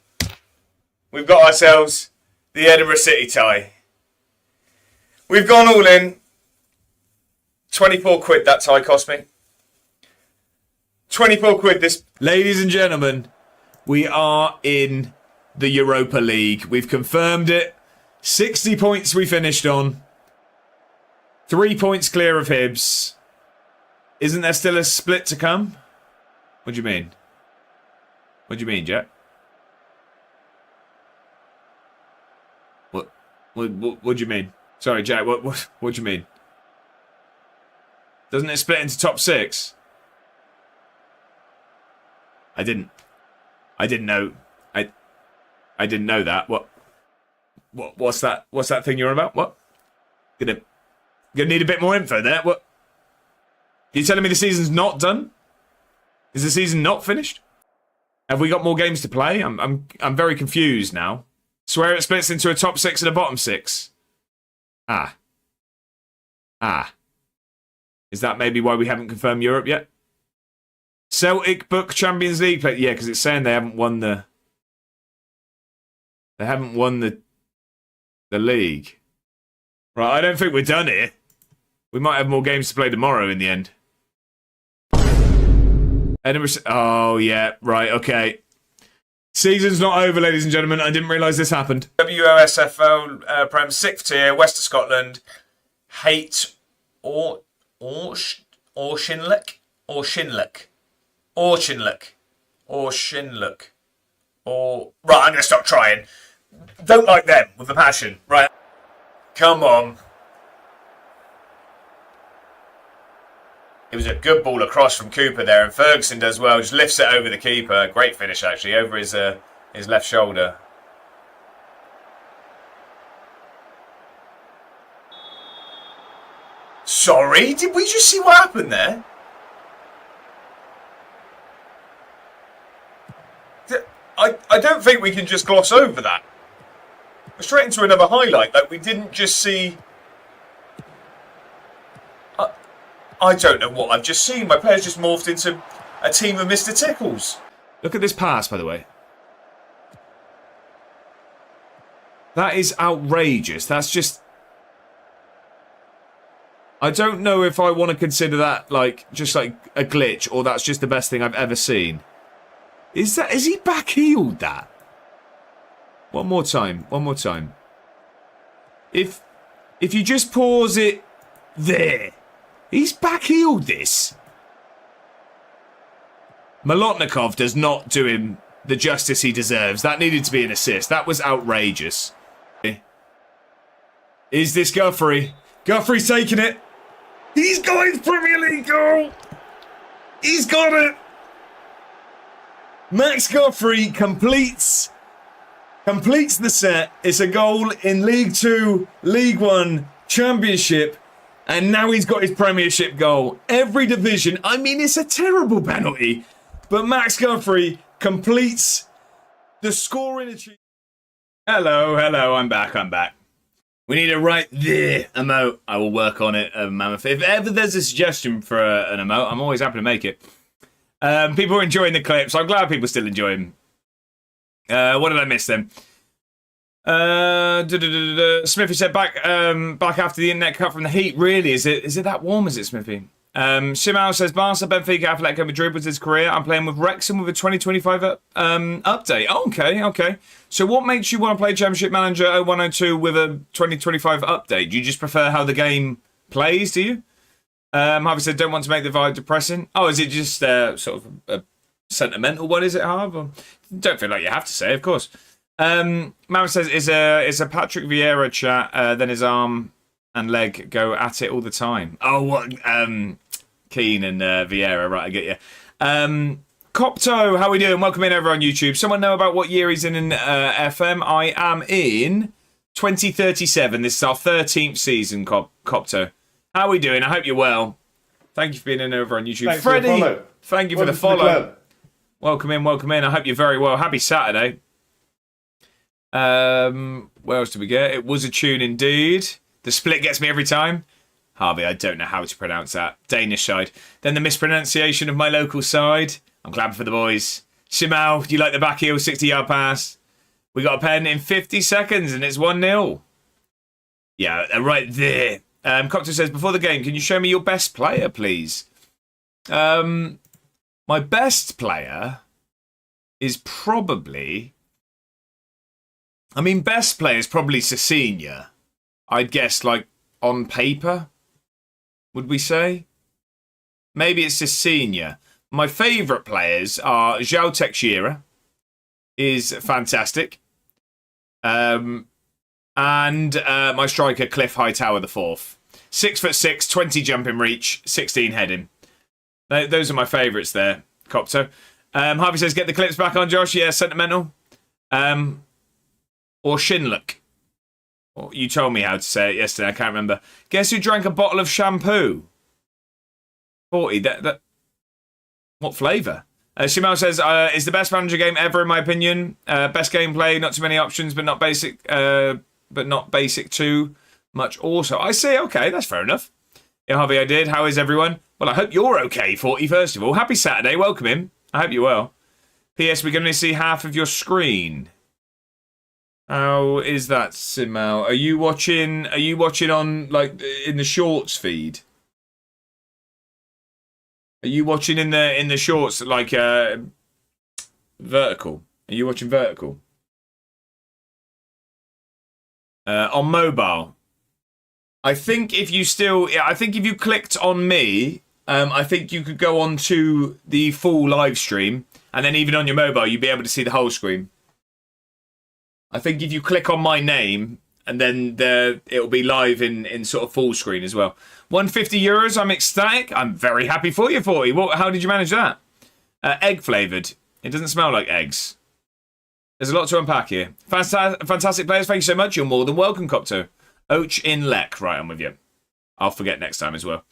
we've got ourselves the Edinburgh City tie. We've gone all in. 24 quid that tie cost me. 24 quid this... Ladies and gentlemen, we are in the Europa League. We've confirmed it. 60 points we finished on. 3 points clear of Hibs. Isn't there still a split to come? What do you mean? What do you mean, Jack? What do you mean? Sorry, Jack, what do you mean? Doesn't it split into top 6? I didn't know. I didn't know that. What's that? What's that thing you're on about? What? Gonna need a bit more info there. What? You telling me the season's not done? Is the season not finished? Have we got more games to play? I'm very confused now. Swear it splits into a top 6 and a bottom 6. Ah. Is that maybe why we haven't confirmed Europe yet? Celtic book Champions League play. Yeah, because it's saying they haven't won the. They haven't won the league. Right, I don't think we're done here. We might have more games to play tomorrow in the end. Edinburgh. Oh yeah, right. Okay. Season's not over, ladies and gentlemen. I didn't realise this happened. WOSFL Prem 6th tier, West of Scotland. Hate or Shinlick. Right, I'm going to stop trying. Don't like them with a passion. Right. Come on. It was a good ball across from Cooper there, and Ferguson does well. Just lifts it over the keeper. Great finish, actually, over his left shoulder. Sorry, did we just see what happened there? I don't think we can just gloss over that. Straight into another highlight. Like, we didn't just see... I don't know what I've just seen. My player's just morphed into a team of Mr. Tickles. Look at this pass, by the way. That is outrageous. That's just... I don't know if I want to consider that like just like a glitch or that's just the best thing I've ever seen. Is he back-heeled that? One more time. One more time. If you just pause it there. He's back-heeled this. Molotnikov does not do him the justice he deserves. That needed to be an assist. That was outrageous. Is this Guthrie? Guthrie's taking it. He's got his Premier League goal. He's got it. Max Guthrie completes the set. It's a goal in League 2, League 1, Championship. And now he's got his Premiership goal. Every division. I mean, it's a terrible penalty. But Max Guthrie completes the scoring achievement. Hello. I'm back. We need a right there emote. I will work on it, Mammoth. If ever there's a suggestion for an emote, I'm always happy to make it. People are enjoying the clips. I'm glad people still enjoy them. What did I miss then? Smithy said back after the internet cut from the heat. Really, is it that warm? Is it, Smithy? Simao says Barca, Benfica, Atletico Madrid was his career. I'm playing with Wrexham with a 2025 update. Oh, okay. So what makes you want to play Championship Manager 0102 with a 2025 update? Do you just prefer how the game plays? Do you? Harvey said don't want to make the vibe depressing. Oh, is it just sort of a sentimental one? Is it, Harvey? Don't feel like you have to say, of course. Mara says it's a Patrick Vieira chat. Then his arm and leg go at it all the time. Oh, what? Keane and Vieira, right? I get you. Copto, how we doing? Welcome in over on YouTube. Someone know about what year he's in FM? I am in 2037. This is our 13th season, Copto. How we doing? I hope you're well. Thank you for being in over on YouTube. Thanks Freddie, for the follow. Thank you for the follow. Welcome in. I hope you're very well. Happy Saturday. Where else did we get? It was a tune indeed. The split gets me every time. Harvey, I don't know how to pronounce that. Danish side. Then the mispronunciation of my local side. I'm glad for the boys. Shimao, do you like the back heel 60-yard pass? We got a pen in 50 seconds and it's 1-0. Yeah, right there. Cocteau says, before the game, can you show me your best player, please? My best player is probably... I mean, best player is probably Cecina. I'd guess, like, on paper, would we say? Maybe it's Cecina. My favourite players are João Teixeira, is fantastic. And my striker, Cliff Hightower IV. 6'6", 20 jumping reach, 16 heading. Those are my favourites there, Copto. Harvey says, get the clips back on, Josh. Yeah, sentimental. Or Shinlook. You told me how to say it yesterday. I can't remember. Guess who drank a bottle of shampoo? 40. What flavour? Shimel says, it's the best manager game ever, in my opinion. Best gameplay, not too many options, but not basic too much also. I see, okay, that's fair enough. Yeah, Harvey, I did. How is everyone? Well, I hope you're okay, 40, first of all. Happy Saturday, welcome in. I hope you're well. P.S. We're going to see half of your screen. How is that, Simao? Are you watching on, like, in the shorts feed? Are you watching in the shorts, like, vertical? Are you watching vertical? On mobile. I think if you clicked on me, I think you could go on to the full live stream, and then even on your mobile, you'd be able to see the whole screen. I think if you click on my name, and then it'll be live in sort of full screen as well. €150. I'm ecstatic. I'm very happy for you, 40. How did you manage that? Egg flavoured. It doesn't smell like eggs. There's a lot to unpack here. Fantastic players. Thank you so much. You're more than welcome, Copto. Och in Lek. Right, I'm with you. I'll forget next time as well.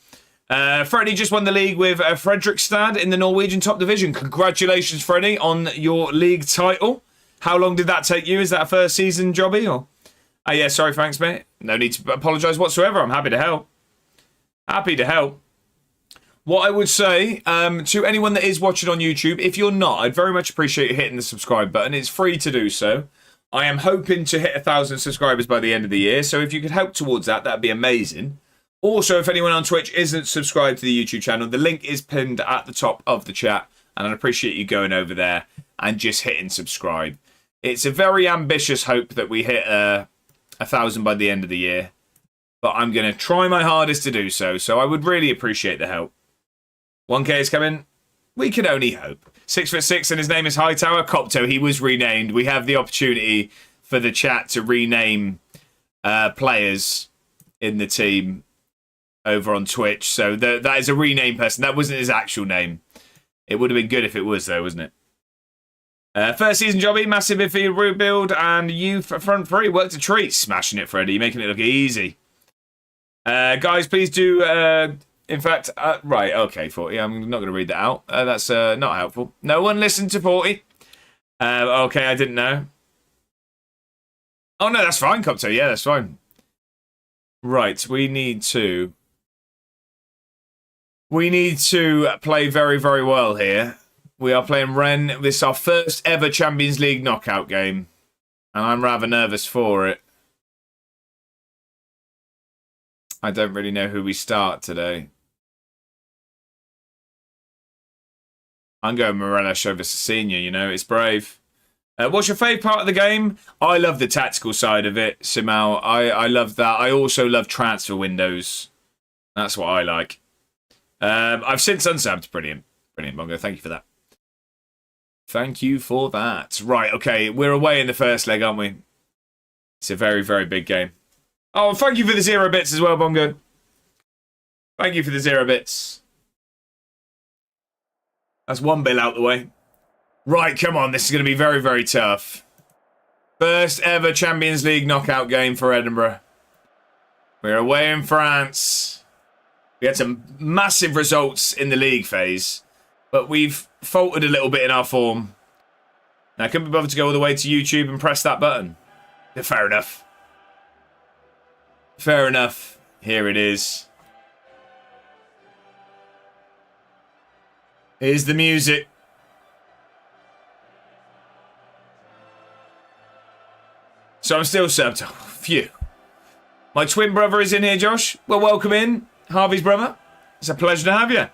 Freddie just won the league with Fredrikstad in the Norwegian top division. Congratulations, Freddie, on your league title. How long did that take you? Is that a first season jobby? Or? Oh, yeah, sorry, thanks, mate. No need to apologise whatsoever. I'm happy to help. Happy to help. What I would say to anyone that is watching on YouTube, if you're not, I'd very much appreciate you hitting the subscribe button. It's free to do so. I am hoping to hit 1,000 subscribers by the end of the year, so if you could help towards that, that'd be amazing. Also, if anyone on Twitch isn't subscribed to the YouTube channel, the link is pinned at the top of the chat, and I'd appreciate you going over there and just hitting subscribe. It's a very ambitious hope that we hit 1,000 by the end of the year, but I'm going to try my hardest to do so, so I would really appreciate the help. 1K is coming. We can only hope. 6'6", and his name is Hightower. Copto, he was renamed. We have the opportunity for the chat to rename players in the team over on Twitch. So that is a renamed person. That wasn't his actual name. It would have been good if it was, though, wasn't it? First season jobby, massive midfield rebuild, and you front three worked a treat. Smashing it, Freddie. You're making it look easy. Guys, please do... in fact, right, okay, 40. I'm not going to read that out. That's not helpful. No one listened to 40. Okay, I didn't know. Oh, no, that's fine, Copto. Yeah, that's fine. Right, we need to play very, very well here. We are playing Rennes. This is our first ever Champions League knockout game. And I'm rather nervous for it. I don't really know who we start today. I'm going Morelos over Senior, you know, it's brave. What's your favourite part of the game? I love the tactical side of it, Simao. I love that. I also love transfer windows. That's what I like. I've since unsubbed. Brilliant. Brilliant, Bongo. Thank you for that. Thank you for that. Right, okay. We're away in the first leg, aren't we? It's a very, very big game. Oh, thank you for the 0 bits as well, Bongo. Thank you for the 0 bits. That's one bill out the way. Right, come on. This is going to be very, very tough. First ever Champions League knockout game for Edinburgh. We're away in France. We had some massive results in the league phase, but we've faltered a little bit in our form. Now, I couldn't be bothered to go all the way to YouTube and press that button. Fair enough. Fair enough. Here it is. Here's the music. So I'm still subbed. Oh, phew. My twin brother is in here, Josh. Well, welcome in, Harvey's brother. It's a pleasure to have you.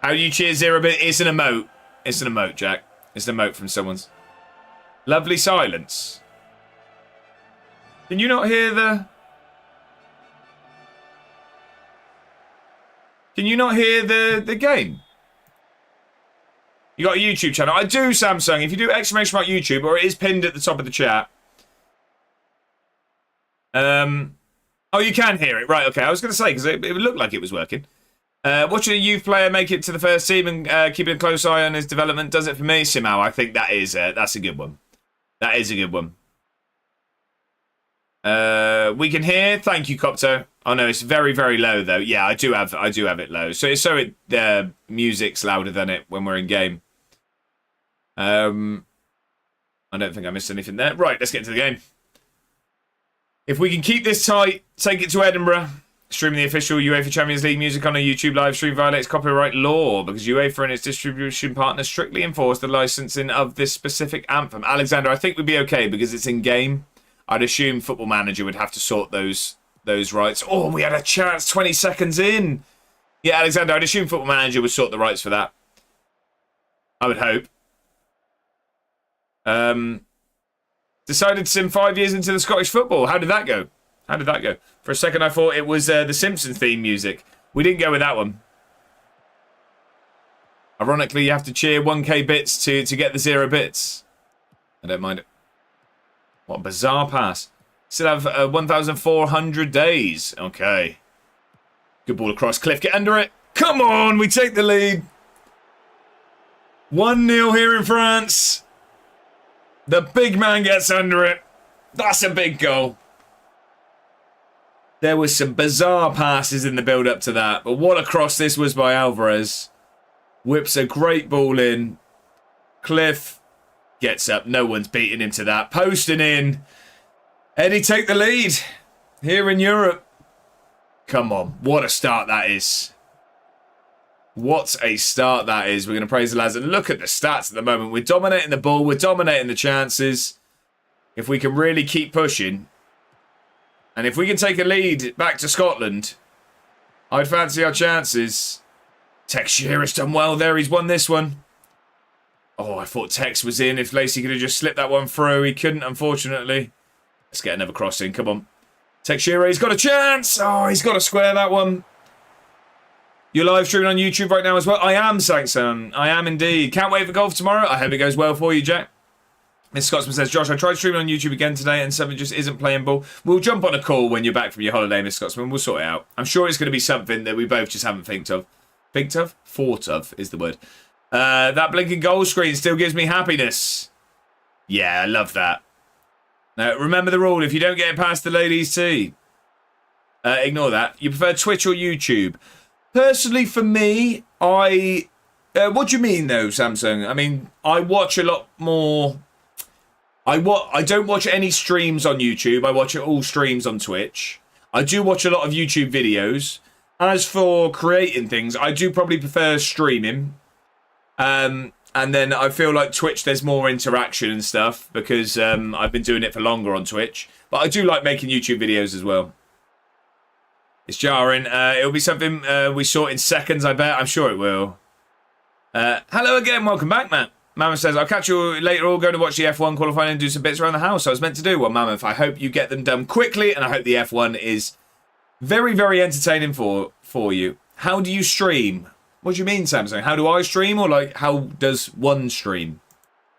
How do you cheer 0 bit? It's an emote. It's an emote, Jack. It's an emote from someone's. Lovely silence. Can you not hear the... Can you not hear the game? You got a YouTube channel? I do, Samsung. If you do exclamation mark YouTube, or it is pinned at the top of the chat. Oh, you can hear it. Right, okay. I was going to say, because it looked like it was working. Watching a youth player make it to the first team and keeping a close eye on his development does it for me. Simao, I think that's a good one. That is a good one. We can hear. Thank you, Copto. Oh no, it's very, very low though. Yeah, I do have it low. So it music's louder than it when we're in game. I don't think I missed anything there. Right, let's get into the game. If we can keep this tight, take it to Edinburgh. Streaming the official UEFA Champions League music on a YouTube live stream violates copyright law because UEFA and its distribution partners strictly enforce the licensing of this specific anthem. Alexander, I think we'd be okay because it's in game. I'd assume Football Manager would have to sort those rights. Oh, we had a chance 20 seconds in. Yeah, Alexander, I'd assume Football Manager would sort the rights for that. I would hope. Decided to sim 5 years into the Scottish football. How did that go? How did that go? For a second, I thought it was the Simpsons theme music. We didn't go with that one. Ironically, you have to cheer 1k bits to get the 0 bits. I don't mind it. What a bizarre pass. Still have 1,400 days. Okay. Good ball across. Cliff, get under it. Come on, we take the lead. 1-0 here in France. The big man gets under it. That's a big goal. There was some bizarre passes in the build-up to that, but what a cross this was by Alvarez. Whips a great ball in. Cliff gets up. No one's beating him to that. Posting in. Eddie take the lead here in Europe. Come on. What a start that is. What a start that is. We're going to praise the lads. And look at the stats at the moment. We're dominating the ball. We're dominating the chances. If we can really keep pushing. And if we can take a lead back to Scotland, I'd fancy our chances. Tex Shearer's done well there. He's won this one. Oh, I thought Tex was in. If Lacey could have just slipped that one through. He couldn't, unfortunately. Let's get another cross in. Come on. Tex Shearer, he's got a chance. Oh, he's got to square that one. You're live streaming on YouTube right now as well? I am, Sankson. I am indeed. Can't wait for golf tomorrow. I hope it goes well for you, Jack. Miss Scotsman says, Josh, I tried streaming on YouTube again today and something just isn't playing ball. We'll jump on a call when you're back from your holiday, Miss Scotsman. We'll sort it out. I'm sure it's going to be something that we both just haven't think of. Think of? Thought of is the word. That blinking goal screen still gives me happiness. Yeah, I love that. Now, remember the rule. If you don't get it past the ladies' tee, ignore that. You prefer Twitch or YouTube? Personally, for me, what do you mean, though, Samsung? I mean, I watch a lot more... I don't watch any streams on YouTube. I watch all streams on Twitch. I do watch a lot of YouTube videos. As for creating things, I do probably prefer streaming. And then I feel like Twitch, there's more interaction and stuff because I've been doing it for longer on Twitch. But I do like making YouTube videos as well. It's jarring. It'll be something we sort in seconds, I bet. I'm sure it will. Hello again. Welcome back, Matt. Mammoth says, I'll catch you later. All going to watch the F1 qualifying and do some bits around the house. I was meant to do. Well, Mammoth, I hope you get them done quickly, and I hope the F1 is very, very entertaining for you. How do you stream? What do you mean, Samsung? How do I stream, or like how does one stream?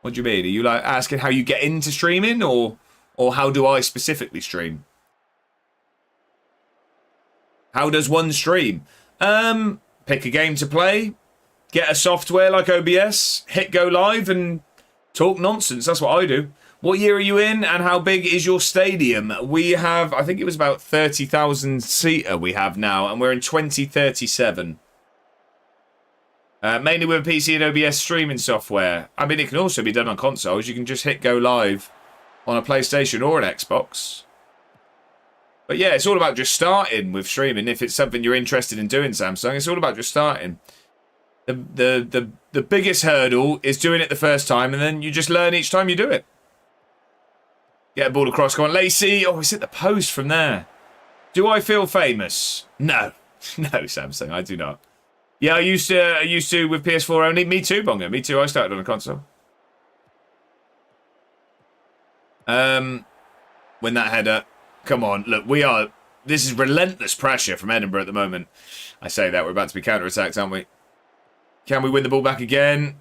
What do you mean? Are you like asking how you get into streaming, or how do I specifically stream? How does one stream? Pick a game to play. Get a software like OBS, hit go live and talk nonsense. That's what I do. What year are you in and how big is your stadium? We have, I think it was about 30,000 seater we have now, and we're in 2037. Mainly with a PC and OBS streaming software. I mean, it can also be done on consoles. You can just hit go live on a PlayStation or an Xbox. But yeah, it's all about just starting with streaming. If it's something you're interested in doing, Samsung, it's all about just starting. The biggest hurdle is doing it the first time, and then you just learn each time you do it. Get a ball across. Come on, Lacey. Oh, it's hit the post from there. Do I feel famous? No. No, Samsung, I do not. Yeah, I used to with PS4 only. Me too, Bongo. Me too. I started on a console. Win that header. Come on. Look, this is relentless pressure from Edinburgh at the moment. I say that. We're about to be counter-attacked, aren't we? Can we win the ball back again?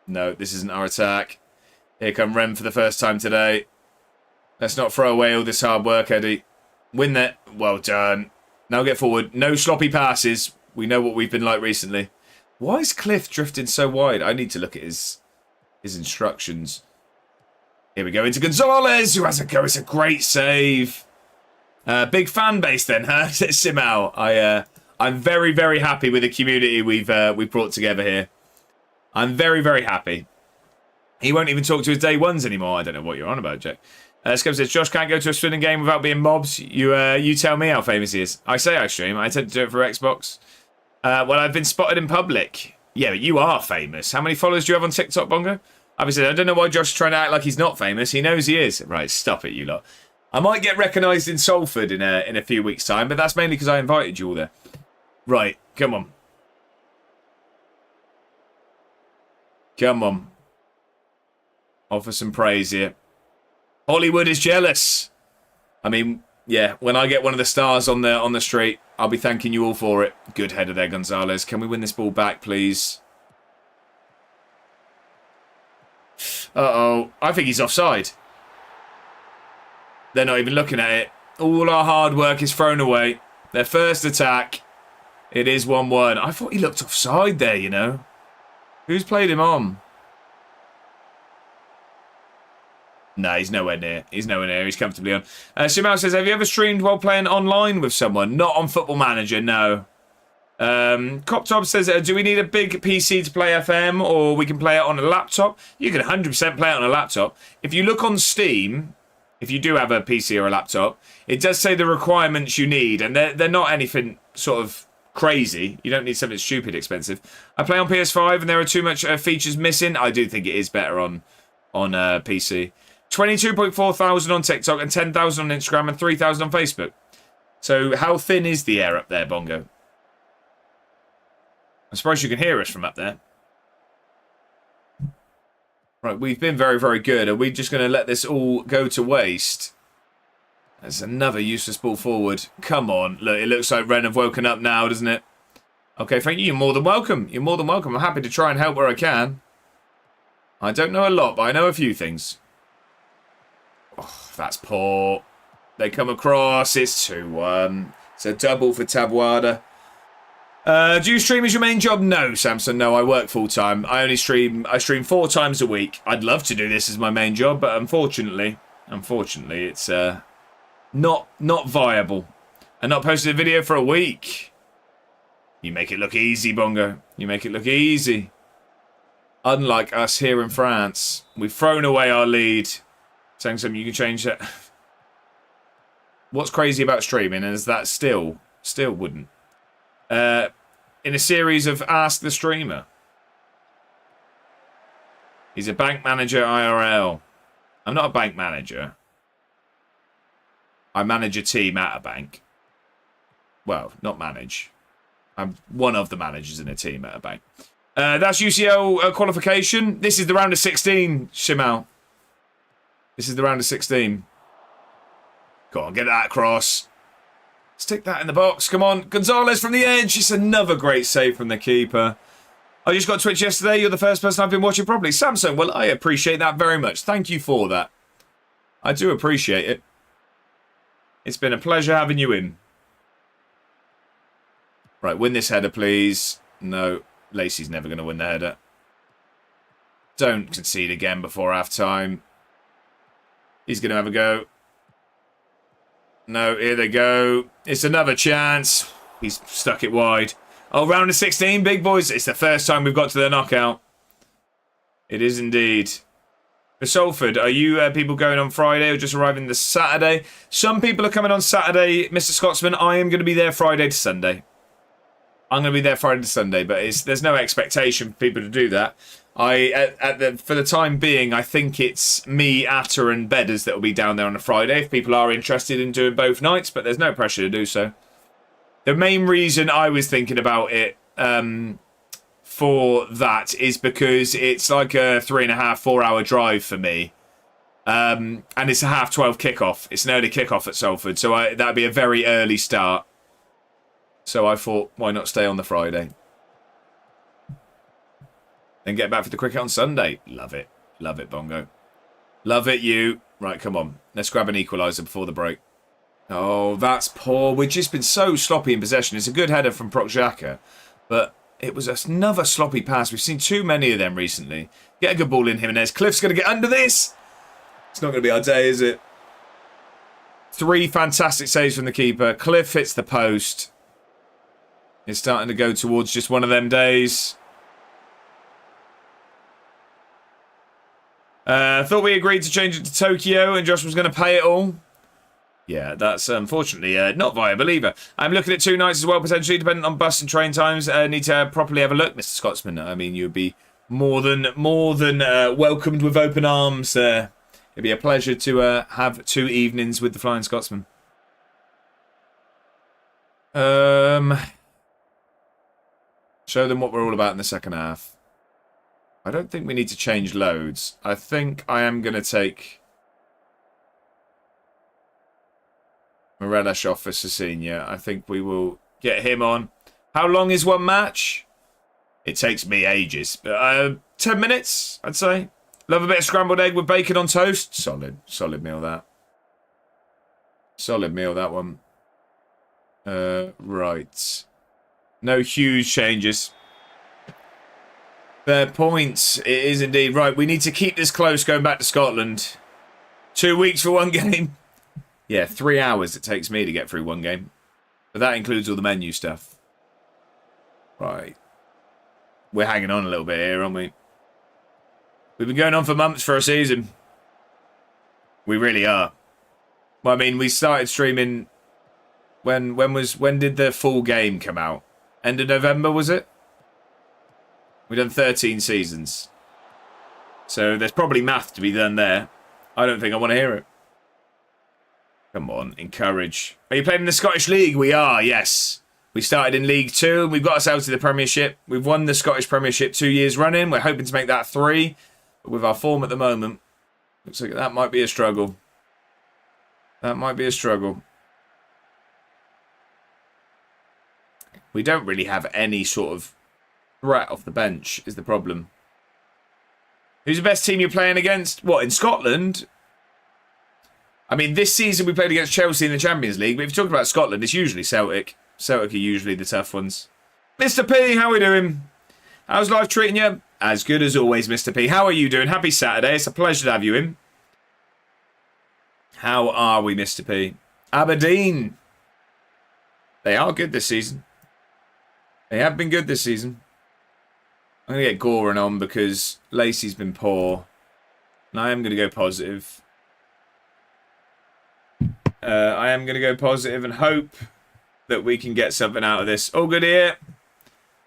No, this isn't our attack. Here come Rem for the first time today. Let's not throw away all this hard work, Eddie. Win that. Well done. Now get forward. No sloppy passes. We know what we've been like recently. Why is Cliff drifting so wide? I need to look at his instructions. Here we go into Gonzalez, who has a go. It's a great save. Big fan base then, huh? Simao. I'm very, very happy with the community we've brought together here. I'm very, very happy. He won't even talk to his day ones anymore. I don't know what you're on about, Jack. Scum says, Josh can't go to a spinning game without being mobbed. You tell me how famous he is. I say I stream. I tend to do it for Xbox. Well, I've been spotted in public. Yeah, but you are famous. How many followers do you have on TikTok, Bongo? Obviously, I don't know why Josh is trying to act like he's not famous. He knows he is. Right, stop it, you lot. I might get recognised in Salford in a few weeks' time, but that's mainly because I invited you all there. Right, come on. Come on. Offer some praise here. Hollywood is jealous. I mean, yeah, when I get one of the stars on the street, I'll be thanking you all for it. Good header there, Gonzalez. Can we win this ball back, please? Uh-oh. I think he's offside. They're not even looking at it. All our hard work is thrown away. Their first attack. It is 1-1. I thought he looked offside there, you know. Who's played him on? No, he's nowhere near. He's nowhere near. He's comfortably on. Shimao says, have you ever streamed while playing online with someone? Not on Football Manager, no. Coptop says, do we need a big PC to play FM or we can play it on a laptop? You can 100% play it on a laptop. If you look on Steam, if you do have a PC or a laptop, it does say the requirements you need, and they're not anything sort of crazy. You don't need something stupid expensive. I play on PS5 and there are too much features missing. I do think it is better on PC. 22.4 thousand on TikTok and 10,000 on Instagram and 3,000 on Facebook. So how thin is the air up there, Bongo? I'm surprised you can hear us from up there. Right, we've been very, very good. Are we just going to let this all go to waste? There's another useless ball forward. Come on. Look, it looks like Ren have woken up now, doesn't it? Okay, thank you. You're more than welcome. You're more than welcome. I'm happy to try and help where I can. I don't know a lot, but I know a few things. Oh, that's poor. They come across. It's 2-1. It's a double for Tabuada. Do you stream as your main job? No, Samson. No, I work full time. I stream 4 times a week. I'd love to do this as my main job, but unfortunately, it's not viable. And not posted a video for a week. You make it look easy, Bongo. You make it look easy. Unlike us here in France, we've thrown away our lead. Saying something, you can change that. What's crazy about streaming is that still wouldn't. In a series of Ask the Streamer. He's a bank manager IRL. I'm not a bank manager. I manage a team at a bank. Well, not manage. I'm one of the managers in a team at a bank. That's UCL qualification. This is the round of 16, Shimal. This is the round of 16. Go on, get that across. Stick that in the box. Come on. Gonzalez from the edge. It's another great save from the keeper. I just got Twitch yesterday. You're the first person I've been watching properly. Samsung, well, I appreciate that very much. Thank you for that. I do appreciate it. It's been a pleasure having you in. Right, win this header, please. No, Lacey's never going to win the header. Don't concede again before half-time. He's going to have a go. No, here they go. It's another chance. He's stuck it wide. Oh, round of 16, big boys. It's the first time we've got to the knockout. It is indeed. For Salford, are you people going on Friday or just arriving this Saturday? Some people are coming on Saturday, Mr. Scotsman. I am going to be there Friday to Sunday. I'm going to be there Friday to Sunday, but there's no expectation for people to do that. For the time being, I think it's me, Atta, and Bedders that will be down there on a Friday if people are interested in doing both nights, but there's no pressure to do so. The main reason I was thinking about it for that is because it's like a 3.5, 4 hour drive for me. And it's a 12:30 kickoff. It's an early kickoff at Salford, so that'd be a very early start. So I thought, why not stay on the Friday? Then get back for the cricket on Sunday. Love it. Love it, Bongo. Love it, you. Right, come on. Let's grab an equaliser before the break. Oh, that's poor. We've just been so sloppy in possession. It's a good header from Prokjaka, but it was another sloppy pass. We've seen too many of them recently. Get a good ball in, Jimenez. Cliff's going to get under this. It's not going to be our day, is it? 3 fantastic saves from the keeper. Cliff hits the post. It's starting to go towards just one of them days. Thought we agreed to change it to Tokyo and Josh was going to pay it all. Yeah, that's unfortunately not viable either. I'm looking at 2 nights as well, potentially, depending on bus and train times. Need to properly have a look, Mr. Scotsman. I mean, you'd be more than welcomed with open arms. It'd be a pleasure to have 2 evenings with the Flying Scotsman. Show them what we're all about in the second half. I don't think we need to change loads. I think I am going to take Morelos off for Cecilia. I think we will get him on. How long is one match? It takes me ages. But 10 minutes, I'd say. Love a bit of scrambled egg with bacon on toast. Solid meal, that. Solid meal, that one. Right. No huge changes. Fair points. It is indeed. Right, we need to keep this close going back to Scotland. 2 weeks for one game. Yeah, 3 hours it takes me to get through one game. But that includes all the menu stuff. Right. We're hanging on a little bit here, aren't we? We've been going on for months for a season. We really are. Well, I mean, we started streaming... When did the full game come out? End of November, was it? We've done 13 seasons. So there's probably math to be done there. I don't think I want to hear it. Come on, encourage. Are you playing in the Scottish League? We are, yes. We started in League 2. We've got ourselves to the Premiership. We've won the Scottish Premiership 2 years running. We're hoping to make that 3. But with our form at the moment, looks like that might be a struggle. That might be a struggle. We don't really have any sort of threat off the bench, is the problem. Who's the best team you're playing against? What, in Scotland? I mean, this season we played against Chelsea in the Champions League, but if you're talking about Scotland, it's usually Celtic. Celtic are usually the tough ones. Mr. P, how are we doing? How's life treating you? As good as always, Mr. P. How are you doing? Happy Saturday. It's a pleasure to have you in. How are we, Mr. P? Aberdeen. They are good this season. They have been good this season. I'm going to get Goran on because Lacey's been poor. And I am going to go positive. I am going to go positive and hope that we can get something out of this. All good here.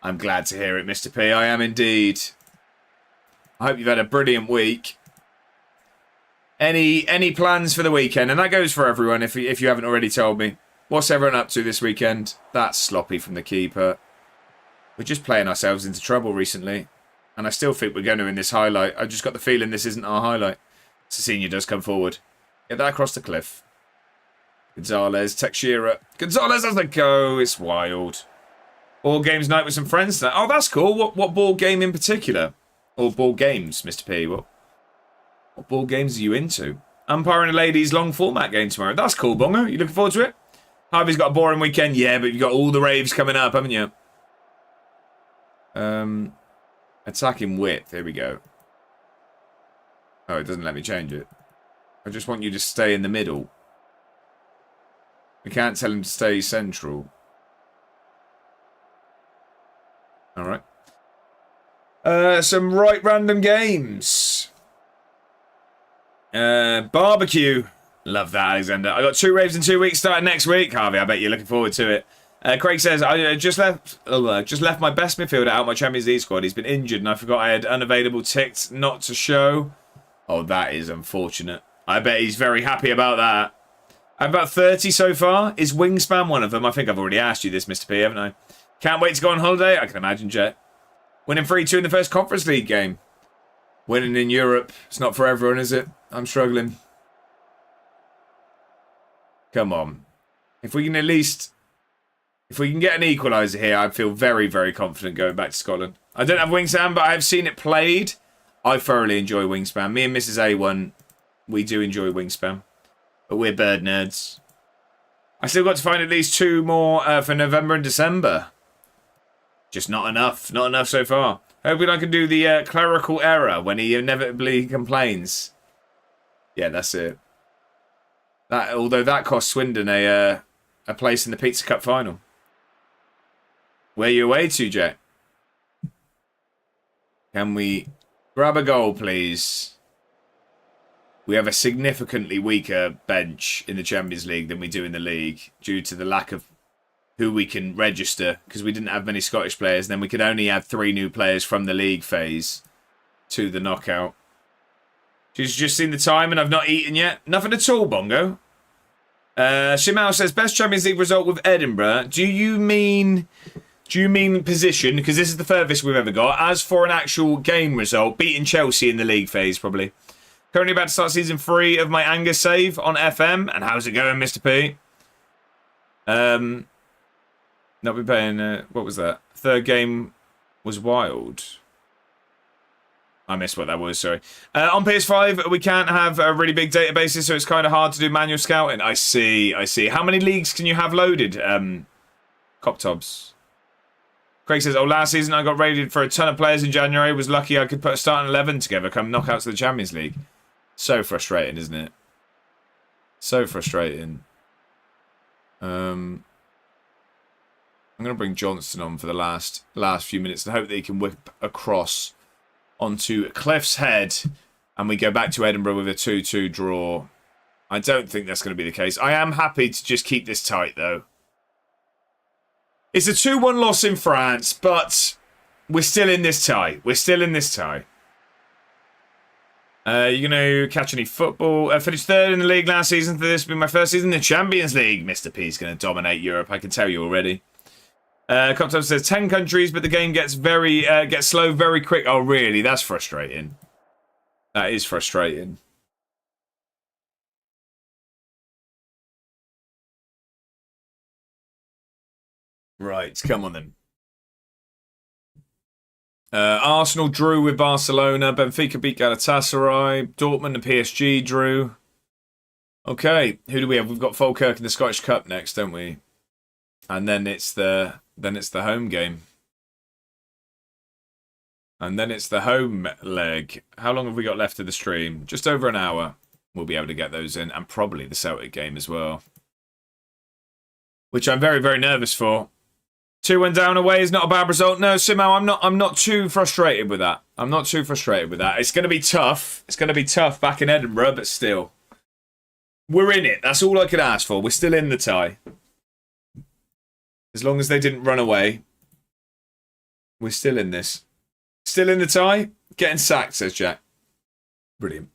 I'm glad to hear it, Mr. P. I am indeed. I hope you've had a brilliant week. Any plans for the weekend? And that goes for everyone if you haven't already told me. What's everyone up to this weekend? That's sloppy from the keeper. We're just playing ourselves into trouble recently. And I still think we're going to in this highlight. I just got the feeling this isn't our highlight. Senior does come forward. Get that across the cliff. Gonzalez, Teixeira. Gonzalez has a go. It's wild. All games night with some friends tonight. Oh, that's cool. What ball game in particular? Or ball games, Mr. P? What ball games are you into? Umpiring a ladies' long format game tomorrow. That's cool, Bongo. You looking forward to it? Harvey's got a boring weekend. Yeah, but you've got all the raves coming up, haven't you? Attacking width. Here we go. Oh, it doesn't let me change it. I just want you to stay in the middle. We can't tell him to stay central. Alright. Some right random games. Barbecue. Love that, Alexander. I got 2 raves in 2 weeks starting next week. Harvey, I bet you're looking forward to it. Craig says, I just left my best midfielder out my Champions League squad. He's been injured and I forgot I had unavailable ticked not to show. Oh, that is unfortunate. I bet he's very happy about that. I have about 30 so far. Is Wingspan one of them? I think I've already asked you this, Mr. P, haven't I? Can't wait to go on holiday. I can imagine, Jet. Winning 3-2 in the first Conference League game. Winning in Europe. It's not for everyone, is it? I'm struggling. Come on. If we can at least... If we can get an equaliser here, I feel very, very confident going back to Scotland. I don't have Wingspan, but I have seen it played. I thoroughly enjoy Wingspan. Me and Mrs. A1, we do enjoy Wingspan. But we're bird nerds. I still got to find at least 2 more for November and December. Just not enough. Not enough so far. Hoping I can do the clerical error when he inevitably complains. Yeah, that's it. Although that cost Swindon a place in the Pizza Cup final. Where are you away to, Jack? Can we grab a goal, please? We have a significantly weaker bench in the Champions League than we do in the league due to the lack of who we can register because we didn't have many Scottish players. Then we could only add 3 new players from the league phase to the knockout. She's just seen the time and I've not eaten yet. Nothing at all, Bongo. Shimao says, best Champions League result with Edinburgh. Do you mean position? Because this is the furthest we've ever got. As for an actual game result, beating Chelsea in the league phase, probably. Currently about to start season 3 of my Angus save on FM. And how's it going, Mr. P? Not been playing, what was that? 3rd game was wild. I missed what that was, sorry. On PS5, we can't have really big databases, so it's kind of hard to do manual scouting. I see. How many leagues can you have loaded, Coptobs? Craig says, last season I got rated for a ton of players in January. Was lucky I could put a starting 11 together come knockouts of the Champions League. So frustrating, isn't it? So frustrating. I'm going to bring Johnston on for the last few minutes and hope that he can whip across onto Cliff's Head and we go back to Edinburgh with a 2-2 draw. I don't think that's going to be the case. I am happy to just keep this tight, though. It's a 2-1 loss in France, but we're still in this tie. You going to catch any football? Finished third in the league last season. For this will be my first season in the Champions League. Mr. P is going to dominate Europe. I can tell you already. Coptop says 10 countries, but the game gets slow very quick. Oh, really? That's frustrating. That is frustrating. Right, come on then. Arsenal drew with Barcelona. Benfica beat Galatasaray. Dortmund and PSG drew. Okay, who do we have? We've got Falkirk in the Scottish Cup next, don't we? And then it's the home game. And then it's the home leg. How long have we got left of the stream? Just over an hour. We'll be able to get those in, and probably the Celtic game as well, which I'm very, very nervous for. 2-1 down away is not a bad result. No, Simo, I'm not too frustrated with that. It's going to be tough. It's going to be tough back in Edinburgh, but still. We're in it. That's all I could ask for. We're still in the tie. As long as they didn't run away. We're still in this. Still in the tie? Getting sacked, says Jack. Brilliant.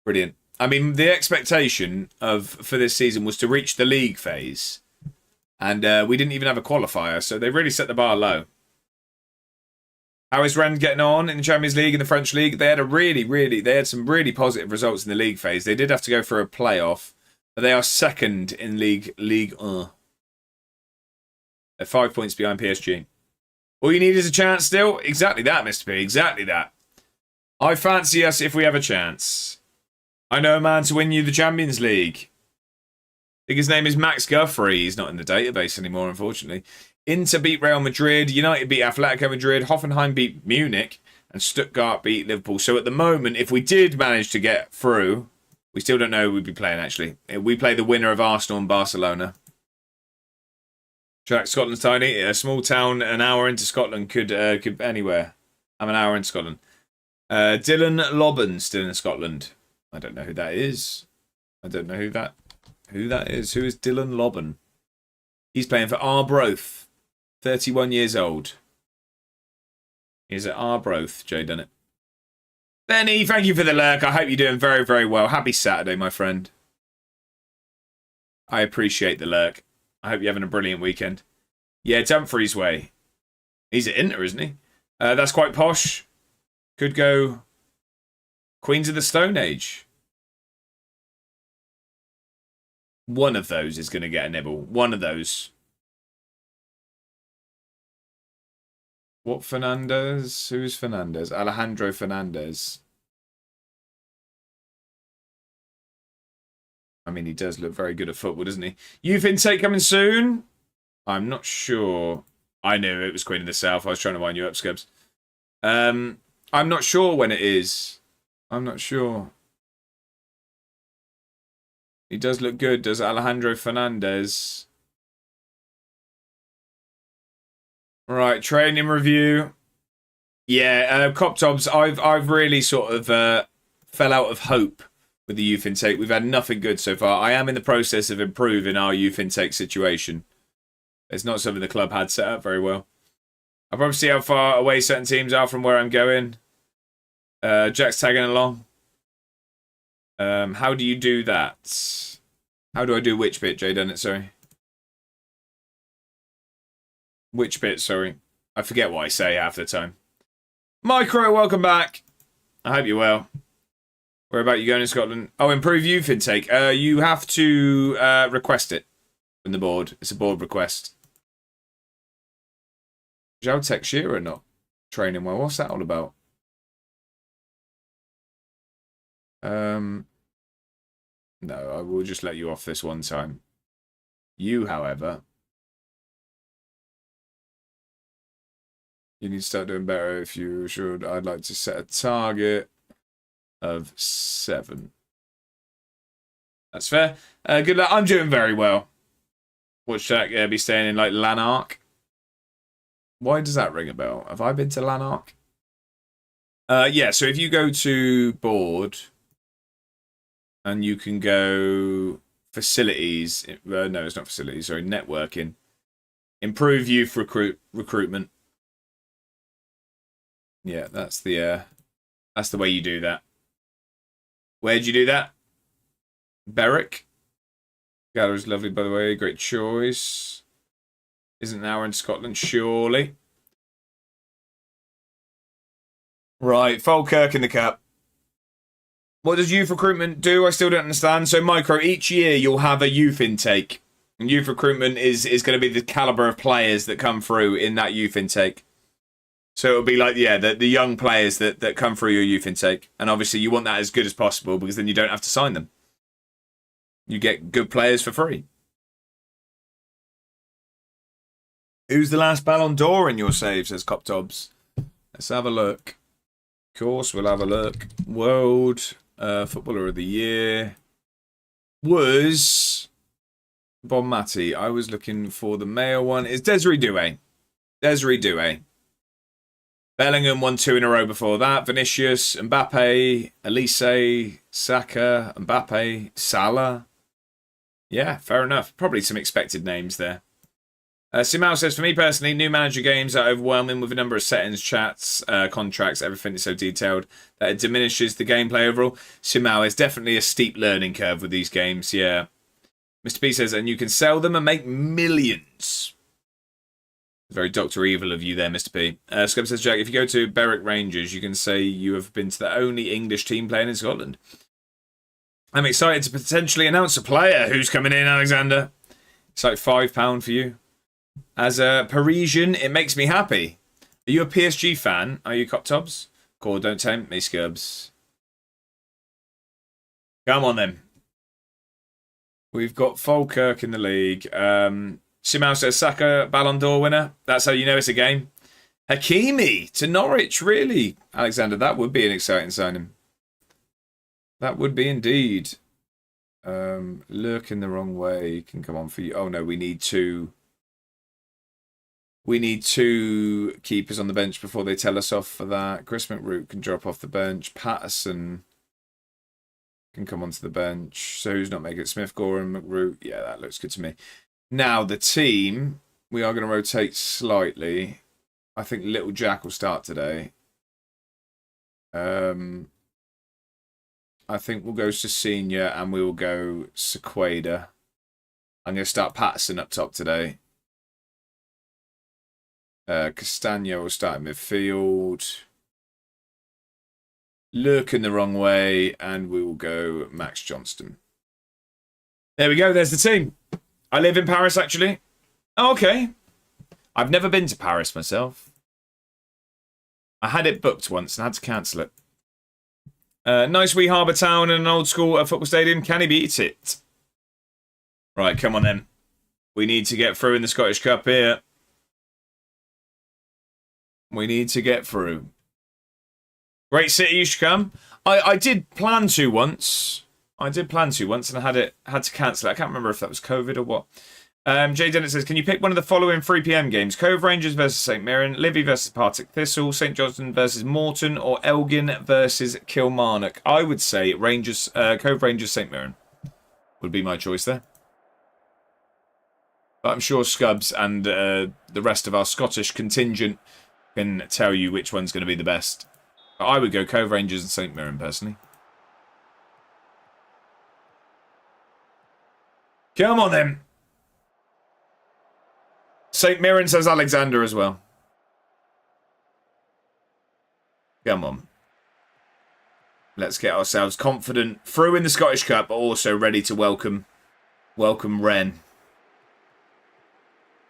Brilliant. I mean, the expectation for this season was to reach the league phase. And we didn't even have a qualifier, so they really set the bar low. How is Rennes getting on in the Champions League and the French League? They had some really positive results in the league phase. They did have to go for a playoff, but they are second in Ligue 1. They're 5 points behind PSG. All you need is a chance still? Exactly that, Mr. P. Exactly that. I fancy us if we have a chance. I know a man to win you the Champions League. I think his name is Max Guthrie. He's not in the database anymore, unfortunately. Inter beat Real Madrid. United beat Atletico Madrid. Hoffenheim beat Munich. And Stuttgart beat Liverpool. So at the moment, if we did manage to get through, we still don't know who we'd be playing, actually. We play the winner of Arsenal and Barcelona. Jack, Scotland's tiny. A small town an hour into Scotland could anywhere. I'm an hour into Scotland. Dylan Lobban still in Scotland. I don't know who that is. I don't know who that is. Who is Dylan Lobban? He's playing for Arbroath. 31 years old. He's at Arbroath, Jay Dunnett. Benny, thank you for the lurk. I hope you're doing very, very well. Happy Saturday, my friend. I appreciate the lurk. I hope you're having a brilliant weekend. Yeah, Dumfries way. He's at Inter, isn't he? That's quite posh. Could go Queens of the Stone Age. One of those is going to get a nibble. One of those. What Fernandez? Who's Fernandez? Alejandro Fernandez. I mean, he does look very good at football, doesn't he? Youth intake coming soon? I'm not sure. I knew it was Queen of the South. I was trying to wind you up, Scubs. I'm not sure when it is. I'm not sure. He does look good, does Alejandro Fernandez. Right, training review. Yeah, Coptobs, I've really sort of fell out of hope with the youth intake. We've had nothing good so far. I am in the process of improving our youth intake situation. It's not something the club had set up very well. I'll probably see how far away certain teams are from where I'm going. Jack's tagging along. How do you do that? How do I do which bit, Jay Dunnett? Sorry. Which bit, sorry. I forget what I say half the time. Micro, welcome back. I hope you're well. Where about you going in Scotland? Oh, improve youth intake. You have to request it from the board. It's a board request. Joe Teixeira not training well. What's that all about? No, I will just let you off this one time. You, however, you need to start doing better if you should. I'd like to set a target of 7. That's fair. Good luck. I'm doing very well. Watch that be staying in like Lanark. Why does that ring a bell? Have I been to Lanark? Yeah, so if you go to board and you can go facilities. No, it's not facilities. Sorry, networking. Improve youth recruitment. Yeah, that's the way you do that. Where'd you do that? Berwick. Gallery's lovely, by the way. Great choice. Isn't an hour in Scotland, surely. Right, Falkirk in the cup. What does youth recruitment do? I still don't understand. So, Micro, each year you'll have a youth intake. And youth recruitment is going to be the caliber of players that come through in that youth intake. So it'll be like, yeah, the young players that come through your youth intake. And obviously you want that as good as possible because then you don't have to sign them. You get good players for free. Who's the last Ballon d'Or in your save, says Cop Tobbs. Let's have a look. Of course, we'll have a look. World Footballer of the Year was Bon Matti. I was looking for the male one. It's Desiree Doué. Desiree Doué. Bellingham won 2 in a row before that. Vinicius, Mbappe, Elise, Saka, Mbappe, Salah. Yeah, fair enough. Probably some expected names there. Simao says, for me personally, new manager games are overwhelming with a number of settings, chats, contracts, everything is so detailed that it diminishes the gameplay overall. Simao, is definitely a steep learning curve with these games, yeah. Mr. P says, and you can sell them and make millions. Very Dr. Evil of you there, Mr. P. Scub says, Jack, if you go to Berwick Rangers, you can say you have been to the only English team playing in Scotland. I'm excited to potentially announce a player who's coming in, Alexander. It's like £5 for you. As a Parisian, it makes me happy. Are you a PSG fan? Are you, Cop Tobbs? Cool, don't tempt me, Scubs. Come on, then. We've got Falkirk in the league. Simao says, Saka, Ballon d'Or winner. That's how you know it's a game. Hakimi to Norwich, really? Alexander, that would be an exciting signing. That would be indeed. Lurking the wrong way can come on for you. Oh, no, we need 2. We need 2 keepers on the bench before they tell us off for that. Chris McRoot can drop off the bench. Patterson can come onto the bench. So who's not making it? Smith, Gorham, McRoot. Yeah, that looks good to me. Now, the team, we are going to rotate slightly. I think Little Jack will start today. I think we'll go to Senior and we will go Sequeda. I'm going to start Patterson up top today. Castagno will start in midfield. Lurking the wrong way, and we will go Max Johnston. There we go. There's the team. I live in Paris, actually. Oh, okay. I've never been to Paris myself. I had it booked once and had to cancel it. Nice wee harbour town and an old school football stadium. Can he beat it? Right, come on then. We need to get through in the Scottish Cup here. We need to get through. Great city, you should come. I did plan to once. And I had to cancel it. I can't remember if that was COVID or what. Jay Dennett says, can you pick one of the following 3 PM games? Cove Rangers versus St Mirren, Livy versus Partick Thistle, St Johnstone versus Morton, or Elgin versus Kilmarnock? I would say Cove Rangers, St Mirren would be my choice there. But I'm sure Scubs and the rest of our Scottish contingent can tell you which one's going to be the best. But I would go Cove Rangers and St Mirren, personally. Come on, then. St Mirren says Alexander as well. Come on. Let's get ourselves confident through in the Scottish Cup, but also ready to welcome Rennes.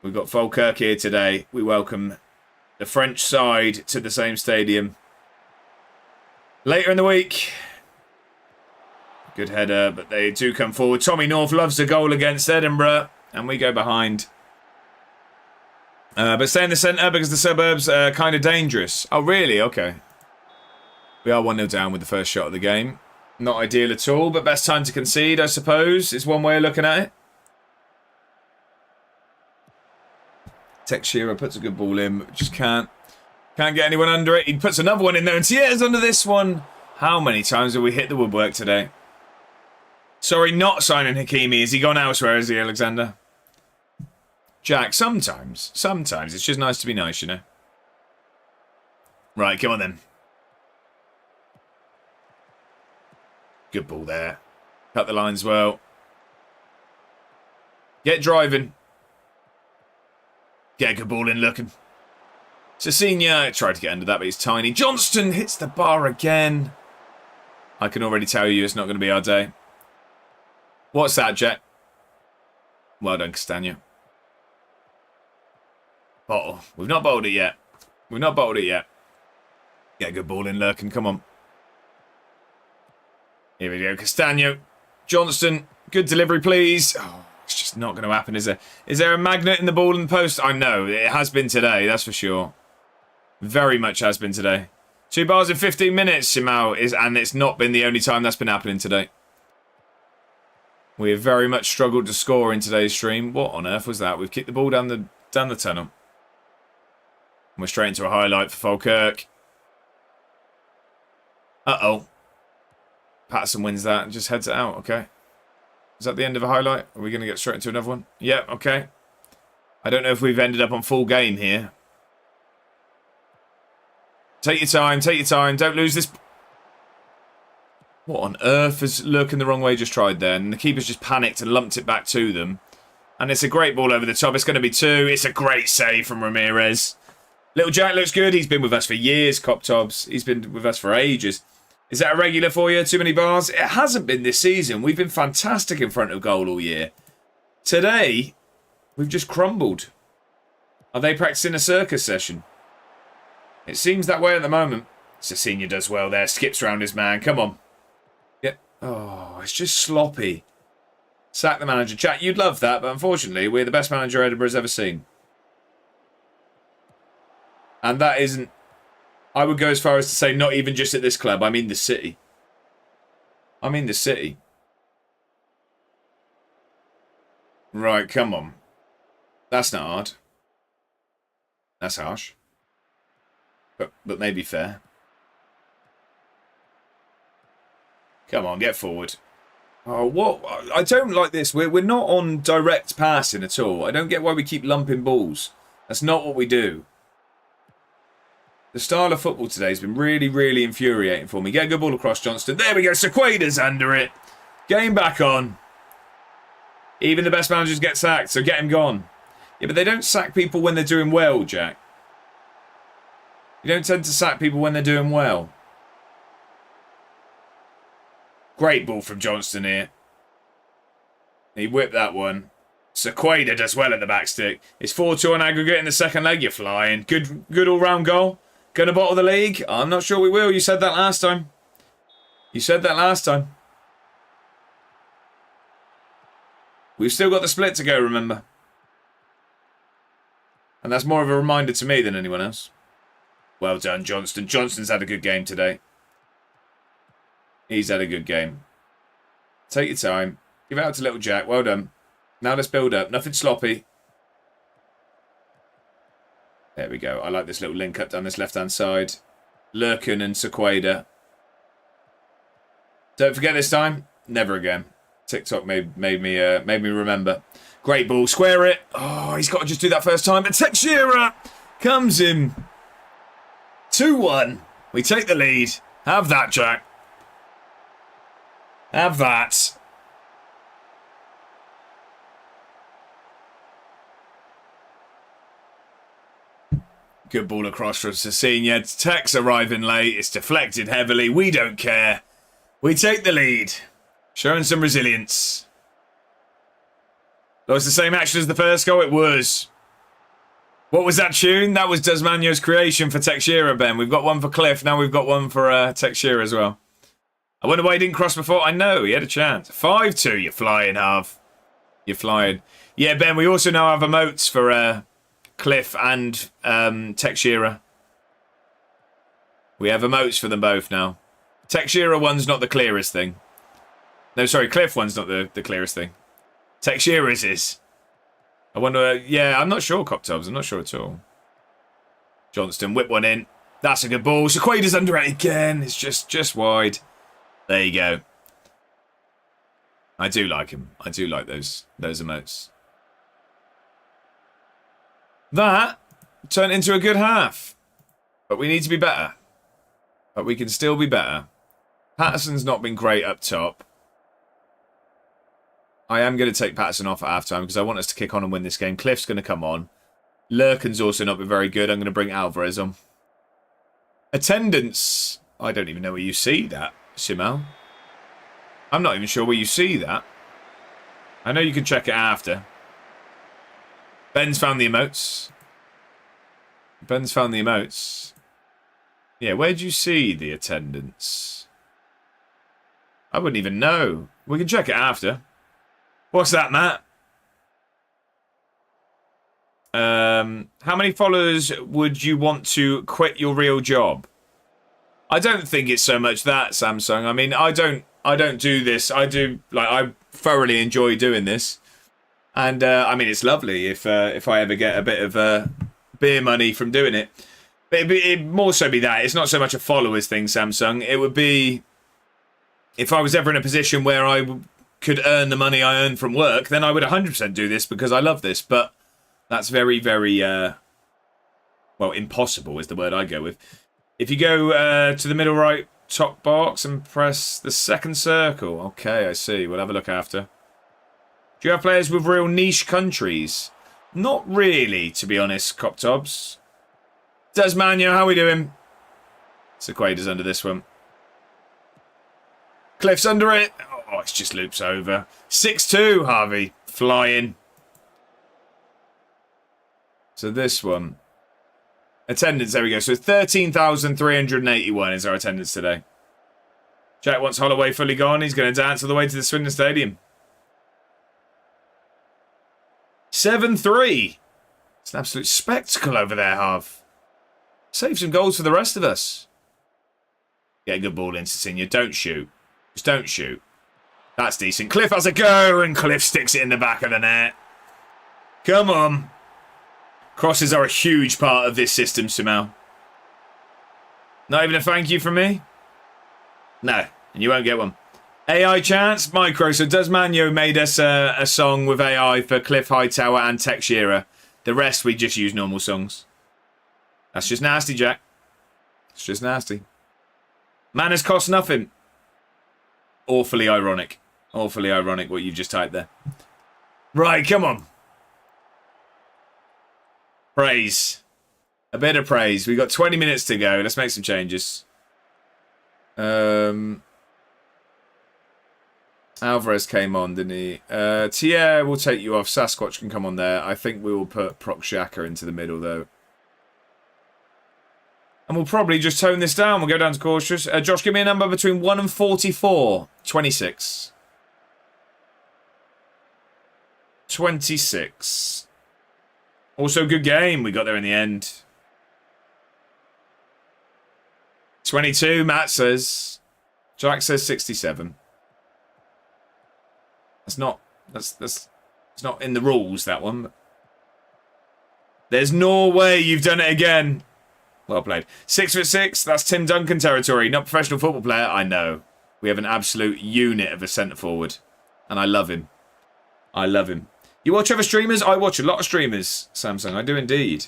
We've got Falkirk here today. We welcome the French side to the same stadium. Later in the week, Good header, but they do come forward. Tommy North loves a goal against Edinburgh, and we go behind. But stay in the centre because the suburbs are kind of dangerous. Oh, really? Okay. We are 1-0 down with the first shot of the game. Not ideal at all, but best time to concede, I suppose, is one way of looking at it. Teixeira puts a good ball in, but just can't get anyone under it. He puts another one in there, and Tier's under this one. How many times have we hit the woodwork today? Sorry, not signing Hakimi. Has he gone elsewhere, is he, Alexander? Jack, sometimes. Sometimes. It's just nice to be nice, you know. Right, come on then. Good ball there. Cut the lines well. Get driving. Get a good ball in looking. Cecilia tried to get under that, but he's tiny. Johnston hits the bar again. I can already tell you it's not going to be our day. What's that, Jet? Well done, Castagna. Bottle. We've not bottled it yet. We've not bottled it yet. Get a good ball in lurking. Come on. Here we go. Castagna. Johnston. Good delivery, please. Oh, it's just not going to happen, is there? Is there a magnet in the ball in the post? I know. It has been today, that's for sure. Very much has been today. 2 bars in 15 minutes, Simao, and it's not been the only time that's been happening today. We have very much struggled to score in today's stream. What on earth was that? We've kicked the ball down the tunnel. And we're straight into a highlight for Falkirk. Uh-oh. Patterson wins that and just heads it out. Okay. Is that the end of a highlight? Are we going to get straight into another one? Yep, okay. I don't know if we've ended up on full game here. Take your time, take your time. Don't lose this. What on earth is lurking the wrong way just tried there? And the keeper's just panicked and lumped it back to them. And it's a great ball over the top. It's going to be 2. It's a great save from Ramirez. Little Jack looks good. He's been with us for years, Cop Tobs. He's been with us for ages. Is that a regular for you? Too many bars? It hasn't been this season. We've been fantastic in front of goal all year. Today, we've just crumbled. Are they practicing a circus session? It seems that way at the moment. Cecilia does well there. Skips around his man. Come on. Yeah. Oh, it's just sloppy. Sack the manager. Chat, you'd love that, but unfortunately, we're the best manager Edinburgh's ever seen. And that isn't... I would go as far as to say not even just at this club. I mean the city. I mean the city. Right, come on. That's not hard. That's harsh. But maybe fair. Come on, get forward. Oh, what? I don't like this. We're not on direct passing at all. I don't get why we keep lumping balls. That's not what we do. The style of football today has been really, really infuriating for me. Get a good ball across, Johnston. There we go. Sequeira's under it. Game back on. Even the best managers get sacked, so get him gone. Yeah, but they don't sack people when they're doing well, Jack. You don't tend to sack people when they're doing well. Great ball from Johnston here. He whipped that one. Sequeira does well at the back stick. It's 4-2 on aggregate in the second leg. You're flying. Good all-round goal. Gonna bottle the league? I'm not sure we will. You said that last time. You said that last time. We've still got the split to go, remember. And that's more of a reminder to me than anyone else. Well done, Johnston. Johnston's had a good game today. He's had a good game. Take your time. Give it out to little Jack. Well done. Now let's build up. Nothing sloppy. There we go. I like this little link up down this left-hand side. Lurkin and Sequeira. Don't forget this time. Never again. TikTok made me remember. Great ball. Square it. Oh, he's got to just do that first time. But Teixeira comes in. 2-1. We take the lead. Have that, Jack. Have that. Good ball across from Cecilia. Tex arriving late. It's deflected heavily. We don't care. We take the lead. Showing some resilience. That was the same action as the first goal. It was. What was that tune? That was Desmano's creation for Teixeira, Ben. We've got one for Cliff. Now we've got one for Teixeira as well. I wonder why he didn't cross before. I know, he had a chance. 5-2, you're flying, Harv. You're flying. Yeah, Ben, we also now have emotes for Cliff and Texira. We have emotes for them both now. Texira one's not the clearest thing. No, sorry, Cliff one's not the clearest thing. Texira's is. I wonder, yeah, I'm not sure, Coptobs. I'm not sure at all. Johnston, whip one in. That's a good ball. Sequada's under it again. It's just wide. There you go. I do like him. I do like those emotes. That turned into a good half. But we need to be better. But we can still be better. Patterson's not been great up top. I am going to take Patterson off at halftime because I want us to kick on and win this game. Cliff's going to come on. Lurkin's also not been very good. I'm going to bring Alvarez on. Attendance. I don't even know where you see that, Simel. I'm not even sure where you see that. I know you can check it after. Ben's found the emotes. Ben's found the emotes. Yeah, where do you see the attendance? I wouldn't even know. We can check it after. What's that, Matt? How many followers would you want to quit your real job? I don't think it's so much that, Samsung. I mean, I don't do this. I thoroughly enjoy doing this. And I mean, it's lovely if I ever get a bit of beer money from doing it. But it'd more so be that. It's not so much a followers thing, Samsung. It would be if I was ever in a position where I could earn the money I earn from work, then I would 100% do this because I love this. But that's very, very, well, impossible is the word I go with. If you go to the middle right top box and press the second circle. Okay, I see. We'll have a look after. Do you have players with real niche countries? Not really, to be honest, Coptobs. Desmania, how we doing? Sequada's under this one. Cliff's under it. Oh, it just loops over. 6-2, Harvey. Flying. So this one. Attendance, there we go. So 13,381 is our attendance today. Jack wants Holloway fully gone. He's going to dance all the way to the Swindon Stadium. 7-3. It's an absolute spectacle over there, Harv. Save some goals for the rest of us. Get a good ball in, Senior. Don't shoot. Just don't shoot. That's decent. Cliff has a go, and Cliff sticks it in the back of the net. Come on. Crosses are a huge part of this system, Sumal. Not even a thank you from me? No, and you won't get one. AI chance, micro. So Does Manio made us a song with AI for Cliff Hightower and Tex Shearer. The rest we just use normal songs. That's just nasty, Jack. It's just nasty. Manners cost nothing. Awfully ironic. Awfully ironic what you've just typed there. Right, come on. Praise. A bit of praise. We've got 20 minutes to go. Let's make some changes. Alvarez came on, didn't he? Tier will take you off. Sasquatch can come on there. I think we will put Proc Xhaka into the middle, though. And we'll probably just tone this down. We'll go down to cautious. Josh, give me a number between 1 and 44. 26. 26. Also, good game. We got there in the end. 22, Matt says. Jack says 67. That's not it's not in the rules, that one. There's no way you've done it again. Well played. 6'6", that's Tim Duncan territory. Not professional football player, I know. We have an absolute unit of a centre forward. And I love him. I love him. You watch other streamers? I watch a lot of streamers, Samsung. I do indeed.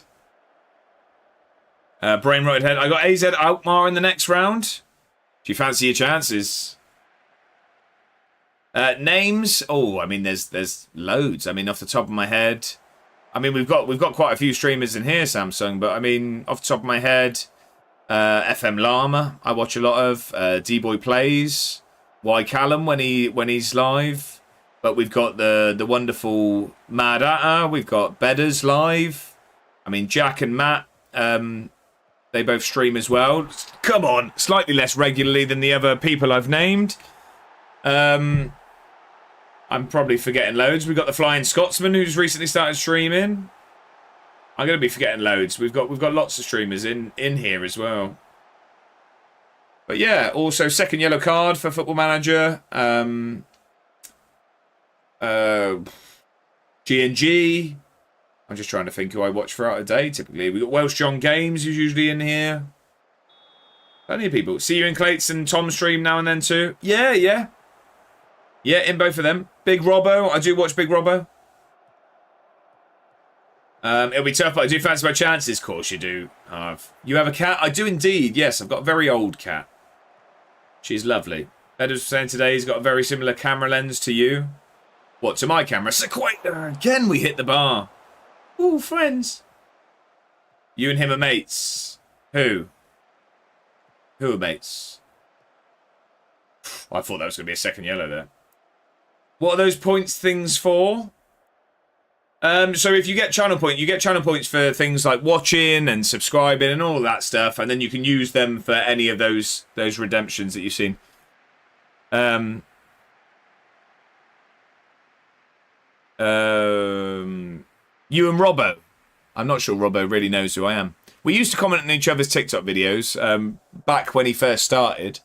Brain rotted head. I got AZ Alkmaar in the next round. Do you fancy your chances? Names? Oh, I mean, there's loads. I mean, off the top of my head, I mean, we've got quite a few streamers in here, Samsung. But I mean, off the top of my head, FM Llama, I watch a lot of. D-Boy Plays, Y Callum when he's live. But we've got the wonderful Mad Atta. We've got Bedders live. I mean, Jack and Matt They both stream as well. Come on, slightly less regularly than the other people I've named. I'm probably forgetting loads. We've got the Flying Scotsman who's recently started streaming. I'm going to be forgetting loads. We've got lots of streamers in here as well. But yeah, also second yellow card for Football Manager. G&G. I'm just trying to think who I watch throughout the day, typically. We've got Welsh John Games, who's usually in here. Plenty of people. See you in Clates and Tom stream now and then too. Yeah. Yeah, in both of them. Big Robbo. I do watch Big Robbo. It'll be tough, but I do fancy my chances. Of course you do. You have a cat? I do indeed. Yes, I've got a very old cat. She's lovely. Ed was saying today he's got a very similar camera lens to you. What, to my camera? Sequator! Again, we hit the bar. Ooh, friends. You and him are mates. Who? Who are mates? I thought that was going to be a second yellow there. What are those points things for? So if you get channel point, you get channel points for things like watching and subscribing and all of that stuff, and then you can use them for any of those redemptions that you've seen. You and Robbo. I'm not sure Robbo really knows who I am. We used to comment on each other's TikTok videos back when he first started,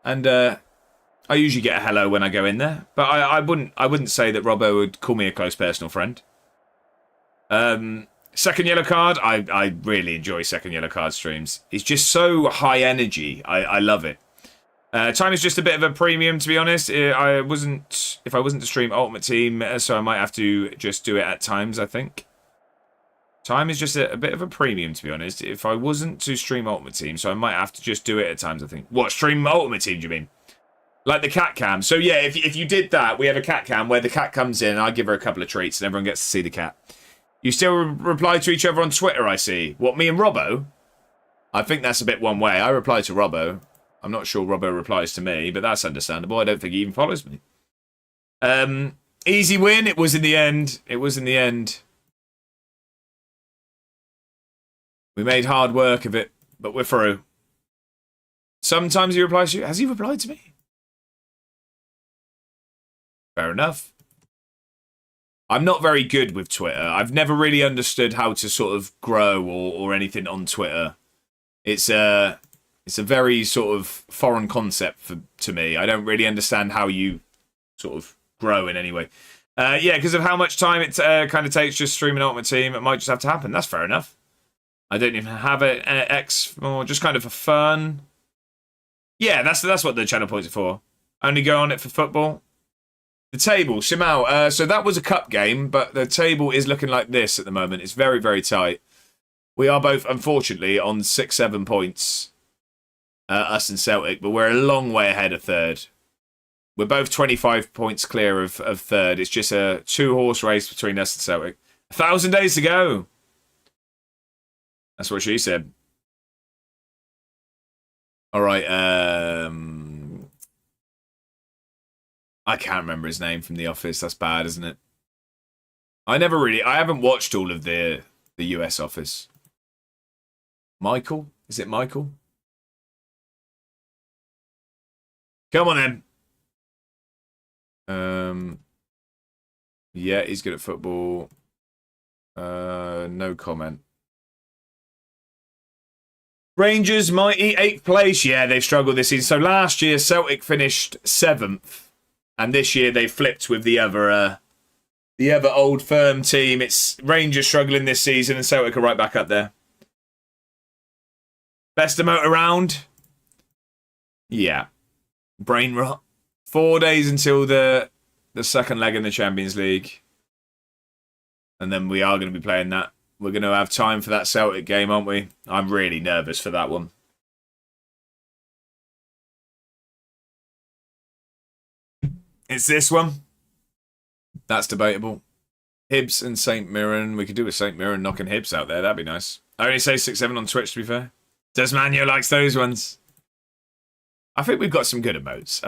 and I usually get a hello when I go in there. But I wouldn't say that Robbo would call me a close personal friend. Second yellow card. I really enjoy second yellow card streams. It's just so high energy. I love it. Time is just a bit of a premium, to be honest. If I wasn't to stream Ultimate Team, so I might have to just do it at times, I think. Time is just a bit of a premium, to be honest. If I wasn't to stream Ultimate Team, so I might have to just do it at times, I think. What, stream Ultimate Team, do you mean? Like the cat cam. So yeah, if you did that, we have a cat cam where the cat comes in, I give her a couple of treats, and everyone gets to see the cat. You still reply to each other on Twitter, I see. What, me and Robbo? I think that's a bit one way. I reply to Robbo. I'm not sure Robbo replies to me, but that's understandable. I don't think he even follows me. Easy win. It was in the end. It was in the end. We made hard work of it, but we're through. Sometimes he replies to you. Has he replied to me? Fair enough. I'm not very good with Twitter. I've never really understood how to sort of grow or anything on Twitter. It's a very sort of foreign concept to me. I don't really understand how you sort of grow in any way. Yeah, because of how much time it kind of takes just streaming Ultimate Team, it might just have to happen. That's fair enough. I don't even have an X, or just kind of for fun. Yeah, that's what the channel points are for. Only go on it for football. The table, Shimal. So that was a cup game, but the table is looking like this at the moment. It's very, very tight. We are both, unfortunately, on 6-7 points. Us and Celtic, but we're a long way ahead of third. We're both 25 points clear of third. It's just a 2-horse race between us and Celtic. 1,000 days to go. That's what she said. All right. I can't remember his name from The Office. That's bad, isn't it? I haven't watched all of the US Office. Michael? Is it Michael? Come on then. Yeah, he's good at football. No comment. Rangers mighty 8th place. Yeah, they've struggled this season. So last year Celtic finished 7th, and this year they flipped with the other old firm team. It's Rangers struggling this season, and Celtic are right back up there. Best emote around. Yeah. Brain rot. 4 days until the second leg in the Champions League. And then we are going to be playing that. We're going to have time for that Celtic game, aren't we? I'm really nervous for that one. It's this one. That's debatable. Hibs and St. Mirren. We could do with St. Mirren knocking Hibs out there. That'd be nice. I only say 6-7 on Twitch, to be fair. Desmania likes those ones. I think we've got some good emotes.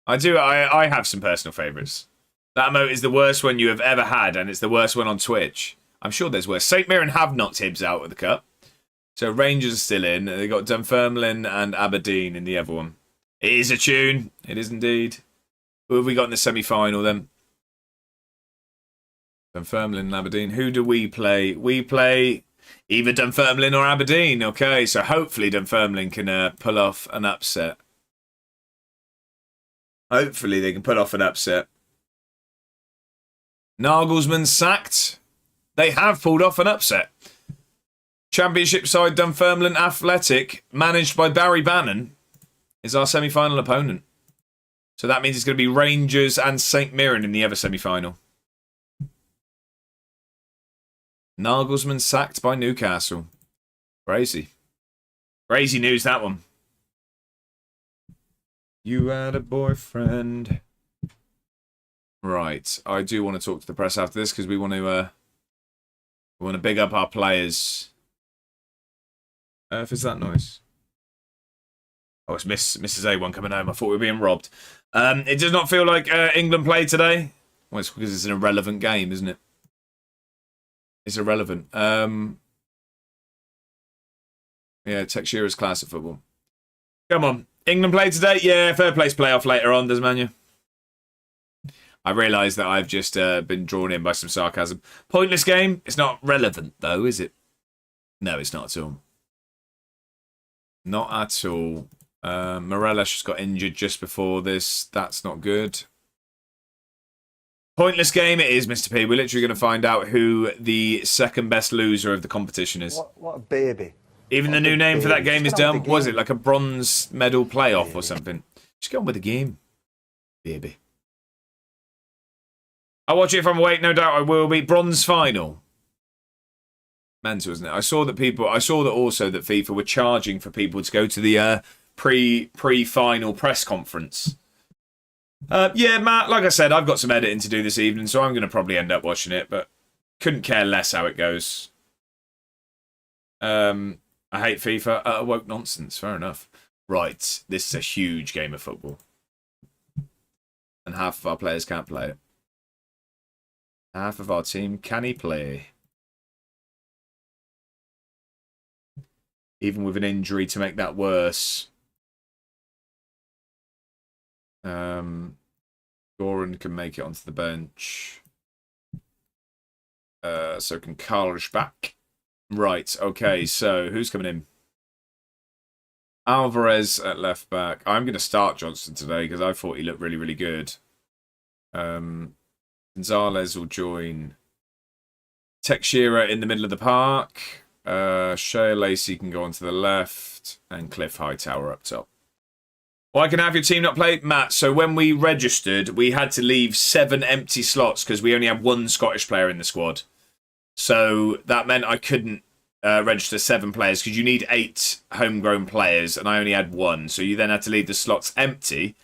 I do. I have some personal favourites. That emote is the worst one you have ever had, and it's the worst one on Twitch. I'm sure there's worse. St Mirren have knocked Hibs out of the cup. So Rangers are still in. They've got Dunfermline and Aberdeen in the other one. It is a tune. It is indeed. Who have we got in the semi-final then? Dunfermline and Aberdeen. Who do we play? We play either Dunfermline or Aberdeen. Okay, so hopefully Dunfermline can pull off an upset. Hopefully they can pull off an upset. Nagelsmann sacked. They have pulled off an upset. Championship side Dunfermline Athletic, managed by Barry Bannon, is our semi-final opponent. So that means it's going to be Rangers and St Mirren in the other semi-final. Nagelsmann sacked by Newcastle. Crazy. Crazy news, that one. You had a boyfriend. Right. I do want to talk to the press after this because we want to big up our players. If it's that noise. Oh, it's Mrs. A1 coming home. I thought we were being robbed. It does not feel like England played today. Well, it's because it's an irrelevant game, isn't it? It's irrelevant. Yeah, Textura's class of football. Come on. England played today? Yeah, fair place playoff later on, does Manu? I realise that I've just been drawn in by some sarcasm. Pointless game? It's not relevant, though, is it? No, it's not at all. Not at all. Morelos just got injured just before this. That's not good. Pointless game it is, Mr. P. We're literally going to find out who the second best loser of the competition is. What a baby. Even the new name for that game is dumb. Was it like a bronze medal playoff or something? Just get on with the game, baby. I'll watch it if I'm awake. No doubt I will be. Bronze final. Mental, isn't it? I saw that also that FIFA were charging for people to go to the pre-final press conference. Yeah, Matt, like I said, I've got some editing to do this evening, so I'm going to probably end up watching it, but couldn't care less how it goes. I hate FIFA. Woke nonsense. Fair enough. Right, this is a huge game of football. And half of our players can't play it. Half of our team can play. Even with an injury to make that worse. Goran can make it onto the bench. So can Karl's back. Right, okay, so who's coming in? Alvarez at left back. I'm going to start Johnson today because I thought he looked really, really good. Gonzalez will join. Teixeira in the middle of the park. Shea Lacey can go onto the left. And Cliff Hightower up top. Why can have your team not play? Matt, so when we registered, we had to leave 7 empty slots because we only had 1 Scottish player in the squad. So that meant I couldn't register 7 players because you need 8 homegrown players and I only had 1. So you then had to leave the slots empty,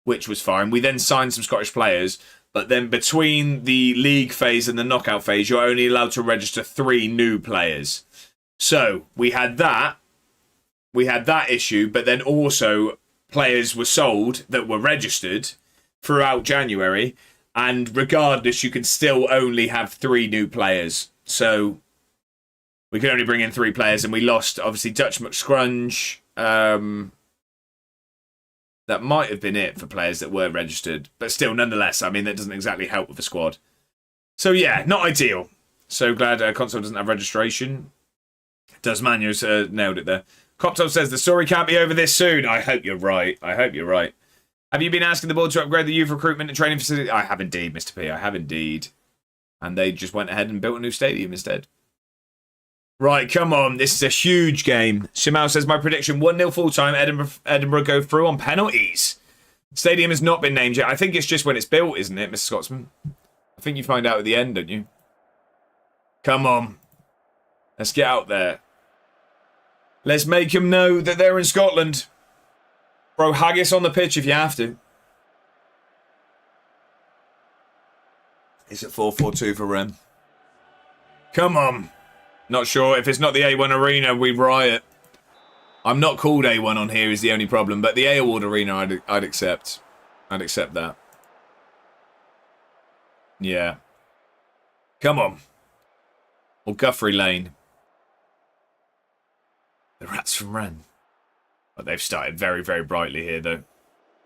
which was fine. We then signed some Scottish players, but then between the league phase and the knockout phase, you're only allowed to register 3 new players. So we had that. We had that issue, but then also players were sold that were registered throughout January. And regardless, you can still only have 3 new players. So we could only bring in 3 players, and we lost, obviously, Dutch McScrunge. That might have been it for players that were registered. But still, nonetheless, I mean, that doesn't exactly help with the squad. So, yeah, not ideal. So glad console doesn't have registration. Does Manu's nailed it there. Coptop says, the story can't be over this soon. I hope you're right. I hope you're right. Have you been asking the board to upgrade the youth recruitment and training facility? I have indeed, Mr. P. I have indeed. And they just went ahead and built a new stadium instead. Right, come on. This is a huge game. Shamal says, my prediction, 1-0 full-time. Edinburgh go through on penalties. Stadium has not been named yet. I think it's just when it's built, isn't it, Mr. Scotsman? I think you find out at the end, don't you? Come on. Let's get out there. Let's make them know that they're in Scotland. Bro, haggis on the pitch if you have to. Is it 4-4-2 for Rem? Come on. Not sure. If it's not the A1 Arena, we riot. I'm not called A1 on here is the only problem, but the A Award Arena I'd accept. I'd accept that. Yeah. Come on. or Guthrie Lane? The Rats from Wren. But they've started very, very brightly here, though.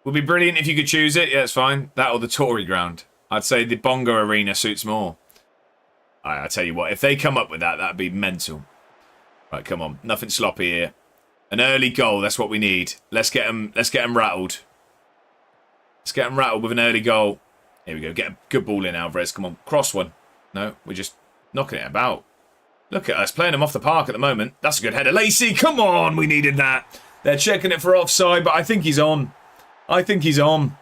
Would be brilliant if you could choose it. Yeah, it's fine. That or the Tory ground. I'd say the Bongo Arena suits more. I tell you what, if they come up with that, that'd be mental. Right, come on. Nothing sloppy here. An early goal, that's what we need. Let's get them rattled. Let's get them rattled with an early goal. Here we go. Get a good ball in, Alvarez. Come on. Cross one. No, we're just knocking it about. Look at us playing them off the park at the moment. That's a good header. Lacey, come on. We needed that. They're checking it for offside, but I think he's on. I think he's on.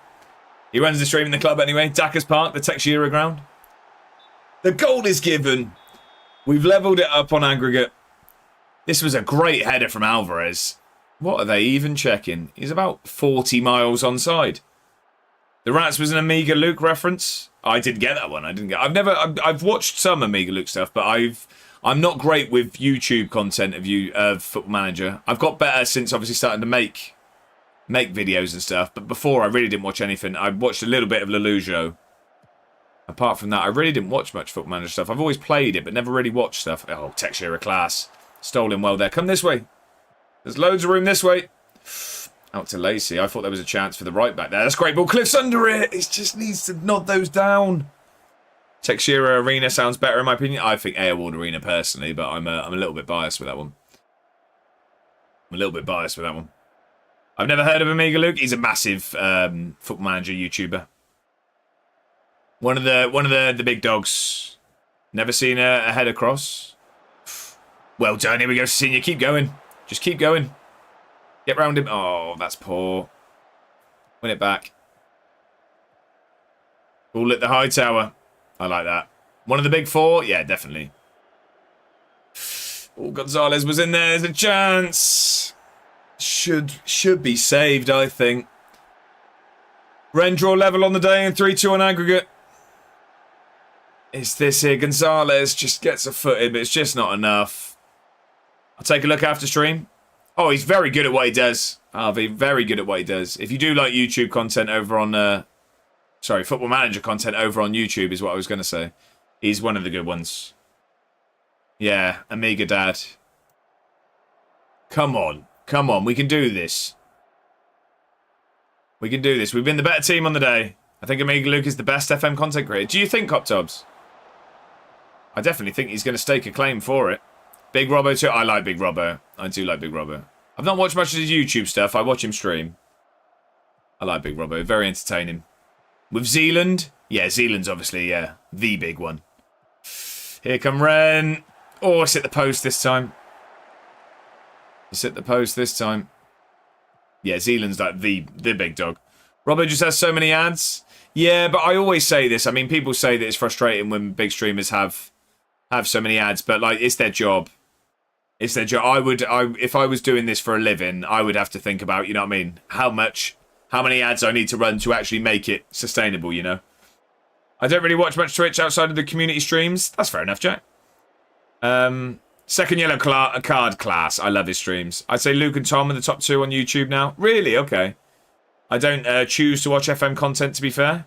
He runs the stream in the club anyway. Dackers Park, the Texeira ground. The goal is given. We've levelled it up on aggregate. This was a great header from Alvarez. What are they even checking? He's about 40 miles onside. The Rats was an Amiga Luke reference. I didn't get that one. I've watched some Amiga Luke stuff, but I'm not great with YouTube content of Football Manager. I've got better since obviously starting to make videos and stuff. But before, I really didn't watch anything. I watched a little bit of Lelujo. Apart from that, I really didn't watch much Football Manager stuff. I've always played it, but never really watched stuff. Oh, Texeira class. Stole him well there. Come this way. There's loads of room this way. Out to Lacey. I thought there was a chance for the right back there. That's a great ball. Cliff's under it. It just needs to nod those down. Texeira Arena sounds better in my opinion. I think Airward Arena personally, but I'm a little bit biased with that one. I've never heard of Amiga Luke. He's a massive Football Manager YouTuber. One of the big dogs. Never seen a header cross. Well done. Here we go, Senior. Keep going. Just keep going. Get round him. Oh, that's poor. Win it back. Ball at the high tower. I like that. One of the big four? Yeah, definitely. Oh, Gonzalez was in there. There's a chance. Should be saved, I think. Ren draw level on the day and 3-2 on aggregate. It's this here. Gonzalez just gets a foot in, but it's just not enough. I'll take a look after stream. Oh, he's very good at what he does. Harvey, very good at what he does. If you do like YouTube content over on... Football Manager content over on YouTube is what I was going to say. He's one of the good ones. Yeah, Amiga Dad. Come on. Come on, we can do this. We can do this. We've been the better team on the day. I think Amiga Luke is the best FM content creator. Do you think, Cop Tobs? I definitely think he's going to stake a claim for it. Big Robbo too. I like Big Robbo. I do like Big Robbo. I've not watched much of his YouTube stuff. I watch him stream. I like Big Robbo. Very entertaining. With Zealand? Yeah, Zealand's obviously, yeah, the big one. Here come Ren. Oh, it's at the post this time. It's at the post this time. Yeah, Zealand's like the big dog. Robbo just has so many ads. Yeah, but I always say this. I mean, people say that it's frustrating when big streamers have so many ads, but like, it's their job. It's their job. If I was doing this for a living, I would have to think about, you know what I mean? How many ads I need to run to actually make it sustainable, you know? I don't really watch much Twitch outside of the community streams. That's fair enough, Jack. Second yellow card class. I love his streams. I'd say Luke and Tom are the top two on YouTube now. Really? Okay. I don't choose to watch FM content, to be fair.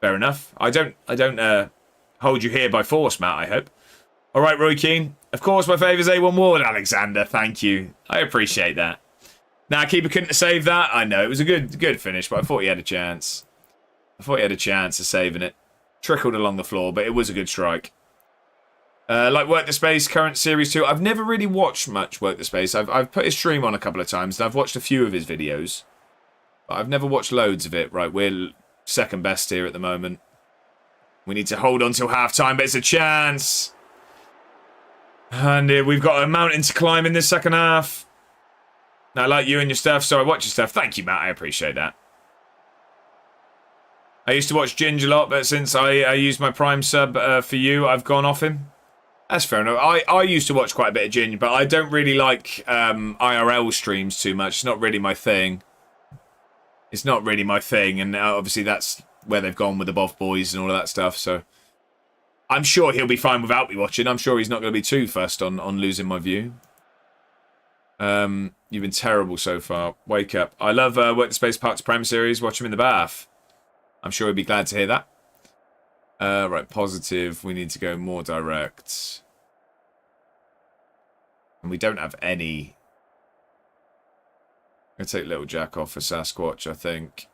Fair enough. I don't hold you here by force, Matt, I hope. All right, Roy Keane. Of course, my favourite's A1 Ward, Alexander. Thank you. I appreciate that. Now, keeper couldn't have saved that. I know, it was a good finish, but I thought he had a chance. I thought he had a chance of saving it. Trickled along the floor, but it was a good strike. Like Work the Space, current series 2. I've never really watched much Work the Space. I've put his stream on a couple of times, and I've watched a few of his videos. But I've never watched loads of it. Right, we're second best here at the moment. We need to hold on till half-time, but it's a chance. And we've got a mountain to climb in this second half. Now, I like you and your stuff, so I watch your stuff. Thank you, Matt. I appreciate that. I used to watch Ginge a lot, but since I used my Prime sub for you, I've gone off him. That's fair enough. I used to watch quite a bit of Ginge, but I don't really like IRL streams too much. It's not really my thing. It's not really my thing, and obviously that's where they've gone with the Boff Boys and all of that stuff, so... I'm sure he'll be fine without me watching. I'm sure he's not going to be too fussed on losing my view. You've been terrible so far. Wake up. I love Work the Space Parks Prime series. Watch him in the bath. I'm sure he'd be glad to hear that. Right, positive. We need to go more direct. And we don't have any. I'm going to take Little Jack off for Sasquatch, I think.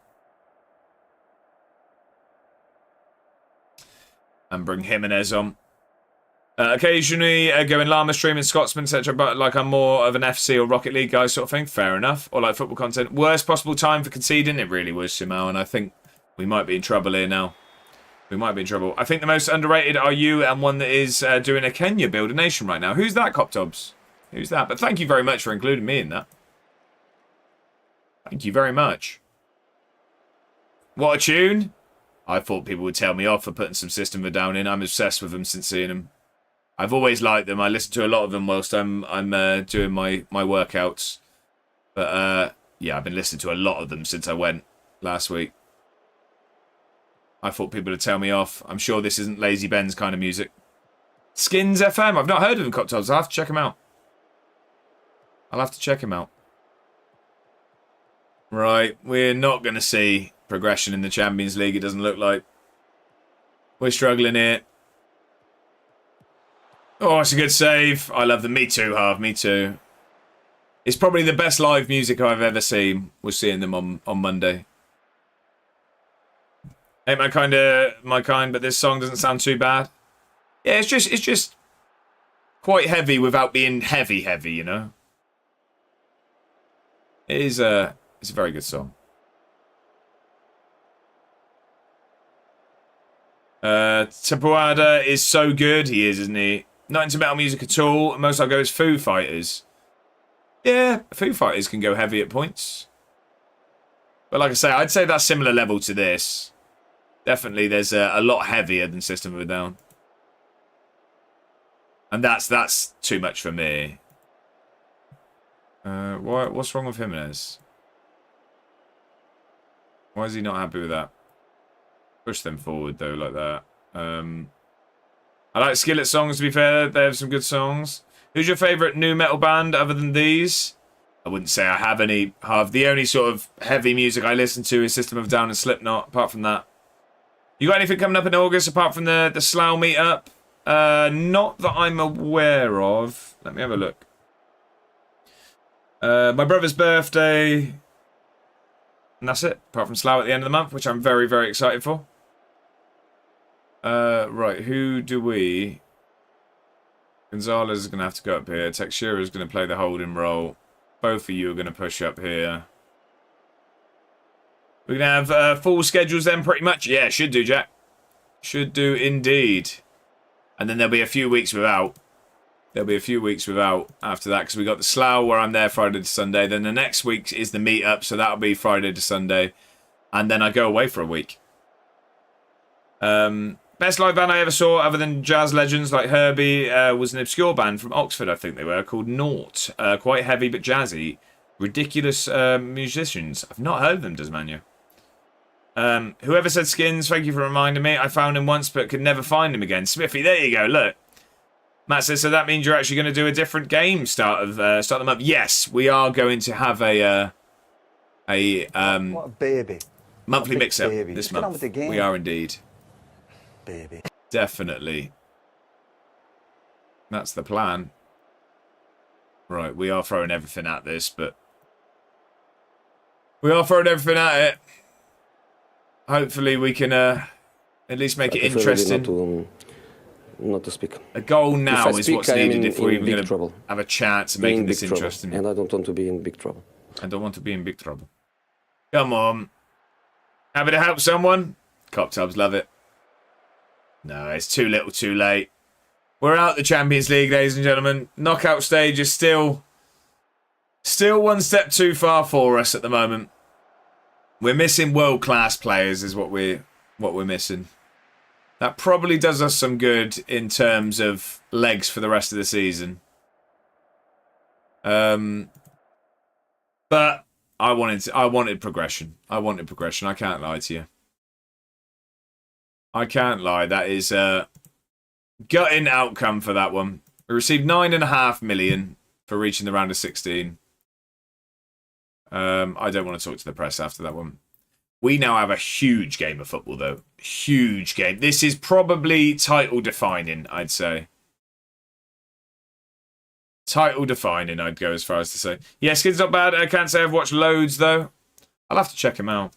And bring Jimenez on. Occasionally going Llama streaming Scotsman, etc. But like I'm more of an FC or Rocket League guy sort of thing. Fair enough. Or like football content. Worst possible time for conceding. It really was, Simao. And I think we might be in trouble here now. We might be in trouble. I think the most underrated are you and one that is doing a Kenya Build a Nation right now. Who's that, Coptobs? Who's that? But thank you very much for including me in that. Thank you very much. What a tune. I thought people would tell me off for putting some System of a Down in. I'm obsessed with them since seeing them. I've always liked them. I listen to a lot of them whilst I'm doing my workouts. But yeah, I've been listening to a lot of them since I went last week. I thought people would tell me off. I'm sure this isn't Lazy Ben's kind of music. Skins FM. I've not heard of them, Cocktails. I'll have to check him out. I'll have to check him out. Right. We're not going to see progression in the Champions League, it doesn't look like. We're struggling here. Oh, it's a good save. I love the Me Too, Harv. Me too. It's probably the best live music I've ever seen. Was seeing them on Monday. Ain't my kind, but this song doesn't sound too bad. Yeah, it's just quite heavy without being heavy, you know. It's a very good song. Tapuada is so good. He is, isn't he? Not into metal music at all. Most I'll go is Foo Fighters. Yeah, Foo Fighters can go heavy at points. But like I say, I'd say that's similar level to this. Definitely, there's a lot heavier than System of a Down. And that's too much for me. What's wrong with Jimenez? Why is he not happy with that? Push them forward, though, like that. I like Skillet songs, to be fair. They have some good songs. Who's your favourite new metal band other than these? I wouldn't say I have any. The only sort of heavy music I listen to is System of a Down and Slipknot, apart from that. You got anything coming up in August, apart from the Slough meetup? Not that I'm aware of. Let me have a look. My brother's birthday. And that's it. Apart from Slough at the end of the month, which I'm very, very excited for. Right, who do we... Gonzalez is going to have to go up here. Textura is going to play the holding role. Both of you are going to push up here. We're going to have full schedules then, pretty much. Yeah, should do, Jack. Should do indeed. And then there'll be a few weeks without. There'll be a few weeks without after that, because we got the Slough where I'm there Friday to Sunday. Then the next week is the meetup, so that'll be Friday to Sunday. And then I go away for a week. Best live band I ever saw, other than jazz legends like Herbie, was an obscure band from Oxford, I think they were, called Naught. Quite heavy but jazzy. Ridiculous musicians. I've not heard of them, Desmania. Whoever said Skins, thank you for reminding me. I found him once but could never find him again. Smithy, there you go, look. Matt says, so that means you're actually going to do a different game start the month. Yes, we are going to have a what a baby. Monthly mix-up baby. this Just get on month. with the game. We are indeed. Baby. Definitely. That's the plan. Right, we are throwing everything at this, but... We are throwing everything at it. Hopefully we can at least make it interesting. Not to speak. A goal now is what's needed if we're even going to have a chance of making this interesting. And I don't want to be in big trouble. I don't want to be in big trouble. Come on. Happy to help someone? Cop Tubs love it. No, it's too little too late. We're out the Champions League, ladies and gentlemen. Knockout stage is still one step too far for us at the moment. We're missing world-class players is what we're missing. That probably does us some good in terms of legs for the rest of the season. But I wanted progression. I wanted progression. I can't lie to you. I can't lie. That is a gutting outcome for that one. We received 9.5 million for reaching the round of 16. I don't want to talk to the press after that one. We now have a huge game of football, though. Huge game. This is probably title defining, I'd say. Title defining, I'd go as far as to say. Yeah, Skid's not bad. I can't say I've watched loads, though. I'll have to check him out.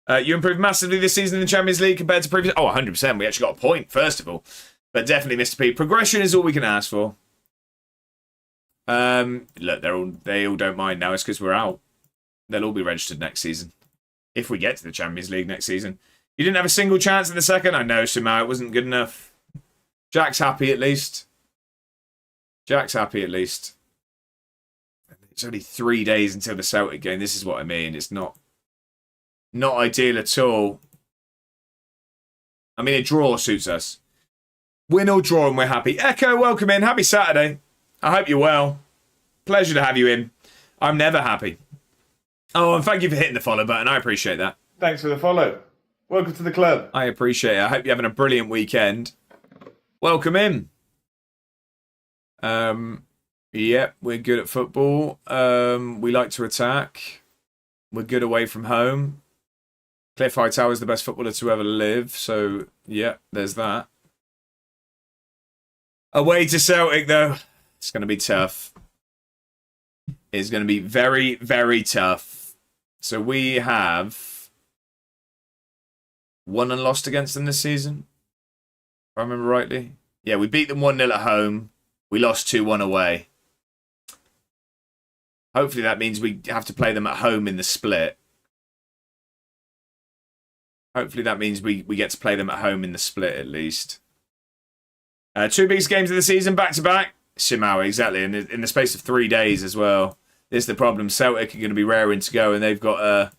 You improved massively this season in the Champions League compared to previous... Oh, 100%. We actually got a point, first of all. But definitely, Mr. P. Progression is all we can ask for. Look, they all don't mind now. It's because we're out. They'll all be registered next season. If we get to the Champions League next season. You didn't have a single chance in the second? I know, somehow it wasn't good enough. Jack's happy at least. Jack's happy at least. It's only 3 days until the Celtic game. This is what I mean. It's not ideal at all. I mean, a draw suits us. Win or draw and we're happy. Echo, welcome in. Happy Saturday. I hope you're well. Pleasure to have you in. I'm never happy. Oh, and thank you for hitting the follow button. I appreciate that. Thanks for the follow. Welcome to the club. I appreciate it. I hope you're having a brilliant weekend. Welcome in. Yep, we're good at football. We like to attack. We're good away from home. Cliff Hightower is the best footballer to ever live. So, yeah, there's that. Away to Celtic, though. It's going to be tough. It's going to be very, very tough. So we have won and lost against them this season. If I remember rightly. Yeah, we beat them 1-0 at home. We lost 2-1 away. Hopefully that means we have to play them at home in the split. Hopefully that means we get to play them at home in the split at least. 2 biggest games of the season, back-to-back. Simawa, exactly. In the space of 3 days as well. This is the problem. Celtic are going to be raring to go and they've got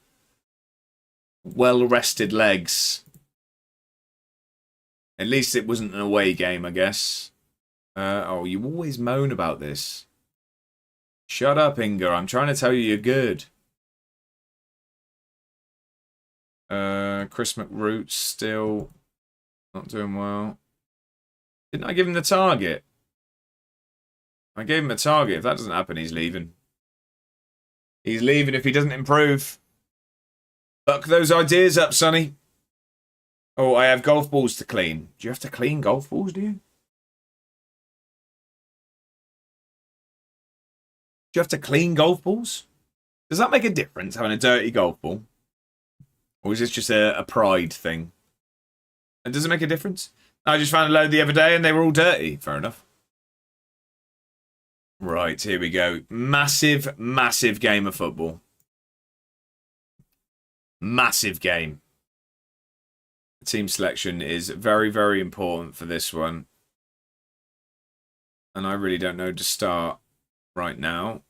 well-rested legs. At least it wasn't an away game, I guess. Oh, you always moan about this. Shut up, Inga. I'm trying to tell you you're good. Chris McRoot still not doing well. Didn't I give him the target? I gave him a target. If that doesn't happen, he's leaving. He's leaving if he doesn't improve. Buck those ideas up, Sonny. Oh, I have golf balls to clean. Do you have to clean golf balls, do you? Do you have to clean golf balls? Does that make a difference, having a dirty golf ball? Or is this just a pride thing? And does it make a difference? I just found a load the other day and they were all dirty. Fair enough. Right, here we go. Massive, massive game of football. Massive game. Team selection is very, very important for this one. And I really don't know to start right now.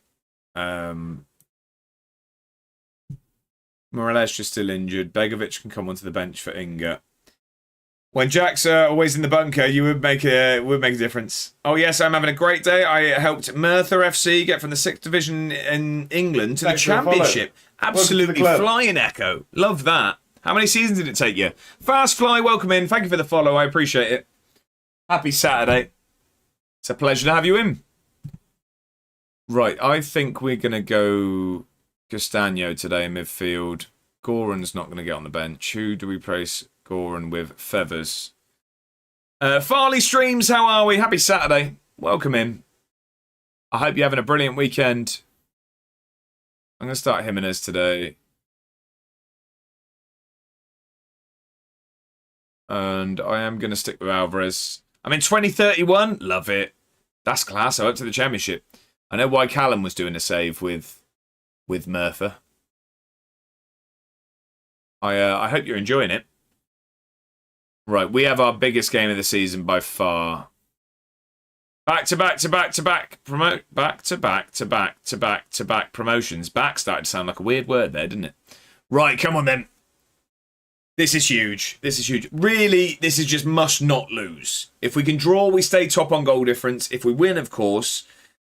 Morales just still injured. Begovic can come onto the bench for Inga. When Jack's always in the bunker, you would make a difference. Oh yes, I'm having a great day. I helped Merthyr FC get from the 6th division in England to the Championship. Absolutely flying, Echo. Love that. How many seasons did it take you? Fast Fly, welcome in. Thank you for the follow. I appreciate it. Happy Saturday. It's a pleasure to have you in. Right, I think we're going to go Castagno today in midfield. Goran's not going to get on the bench. Who do we place Goran with? Feathers. Farley Streams, how are we? Happy Saturday. Welcome in. I hope you're having a brilliant weekend. I'm going to start Jimenez today. And I am going to stick with Alvarez. I'm in 2031. Love it. That's class. I up to the Championship. I know why Callum was doing a save with Merthyr. I hope you're enjoying it. Right, we have our biggest game of the season by far. Back to back promotions. Back started to sound like a weird word there, didn't it? Right, come on then. This is huge. This is huge. Really, this is just must not lose. If we can draw, we stay top on goal difference. If we win, of course,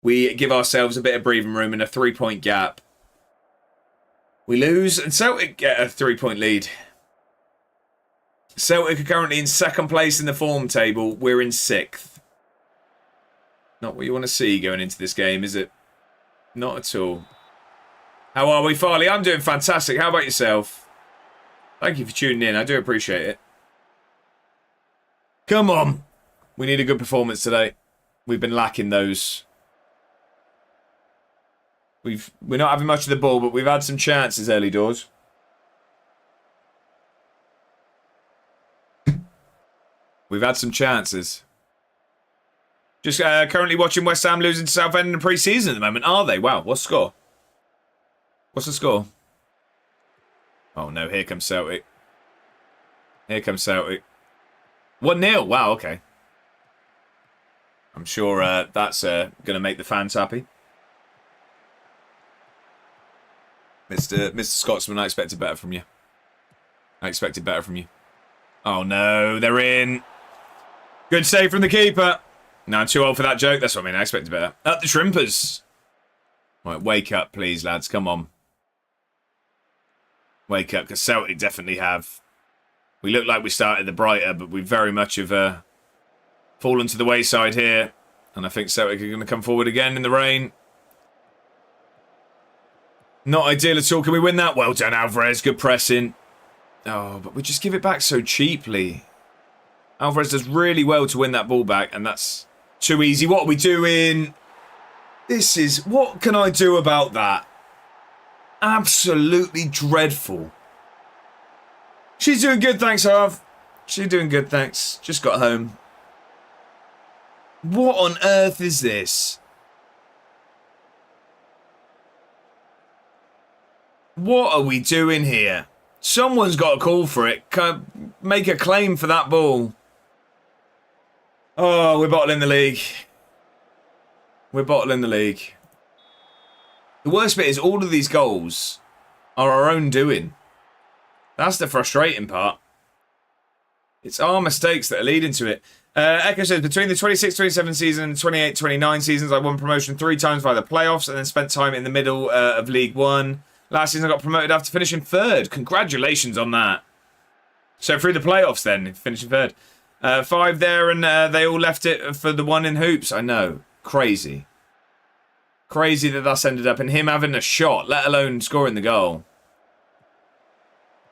we give ourselves a bit of breathing room and a 3-point gap. We lose, and Celtic get a 3-point lead. Celtic are currently in 2nd place in the form table. We're in 6th. Not what you want to see going into this game, is it? Not at all. How are we, Farley? I'm doing fantastic. How about yourself? Thank you for tuning in. I do appreciate it. Come on. We need a good performance today. We've been lacking those. We're not having much of the ball, but we've had some chances early doors. We've had some chances. Just currently watching West Ham losing to Southend in the pre-season at the moment. Are they? Wow, what's the score? What's the score? Oh no, here comes Celtic. Here comes Celtic. 1-0. Wow, okay. I'm sure that's going to make the fans happy. Mr. Scotsman, I expected better from you. I expected better from you. Oh no, they're in. Good save from the keeper. No, I'm too old for that joke. That's what I mean. I expected better. Up the Shrimpers. Right, wake up, please, lads. Come on. Wake up, because Celtic definitely have. We look like we started the brighter, but we very much have fallen to the wayside here. And I think Celtic are going to come forward again in the rain. Not ideal at all. Can we win that? Well done, Alvarez. Good pressing. Oh, but we just give it back so cheaply. Alvarez does really well to win that ball back, and that's too easy. What are we doing? This is... What can I do about that? Absolutely dreadful. She's doing good, thanks, Harv. She's doing good, thanks. Just got home. What on earth is this? What are we doing here? Someone's got to call for it. Make a claim for that ball. Oh, we're bottling the league. We're bottling the league. The worst bit is all of these goals are our own doing. That's the frustrating part. It's our mistakes that are leading to it. Echo says, between the 26-27 season and 28-29 seasons, I won promotion 3 times via the playoffs and then spent time in the middle of League One. Last season I got promoted after finishing 3rd. Congratulations on that. So through the playoffs then, finishing 3rd. 5 there and they all left it for the one in hoops. I know. Crazy. Crazy that that's ended up in him having a shot, let alone scoring the goal.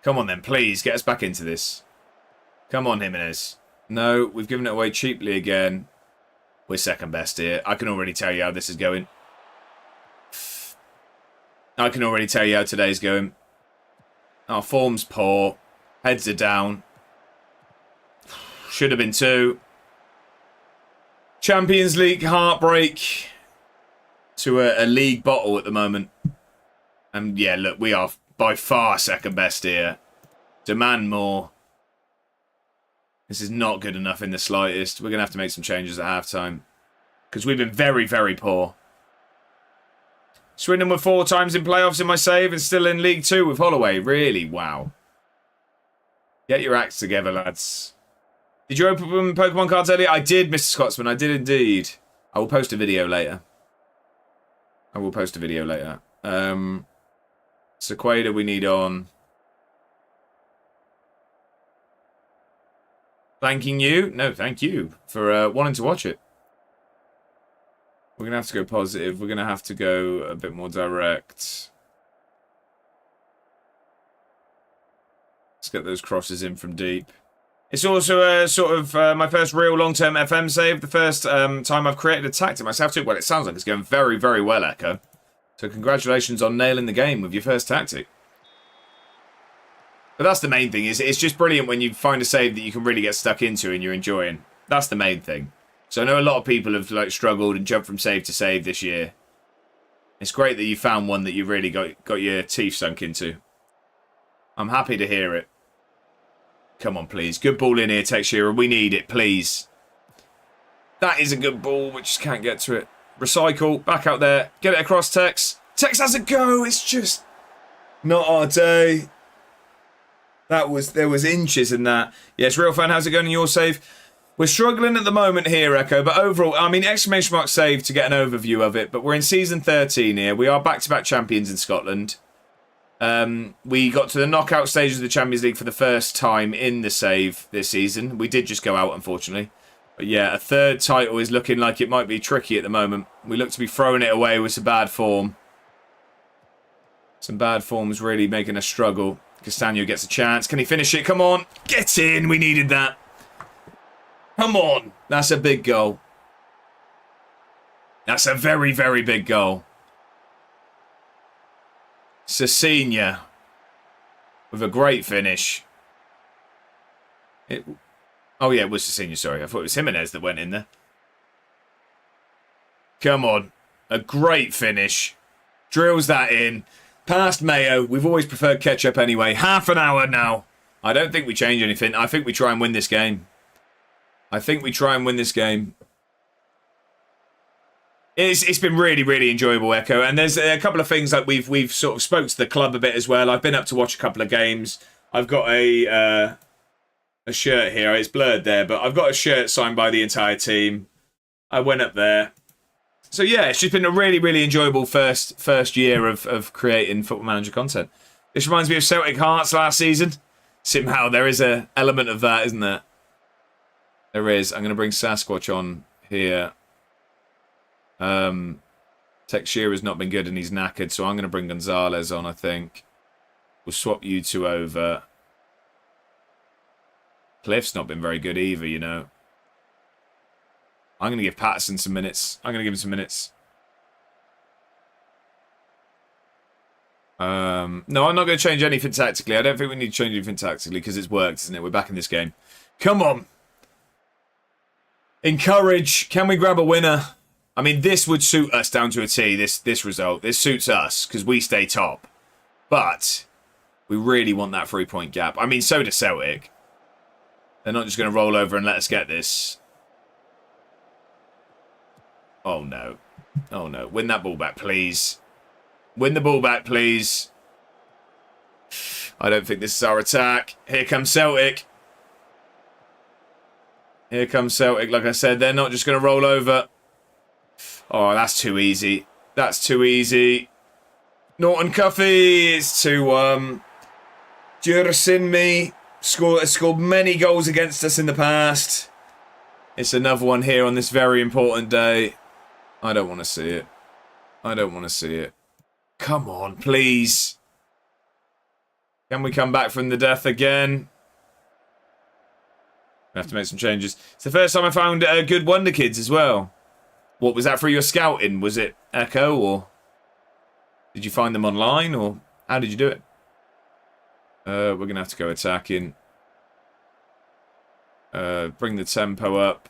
Come on then, please, get us back into this. Come on, Jimenez. No, we've given it away cheaply again. We're second best here. I can already tell you how this is going. I can already tell you how today's going. Our form's poor. Heads are down. Should have been 2. Champions League heartbreak to a league bottle at the moment. And yeah, look, we are by far second best here. Demand more. This is not good enough in the slightest. We're going to have to make some changes at halftime. Because we've been very, very poor. Swindon were 4 times in playoffs in my save and still in League 2 with Holloway. Really? Wow. Get your acts together, lads. Did you open Pokemon cards earlier? I did, Mr. Scotsman. I did indeed. I will post a video later. Sequada we need on. Thanking you. No, thank you for wanting to watch it. We're going to have to go positive. We're going to have to go a bit more direct. Let's get those crosses in from deep. It's also sort of my first real long-term FM save. The first time I've created a tactic myself too. Well, it sounds like it's going very, very well, Echo. So congratulations on nailing the game with your first tactic. But that's the main thing. It's just brilliant when you find a save that you can really get stuck into and you're enjoying. That's the main thing. So I know a lot of people have struggled and jumped from save to save this year. It's great that you found one that you really got your teeth sunk into. I'm happy to hear it. Come on, please. Good ball in here, Texera. We need it, please. That is a good ball. We just can't get to it. Recycle. Back out there. Get it across, Tex. Tex has a go. It's just not our day. There was inches in that. Yes, Real Fan, how's it going in your save? We're struggling at the moment here, Echo, but overall, I mean, exclamation mark save to get an overview of it, but we're in season 13 here. We are back-to-back champions in Scotland. We got to the knockout stages of the Champions League for the first time in the save this season. We did just go out, unfortunately. But yeah, a 3rd title is looking like it might be tricky at the moment. We look to be throwing it away with some bad form. Some bad form's really making us struggle. Castagno gets a chance. Can he finish it? Come on. Get in. We needed that. Come on. That's a big goal. That's a very, very big goal. Cecilia with a great finish. Oh, yeah, it was Cecilia, sorry. I thought it was Jimenez that went in there. Come on. A great finish. Drills that in. Past mayo. We've always preferred ketchup anyway. Half an hour now. I don't think we change anything. I think we try and win this game. It's been really, really enjoyable, Echo. And there's a couple of things that we've sort of spoke to the club a bit as well. I've been up to watch a couple of games. I've got a shirt here. It's blurred there, but I've got a shirt signed by the entire team. I went up there. So yeah, it's just been a really, really enjoyable first year of creating Football Manager content. This reminds me of Celtic Hearts last season. Somehow there is an element of that, isn't there? There is. I'm going to bring Sasquatch on here. Texeira's not been good and he's knackered, so I'm going to bring Gonzalez on, I think. We'll swap you two over. Cliff's not been very good either, you know. I'm going to give Patterson some minutes. I'm going to give him some minutes. No, I'm not going to change anything tactically. I don't think we need to change anything tactically because it's worked, isn't it? We're back in this game. Come on. Encourage. Can we grab a winner? I mean, this would suit us down to a T, this result. This suits us because we stay top. But we really want that 3-point gap. I mean, so does Celtic. They're not just going to roll over and let us get this. Oh, no. Oh, no. Win that ball back, please. Win the ball back, please. I don't think this is our attack. Here comes Celtic. Here comes Celtic. Like I said, they're not just going to roll over. Oh, that's too easy. That's too easy. Norton Cuffy is too, Jurasinmi scored many goals against us in the past. It's another one here on this very important day. I don't want to see it. I don't want to see it. Come on, please. Can we come back from the death again? I have to make some changes. It's the first time I found good wonderkids as well. What, was that for your scouting? Was it Echo, or did you find them online, or how did you do it? We're going to have to go attacking. Bring the tempo up.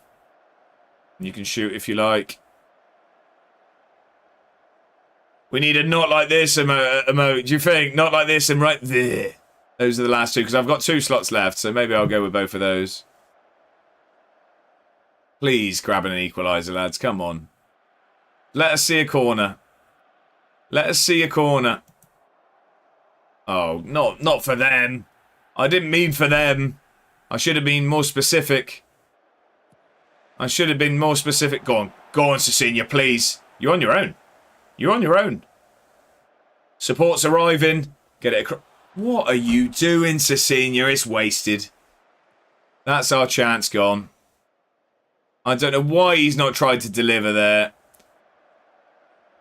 You can shoot if you like. We need a not like this emote. Do you think? Not like this and right there. Those are the last two, because I've got 2 slots left, so maybe I'll go with both of those. Please grab an equaliser, lads. Come on. Let us see a corner. Let us see a corner. Oh, not for them. I didn't mean for them. I should have been more specific. I should have been more specific. Go on, Cecilia, please. You're on your own. You're on your own. Support's arriving. Get it across. What are you doing, Cecilia? It's wasted. That's our chance gone. I don't know why he's not tried to deliver there.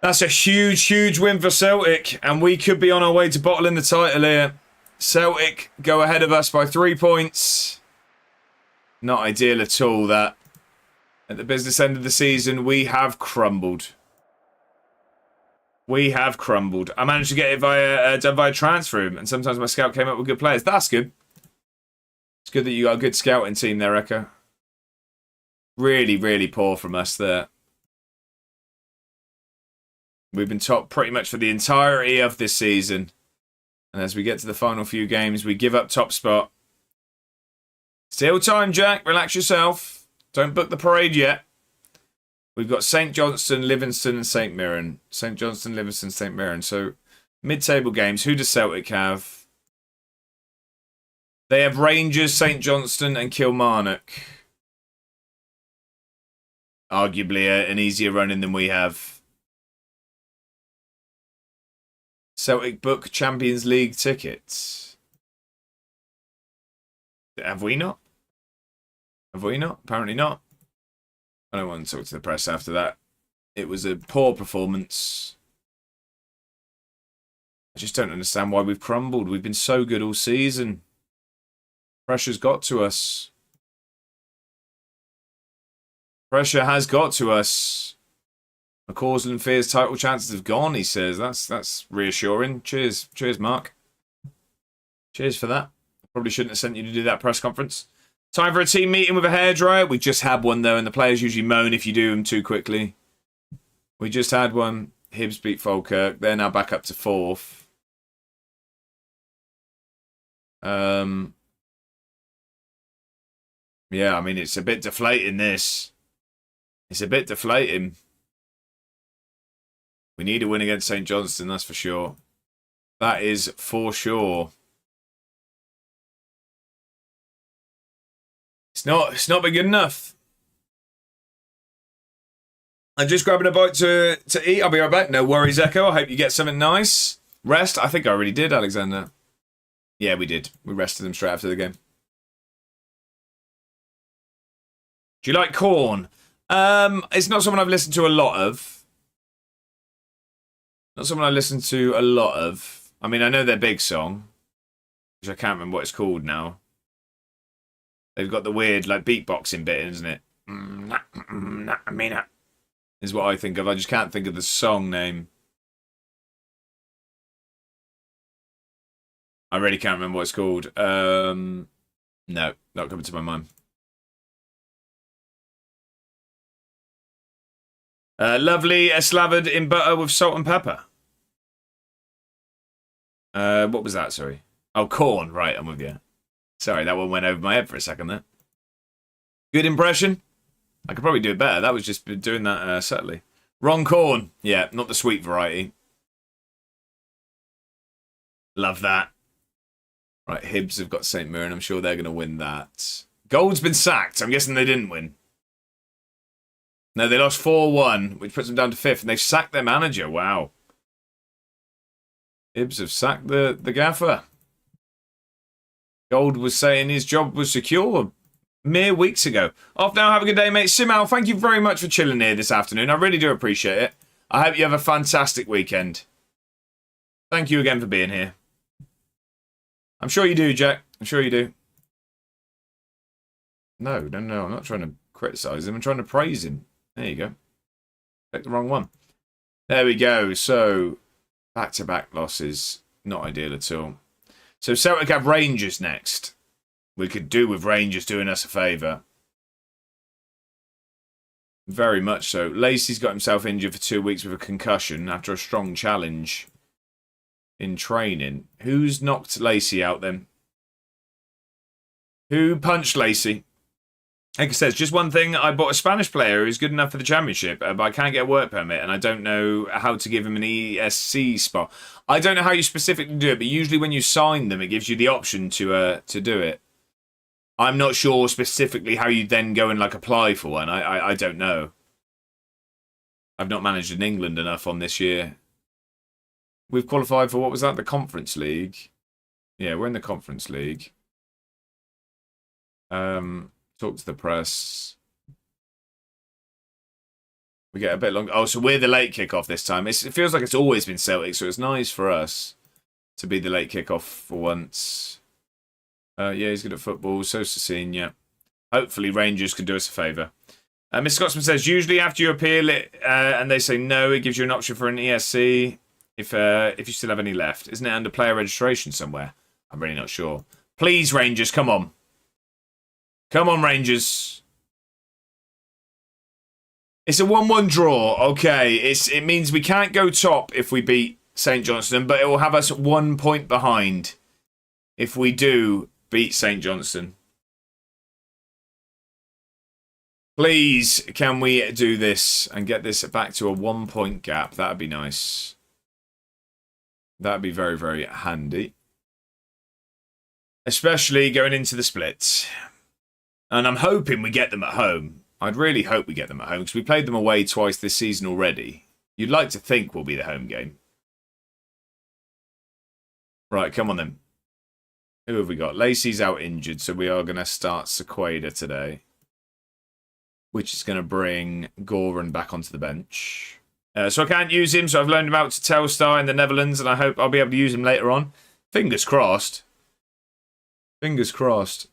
That's a huge, huge win for Celtic. And we could be on our way to bottling the title here. Celtic go ahead of us by 3 points. Not ideal at all, that. At the business end of the season, we have crumbled. We have crumbled. I managed to get it done via transfer room, and sometimes my scout came up with good players. That's good. It's good that you got a good scouting team there, Echo. Really, really poor from us there. We've been top pretty much for the entirety of this season. And as we get to the final few games, we give up top spot. Still time, Jack. Relax yourself. Don't book the parade yet. We've got St. Johnstone, Livingston, and St. Mirren. St. Johnstone, Livingston, St. Mirren. So, mid-table games. Who does Celtic have? They have Rangers, St. Johnstone, and Kilmarnock. Arguably an easier run-in than we have. Celtic book Champions League tickets. Have we not? Have we not? Apparently not. I don't want to talk to the press after that. It was a poor performance. I just don't understand why we've crumbled. We've been so good all season. Pressure's got to us. Pressure has got to us. McCausland fears title chances have gone, he says. That's reassuring. Cheers. Cheers, Mark. Cheers for that. Probably shouldn't have sent you to do that press conference. Time for a team meeting with a hairdryer. We just had one, though, and the players usually moan if you do them too quickly. We just had one. Hibs beat Falkirk. They're now back up to 4th. Yeah, I mean, it's a bit deflating, this. It's a bit deflating. We need a win against St Johnstone, that's for sure. That is for sure. It's not been good enough. I'm just grabbing a bite to eat. I'll be right back. No worries, Echo. I hope you get something nice. Rest? I think I already did, Alexander. Yeah, we did. We rested them straight after the game. Do you like Corn? It's not someone I've listened to a lot of. Not someone I listen to a lot of. I mean, I know their big song, which I can't remember what it's called now. They've got the weird, like, beatboxing bit, isn't it? Is what I think of. I just can't think of the song name. I really can't remember what it's called. No, not coming to my mind. Lovely, slathered in butter with salt and pepper. What was that, sorry? Oh, corn. Right, I'm with you. Sorry, that one went over my head for a second there. Good impression? I could probably do it better. That was just doing that subtly. Wrong corn. Yeah, not the sweet variety. Love that. Right, Hibs have got St Mirren. I'm sure they're going to win that. Gold's been sacked. I'm guessing they didn't win. No, they lost 4-1, which puts them down to 5th, and they've sacked their manager. Wow. Hibs have sacked the gaffer. Gold was saying his job was secure mere weeks ago. Off now, have a good day, mate. Simal, thank you very much for chilling here this afternoon. I really do appreciate it. I hope you have a fantastic weekend. Thank you again for being here. I'm sure you do, Jack. I'm sure you do. No. I'm not trying to criticise him. I'm trying to praise him. There you go. Picked the wrong one. There we go. So, back-to-back losses. Not ideal at all. So, Celtic have Rangers next. We could do with Rangers doing us a favour. Very much so. Lacey's got himself injured for 2 weeks with a concussion after a strong challenge in training. Who's knocked Lacey out then? Who punched Lacey? Like I said, just one thing. I bought a Spanish player who's good enough for the championship, but I can't get a work permit, and I don't know how to give him an ESC spot. I don't know how you specifically do it, but usually when you sign them, it gives you the option to do it. I'm not sure specifically how you then go and like apply for one. I don't know. I've not managed in England enough on this year. We've qualified for, what was that? The Conference League. Yeah, we're in the Conference League. Talk to the press. We get a bit long. Oh, so we're the late kickoff this time. It feels like it's always been Celtic, so it's nice for us to be the late kickoff for once. Yeah, he's good at football. So's Cecina. Hopefully Rangers can do us a favour. Mr. Scotsman says, usually after you appeal it and they say no, it gives you an option for an ESC if you still have any left. Isn't it under player registration somewhere? I'm really not sure. Please, Rangers, come on. Come on, Rangers. It's a 1-1 draw. Okay, it means we can't go top if we beat St Johnstone, but it will have us 1 point behind if we do beat St Johnstone. Please, can we do this and get this back to a 1 point gap? That'd be nice. That'd be very, very handy. Especially going into the split. And I'm hoping we get them at home. I'd really hope we get them at home because we played them away twice this season already. You'd like to think we'll be the home game. Right, come on then. Who have we got? Lacey's out injured, so we are going to start Sequeda today. Which is going to bring Goran back onto the bench. So I can't use him, so I've loaned him out to Telstar in the Netherlands, and I hope I'll be able to use him later on. Fingers crossed. Fingers crossed.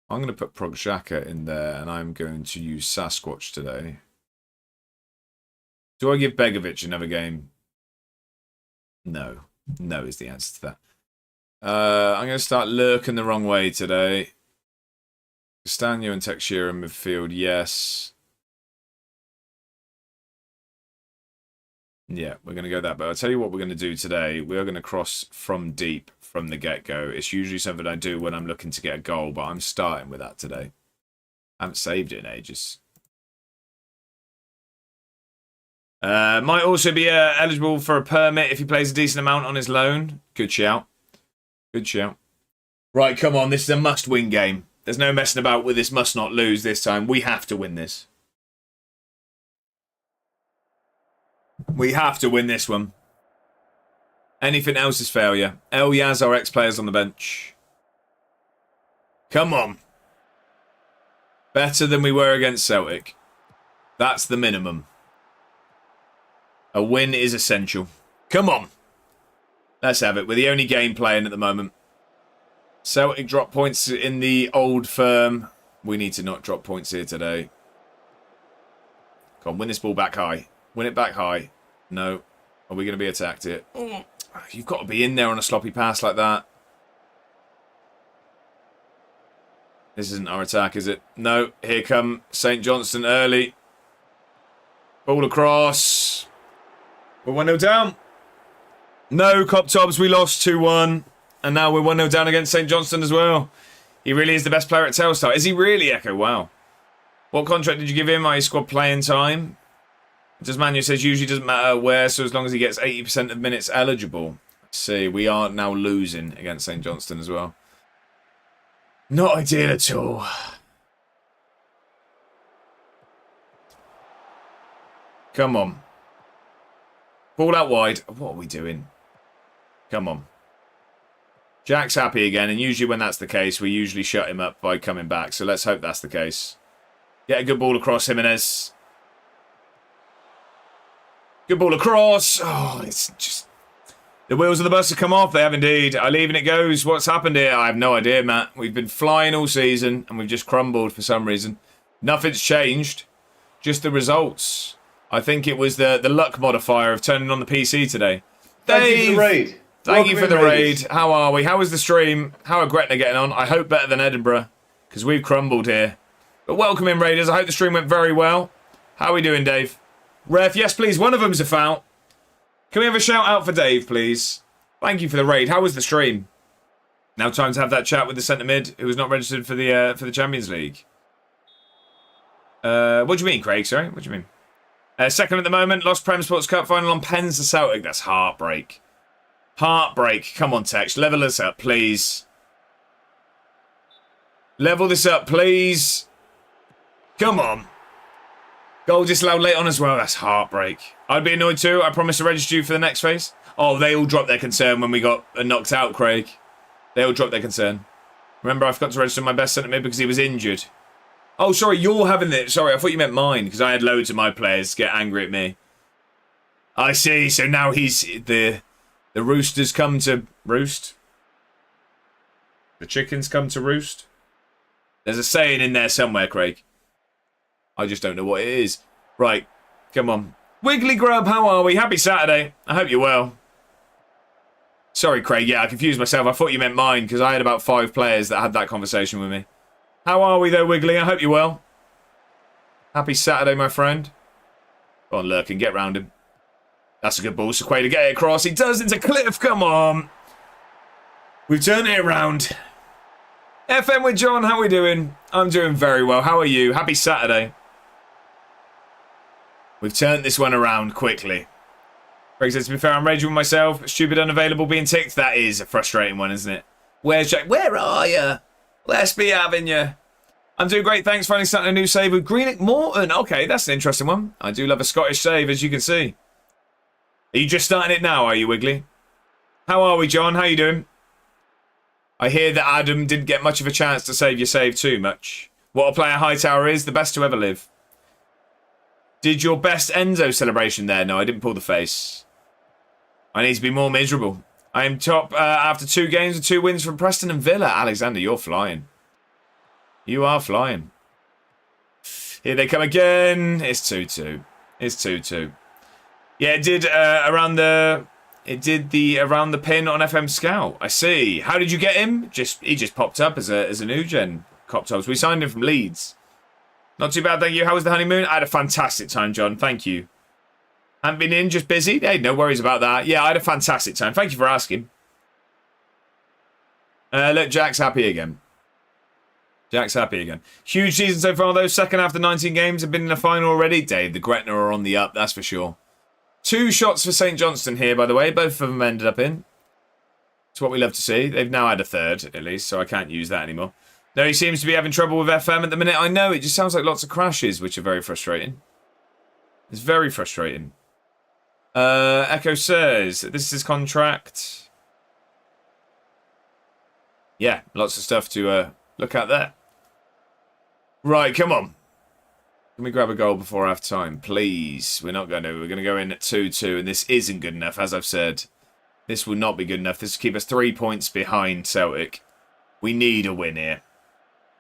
I'm going to put Progshaka in there, and I'm going to use Sasquatch today. Do I give Begovic another game? No. No is the answer to that. I'm going to start lurking the wrong way today. Castagne and Teixeira in midfield, yes. Yeah, we're going to go that. But I'll tell you what we're going to do today. We are going to cross from deep from the get-go. It's usually something I do when I'm looking to get a goal, but I'm starting with that today. I haven't saved it in ages. Might also be eligible for a permit if he plays a decent amount on his loan. Good shout. Good shout. Right, come on. This is a must-win game. There's no messing about with this must not lose this time. We have to win this. We have to win this one. Anything else is failure. El Yaz, our ex-players on the bench. Come on. Better than we were against Celtic. That's the minimum. A win is essential. Come on. Let's have it. We're the only game playing at the moment. Celtic drop points in the old firm. We need to not drop points here today. Come on, win this ball back high. Win it back high. No. Are we going to be attacked here? Oh, you've got to be in there on a sloppy pass like that. This isn't our attack, is it? No. Here come St. Johnston early. Ball across. We're 1-0 down. No, Cop Tobbs, we lost 2-1. And now we're 1-0 down against St. Johnston as well. He really is the best player at Telstar. Is he really, Echo? Wow. What contract did you give him? Are you squad playing time? Just Manu says usually doesn't matter where, so as long as he gets 80% of minutes eligible. Let's see, we are now losing against St. Johnston as well. Not ideal at all. Come on. Ball out wide. What are we doing? Come on. Jack's happy again, and usually when that's the case, we usually shut him up by coming back. So let's hope that's the case. Get a good ball across, Jimenez. Good ball across. Oh, it's just... The wheels of the bus have come off. They have indeed. I leave and it goes. What's happened here? I have no idea, Matt. We've been flying all season, and we've just crumbled for some reason. Nothing's changed. Just the results. I think it was the luck modifier of turning on the PC today. Thank you for the raid. Thank you for the raid. How are we? How was the stream? How are Gretna getting on? I hope better than Edinburgh, because we've crumbled here. But welcome in, Raiders. I hope the stream went very well. How are we doing, Dave? Ref, yes, please. One of them's a foul. Can we have a shout out for Dave, please? Thank you for the raid. How was the stream? Now time to have that chat with the centre mid who was not registered for the Champions League. What do you mean, Craig? Sorry, what do you mean? Second at the moment. Lost Prem Sports Cup final on Pens to Celtic. That's heartbreak. Heartbreak. Come on, Tex. Level this up, please. Level this up, please. Come on. Goal disallowed late on as well. That's heartbreak. I'd be annoyed too. I promise to register you for the next phase. Oh, they all dropped their concern when we got knocked out, Craig. They all dropped their concern. Remember, I forgot to register my best centre mid because he was injured. Oh, sorry, you're having it. Sorry, I thought you meant mine because I had loads of my players get angry at me. I see. So now he's the roosters come to roost. The chickens come to roost. There's a saying in there somewhere, Craig. I just don't know what it is. Right, come on. Wiggly Grub, how are we? Happy Saturday. I hope you're well. Sorry, Craig. Yeah, I confused myself. I thought you meant mine because I had about 5 players that had that conversation with me. How are we, though, Wiggly? I hope you're well. Happy Saturday, my friend. Go on, Lurkin. Get round him. That's a good ball. Sequeda, get it across. He does into Cliff. Come on. We've turned it around. FM with John, how are we doing? I'm doing very well. How are you? Happy Saturday. We've turned this one around quickly. Greg says, to be fair, I'm raging with myself. Stupid unavailable being ticked. That is a frustrating one, isn't it? Where's Jack? Where are you? Let's be having you. I'm doing great. Thanks. Finally starting a new save with Greenock Morton. Okay, that's an interesting one. I do love a Scottish save, as you can see. Are you just starting it now, are you, Wiggly? How are we, John? How you doing? I hear that Adam didn't get much of a chance to save your save too much. What a player Hightower is, the best to ever live. Did your best Enzo celebration there? No, I didn't pull the face. I need to be more miserable. I am top after 2 games and 2 wins from Preston and Villa. Alexander, you're flying. You are flying. Here they come again. It's 2-2. It's 2-2. Yeah, it did around the around the pin on FM Scout. I see. How did you get him? He just popped up as a new gen cop tops. We signed him from Leeds. Not too bad, thank you. How was the honeymoon? I had a fantastic time, John. Thank you. Haven't been in, just busy. Hey, no worries about that. Yeah, I had a fantastic time. Thank you for asking. Look, Jack's happy again. Jack's happy again. Huge season so far, though. Second after 19 games have been in the final already. Dave, the Gretna are on the up, that's for sure. 2 shots for St Johnstone here, by the way. Both of them ended up in. It's what we love to see. They've now had a third, at least, so I can't use that anymore. No, he seems to be having trouble with FM at the minute. I know, it just sounds like lots of crashes, which are very frustrating. It's very frustrating. Echo says, this is his contract. Yeah, lots of stuff to look at there. Right, come on. Can we grab a goal before half time, please? We're not going to. We're going to go in at 2-2, and this isn't good enough, as I've said. This will not be good enough. This will keep us 3 points behind Celtic. We need a win here.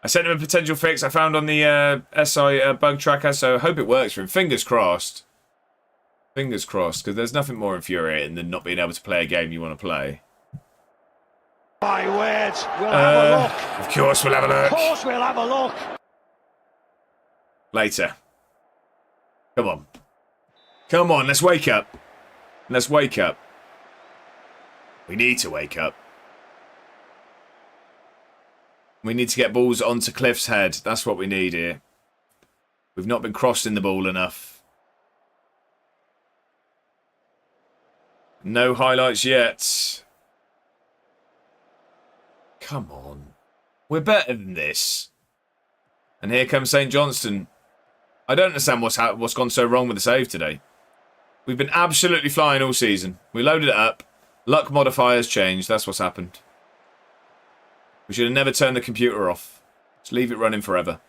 I sent him a potential fix I found on the SI bug tracker, so I hope it works for him. Fingers crossed. Fingers crossed, because there's nothing more infuriating than not being able to play a game you want to play. My word, we'll have a look. Of course we'll have a look. Of course we'll have a look. Later. Come on. Come on, let's wake up. Let's wake up. We need to wake up. We need to get balls onto Cliff's head. That's what we need here. We've not been crossing the ball enough. No highlights yet. Come on. We're better than this. And here comes St Johnstone. I don't understand what's gone so wrong with the save today. We've been absolutely flying all season. We loaded it up. Luck modifiers changed. That's what's happened. We should have never turned the computer off. Just leave it running forever.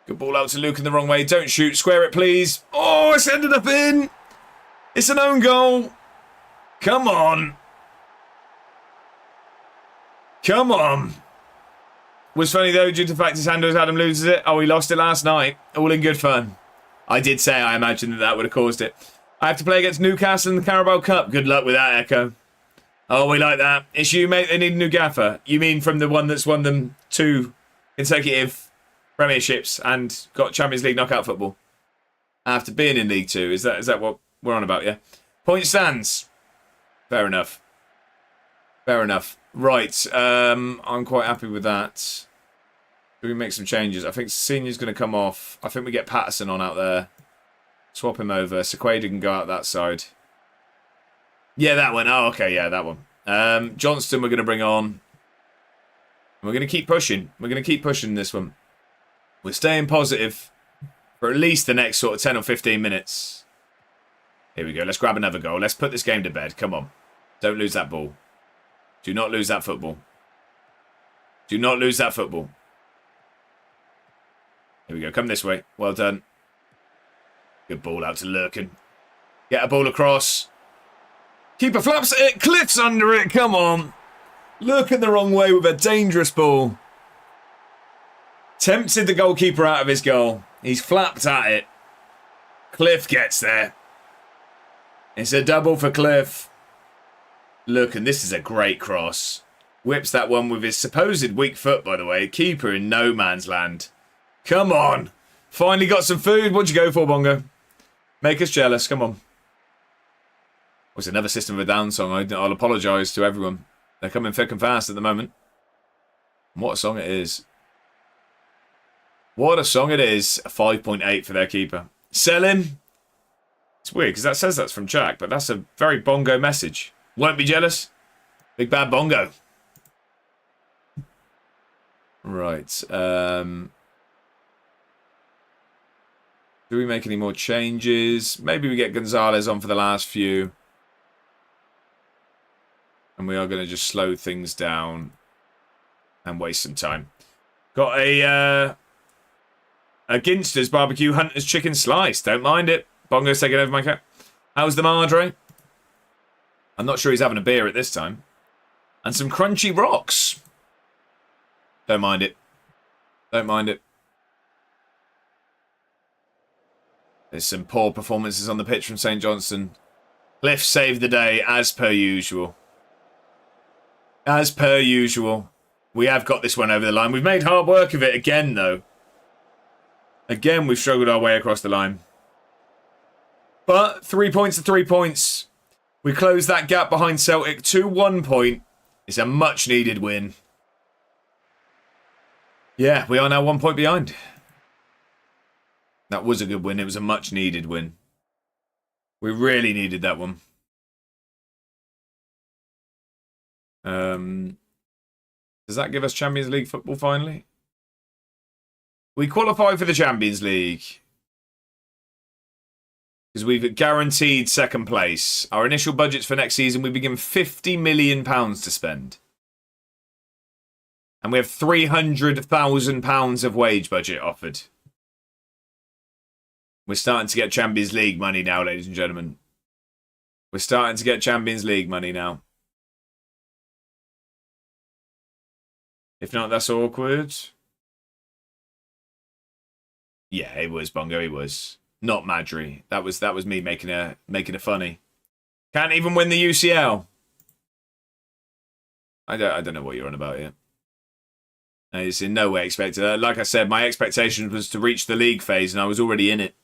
Good ball out to Luke in the wrong way. Don't shoot. Square it, please. Oh, it's ended up in. It's an own goal. Come on. Come on. Was funny though, due to the fact his hand was Adam loses it. Oh, he lost it last night. All in good fun. I did say I imagined that would have caused it. I have to play against Newcastle in the Carabao Cup. Good luck with that, Echo. Oh, we like that. It's you, mate. They need a new gaffer. You mean from the one that's won them 2 consecutive premierships and got Champions League knockout football after being in League 2? Is that what we're on about, yeah? Point stands. Fair enough. Fair enough. Right. I'm quite happy with that. Do we make some changes? I think Senior's going to come off. I think we get Patterson on out there. Swap him over. Sequeda can go out that side. Yeah, that one. Oh, okay. Yeah, that one. Johnston we're going to bring on. We're going to keep pushing. We're going to keep pushing this one. We're staying positive for at least the next sort of 10 or 15 minutes. Here we go. Let's grab another goal. Let's put this game to bed. Come on. Don't lose that ball. Do not lose that football. Do not lose that football. Here we go. Come this way. Well done. Good ball out to Lurkin. Get a ball across. Keeper flaps it. Cliff's under it. Come on. Lurkin the wrong way with a dangerous ball. Tempted the goalkeeper out of his goal. He's flapped at it. Cliff gets there. It's a double for Cliff. Look, and this is a great cross. Whips that one with his supposed weak foot, by the way. Keeper in no man's land. Come on. Finally got some food. What'd you go for, Bongo? Make us jealous. Come on. It's another System of a Down song. I'll apologise to everyone. They're coming thick and fast at the moment. What a song it is. What a song it is. A 5.8 for their keeper. Sell him. It's weird because that says that's from Jack, but that's a very Bongo message. Won't be jealous. Big bad Bongo. Right. Do we make any more changes? Maybe we get Gonzalez on for the last few. And we are going to just slow things down and waste some time. Got a Ginster's Barbecue Hunter's Chicken Slice. Don't mind it. Bongo's taking over my cat. How's the Madre? I'm not sure he's having a beer at this time. And some crunchy rocks. Don't mind it. Don't mind it. There's some poor performances on the pitch from St Johnstone. Cliff saved the day, as per usual. As per usual. We have got this one over the line. We've made hard work of it again, though. Again, we've struggled our way across the line. But 3 points to 3 points. We closed that gap behind Celtic to 1 point. It's a much-needed win. Yeah, we are now 1 point behind. That was a good win. It was a much-needed win. We really needed that one. Does that give us Champions League football finally? We qualify for the Champions League. Because we've guaranteed second place. Our initial budgets for next season, we've been given £50 million to spend. And we have £300,000 of wage budget offered. We're starting to get Champions League money now, ladies and gentlemen. We're starting to get Champions League money now. If not, that's awkward. Yeah, it was, Bongo, it was. Not Madry. That was me making a funny. Can't even win the UCL. I don't know what you're on about here. It's in no way expected. Like I said, my expectation was to reach the league phase, and I was already in it.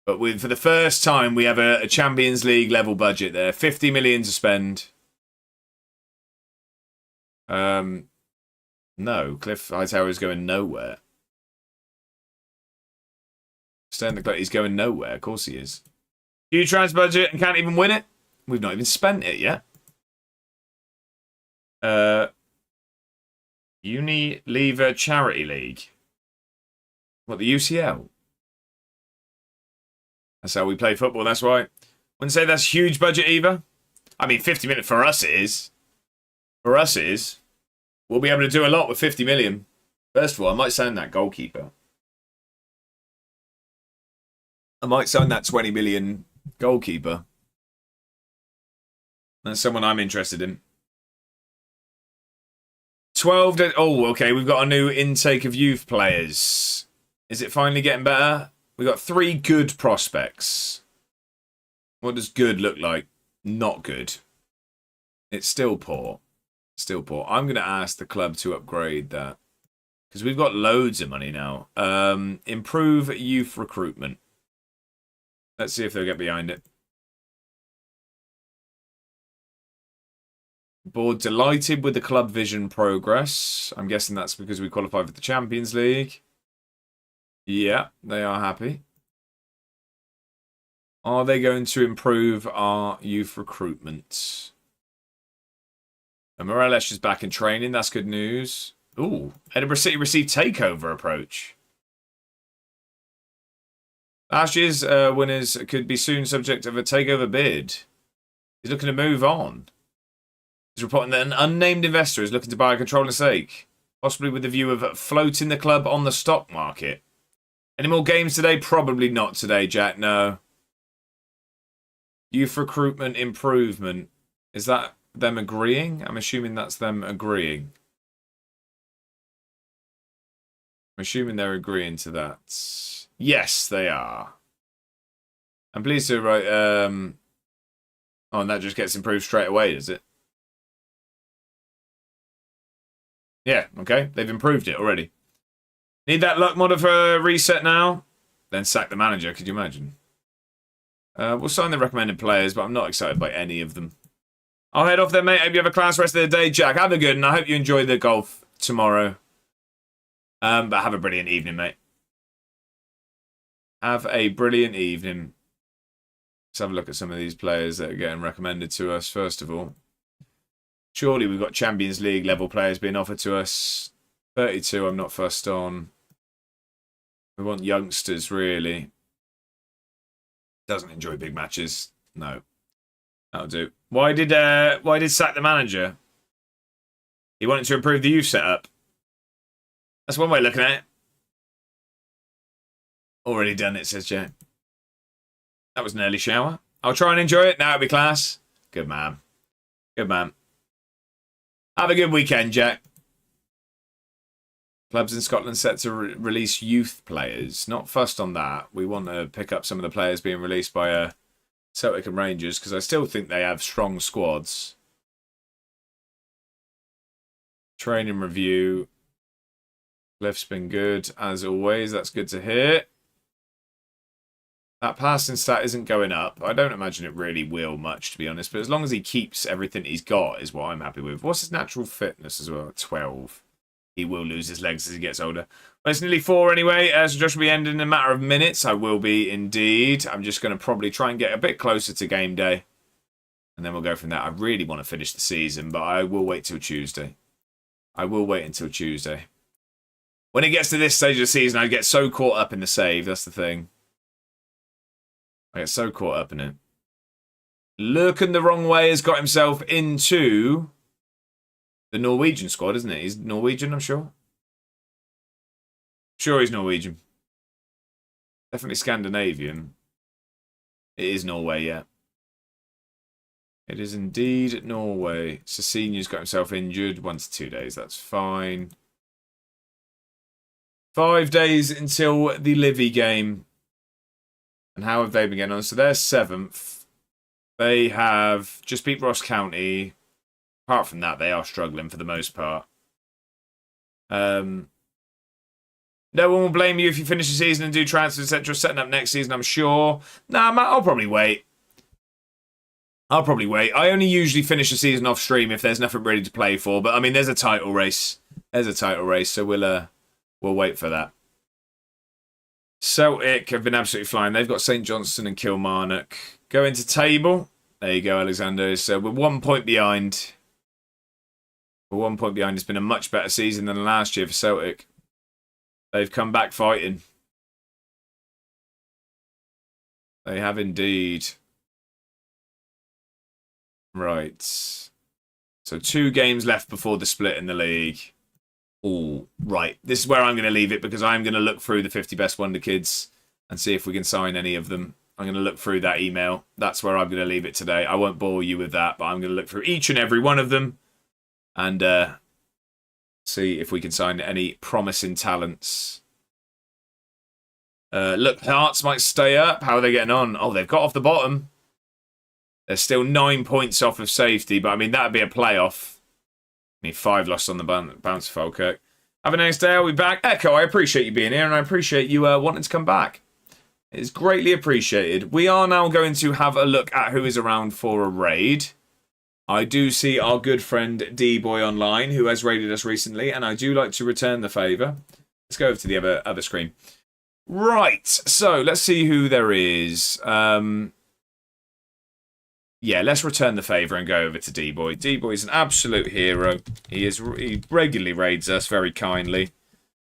But for the first time, we have a Champions League level budget there. 50 million to spend. No, Cliff Hightower is going nowhere. He's going nowhere. Of course he is. Huge transfer budget and can't even win it. We've not even spent it yet. Unilever Charity League. What, the UCL? That's how we play football, that's right. Wouldn't say that's huge budget either. I mean, 50 million for us it is. For us it is. We'll be able to do a lot with 50 million. First of all, I might sign that goalkeeper. I might sign that 20 million goalkeeper. That's someone I'm interested in. 12... Oh, okay, we've got a new intake of youth players. Is it finally getting better? We've got 3 good prospects. What does good look like? Not good. It's still poor. Still poor. I'm going to ask the club to upgrade that. Because we've got loads of money now. Improve youth recruitment. Let's see if they'll get behind it. Board delighted with the club vision progress. I'm guessing that's because we qualified for the Champions League. Yeah, they are happy. Are they going to improve our youth recruitment? And Morales is back in training. That's good news. Ooh, Edinburgh City received takeover approach. Last year's winners could be soon subject of a takeover bid. He's looking to move on. He's reporting that an unnamed investor is looking to buy a controlling stake, possibly with the view of floating the club on the stock market. Any more games today? Probably not today, Jack. No. Youth recruitment improvement. Is that them agreeing? I'm assuming that's them agreeing. I'm assuming they're agreeing to that. Yes, they are. I'm pleased to write... Oh, and that just gets improved straight away, does it? Yeah, okay. They've improved it already. Need that luck mod for reset now? Then sack the manager, could you imagine? We'll sign the recommended players, but I'm not excited by any of them. I'll head off there, mate. Hope you have a class rest of the day. Jack, have a good, and I hope you enjoy the golf tomorrow. But have a brilliant evening, mate. Have a brilliant evening. Let's have a look at some of these players that are getting recommended to us, first of all. Surely we've got Champions League level players being offered to us. 32, I'm not fussed on. We want youngsters, really. Doesn't enjoy big matches. No. That'll do. Why did sack the manager? He wanted to improve the youth setup. That's one way of looking at it. Already done it, says Jay. That was an early shower. I'll try and enjoy it. Now it'll be class. Good man. Good man. Have a good weekend, Jack. Clubs in Scotland set to release youth players. Not fussed on that. We want to pick up some of the players being released by Celtic and Rangers because I still think they have strong squads. Training review. Cliff's been good as always. That's good to hear. That passing stat isn't going up. I don't imagine it really will much, to be honest. But as long as he keeps everything he's got is what I'm happy with. What's his natural fitness as well? 12. He will lose his legs as he gets older. Well, it's nearly 4 anyway. So Josh will be ending in a matter of minutes. I will be indeed. I'm just going to probably try and get a bit closer to game day. And then we'll go from there. I really want to finish the season, but I will wait till Tuesday. I will wait until Tuesday. When it gets to this stage of the season, I get so caught up in the save. That's the thing. I get so caught up in it. Looking the wrong way has got himself into the Norwegian squad, isn't it? He's Norwegian, I'm sure. Sure he's Norwegian. Definitely Scandinavian. It is Norway, yeah. It is indeed Norway. Cecini's got himself injured. 1 to 2 days, that's fine. 5 days until the Livy game. And how have they been getting on? So they're 7th. They have just beat Ross County. Apart from that, they are struggling for the most part. No one will blame you if you finish the season and do transfers, etc. Setting up next season, I'm sure. Nah, Matt, I'll probably wait. I only usually finish the season off stream if there's nothing ready to play for. But, I mean, there's a title race. So we'll wait for that. Celtic have been absolutely flying. They've got St Johnstone and Kilmarnock. Go into table. There you go, Alexander. So we're 1 point behind. We're 1 point behind. It's been a much better season than last year for Celtic. They've come back fighting. They have indeed. Right. So 2 games left before the split in the league. All right. This is where I'm going to leave it because I'm going to look through the 50 best wonder kids and see if we can sign any of them. I'm going to look through that email. That's where I'm going to leave it today. I won't bore you with that, but I'm going to look through each and every one of them and see if we can sign any promising talents. Look, Hearts might stay up. How are they getting on? Oh, they've got off the bottom. They're still 9 points off of safety, but I mean, that'd be a playoff. I mean, 5 lost on the bounce, Falkirk. Have a nice day. I'll be back. Echo, I appreciate you being here, and I appreciate you wanting to come back. It's greatly appreciated. We are now going to have a look at who is around for a raid. I do see our good friend D-Boy online, who has raided us recently, and I do like to return the favour. Let's go over to the other screen. Right, so let's see who there is. Yeah, let's return the favour and go over to D-Boy. D-Boy is an absolute hero. He regularly raids us very kindly.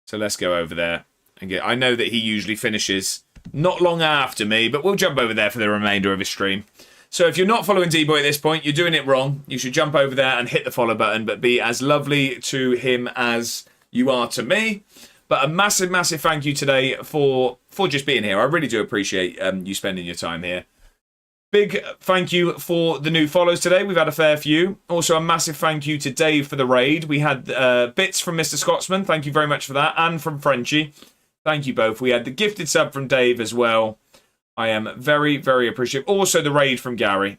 So let's go over there. And I know that he usually finishes not long after me, but we'll jump over there for the remainder of his stream. So if you're not following D-Boy at this point, you're doing it wrong. You should jump over there and hit the follow button, but be as lovely to him as you are to me. But a massive, massive thank you today for just being here. I really do appreciate you spending your time here. Big thank you for the new follows today. We've had a fair few. Also, a massive thank you to Dave for the raid. We had bits from Mr. Scotsman. Thank you very much for that. And from Frenchie. Thank you both. We had the gifted sub from Dave as well. I am very, very appreciative. Also, the raid from Gary.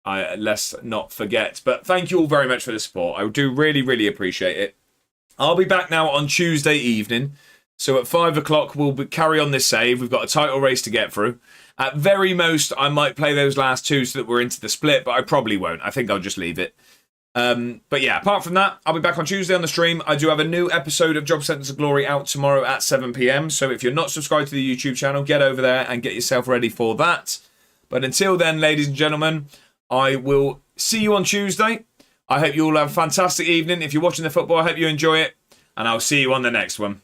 Let's not forget. But thank you all very much for the support. I do really, really appreciate it. I'll be back now on Tuesday evening. So at 5 o'clock, we'll carry on this save. We've got a title race to get through. At very most, I might play those last 2 so that we're into the split, but I probably won't. I think I'll just leave it. But yeah, apart from that, I'll be back on Tuesday on the stream. I do have a new episode of Job Sentence of Glory out tomorrow at 7 p.m. So if you're not subscribed to the YouTube channel, get over there and get yourself ready for that. But until then, ladies and gentlemen, I will see you on Tuesday. I hope you all have a fantastic evening. If you're watching the football, I hope you enjoy it. And I'll see you on the next one.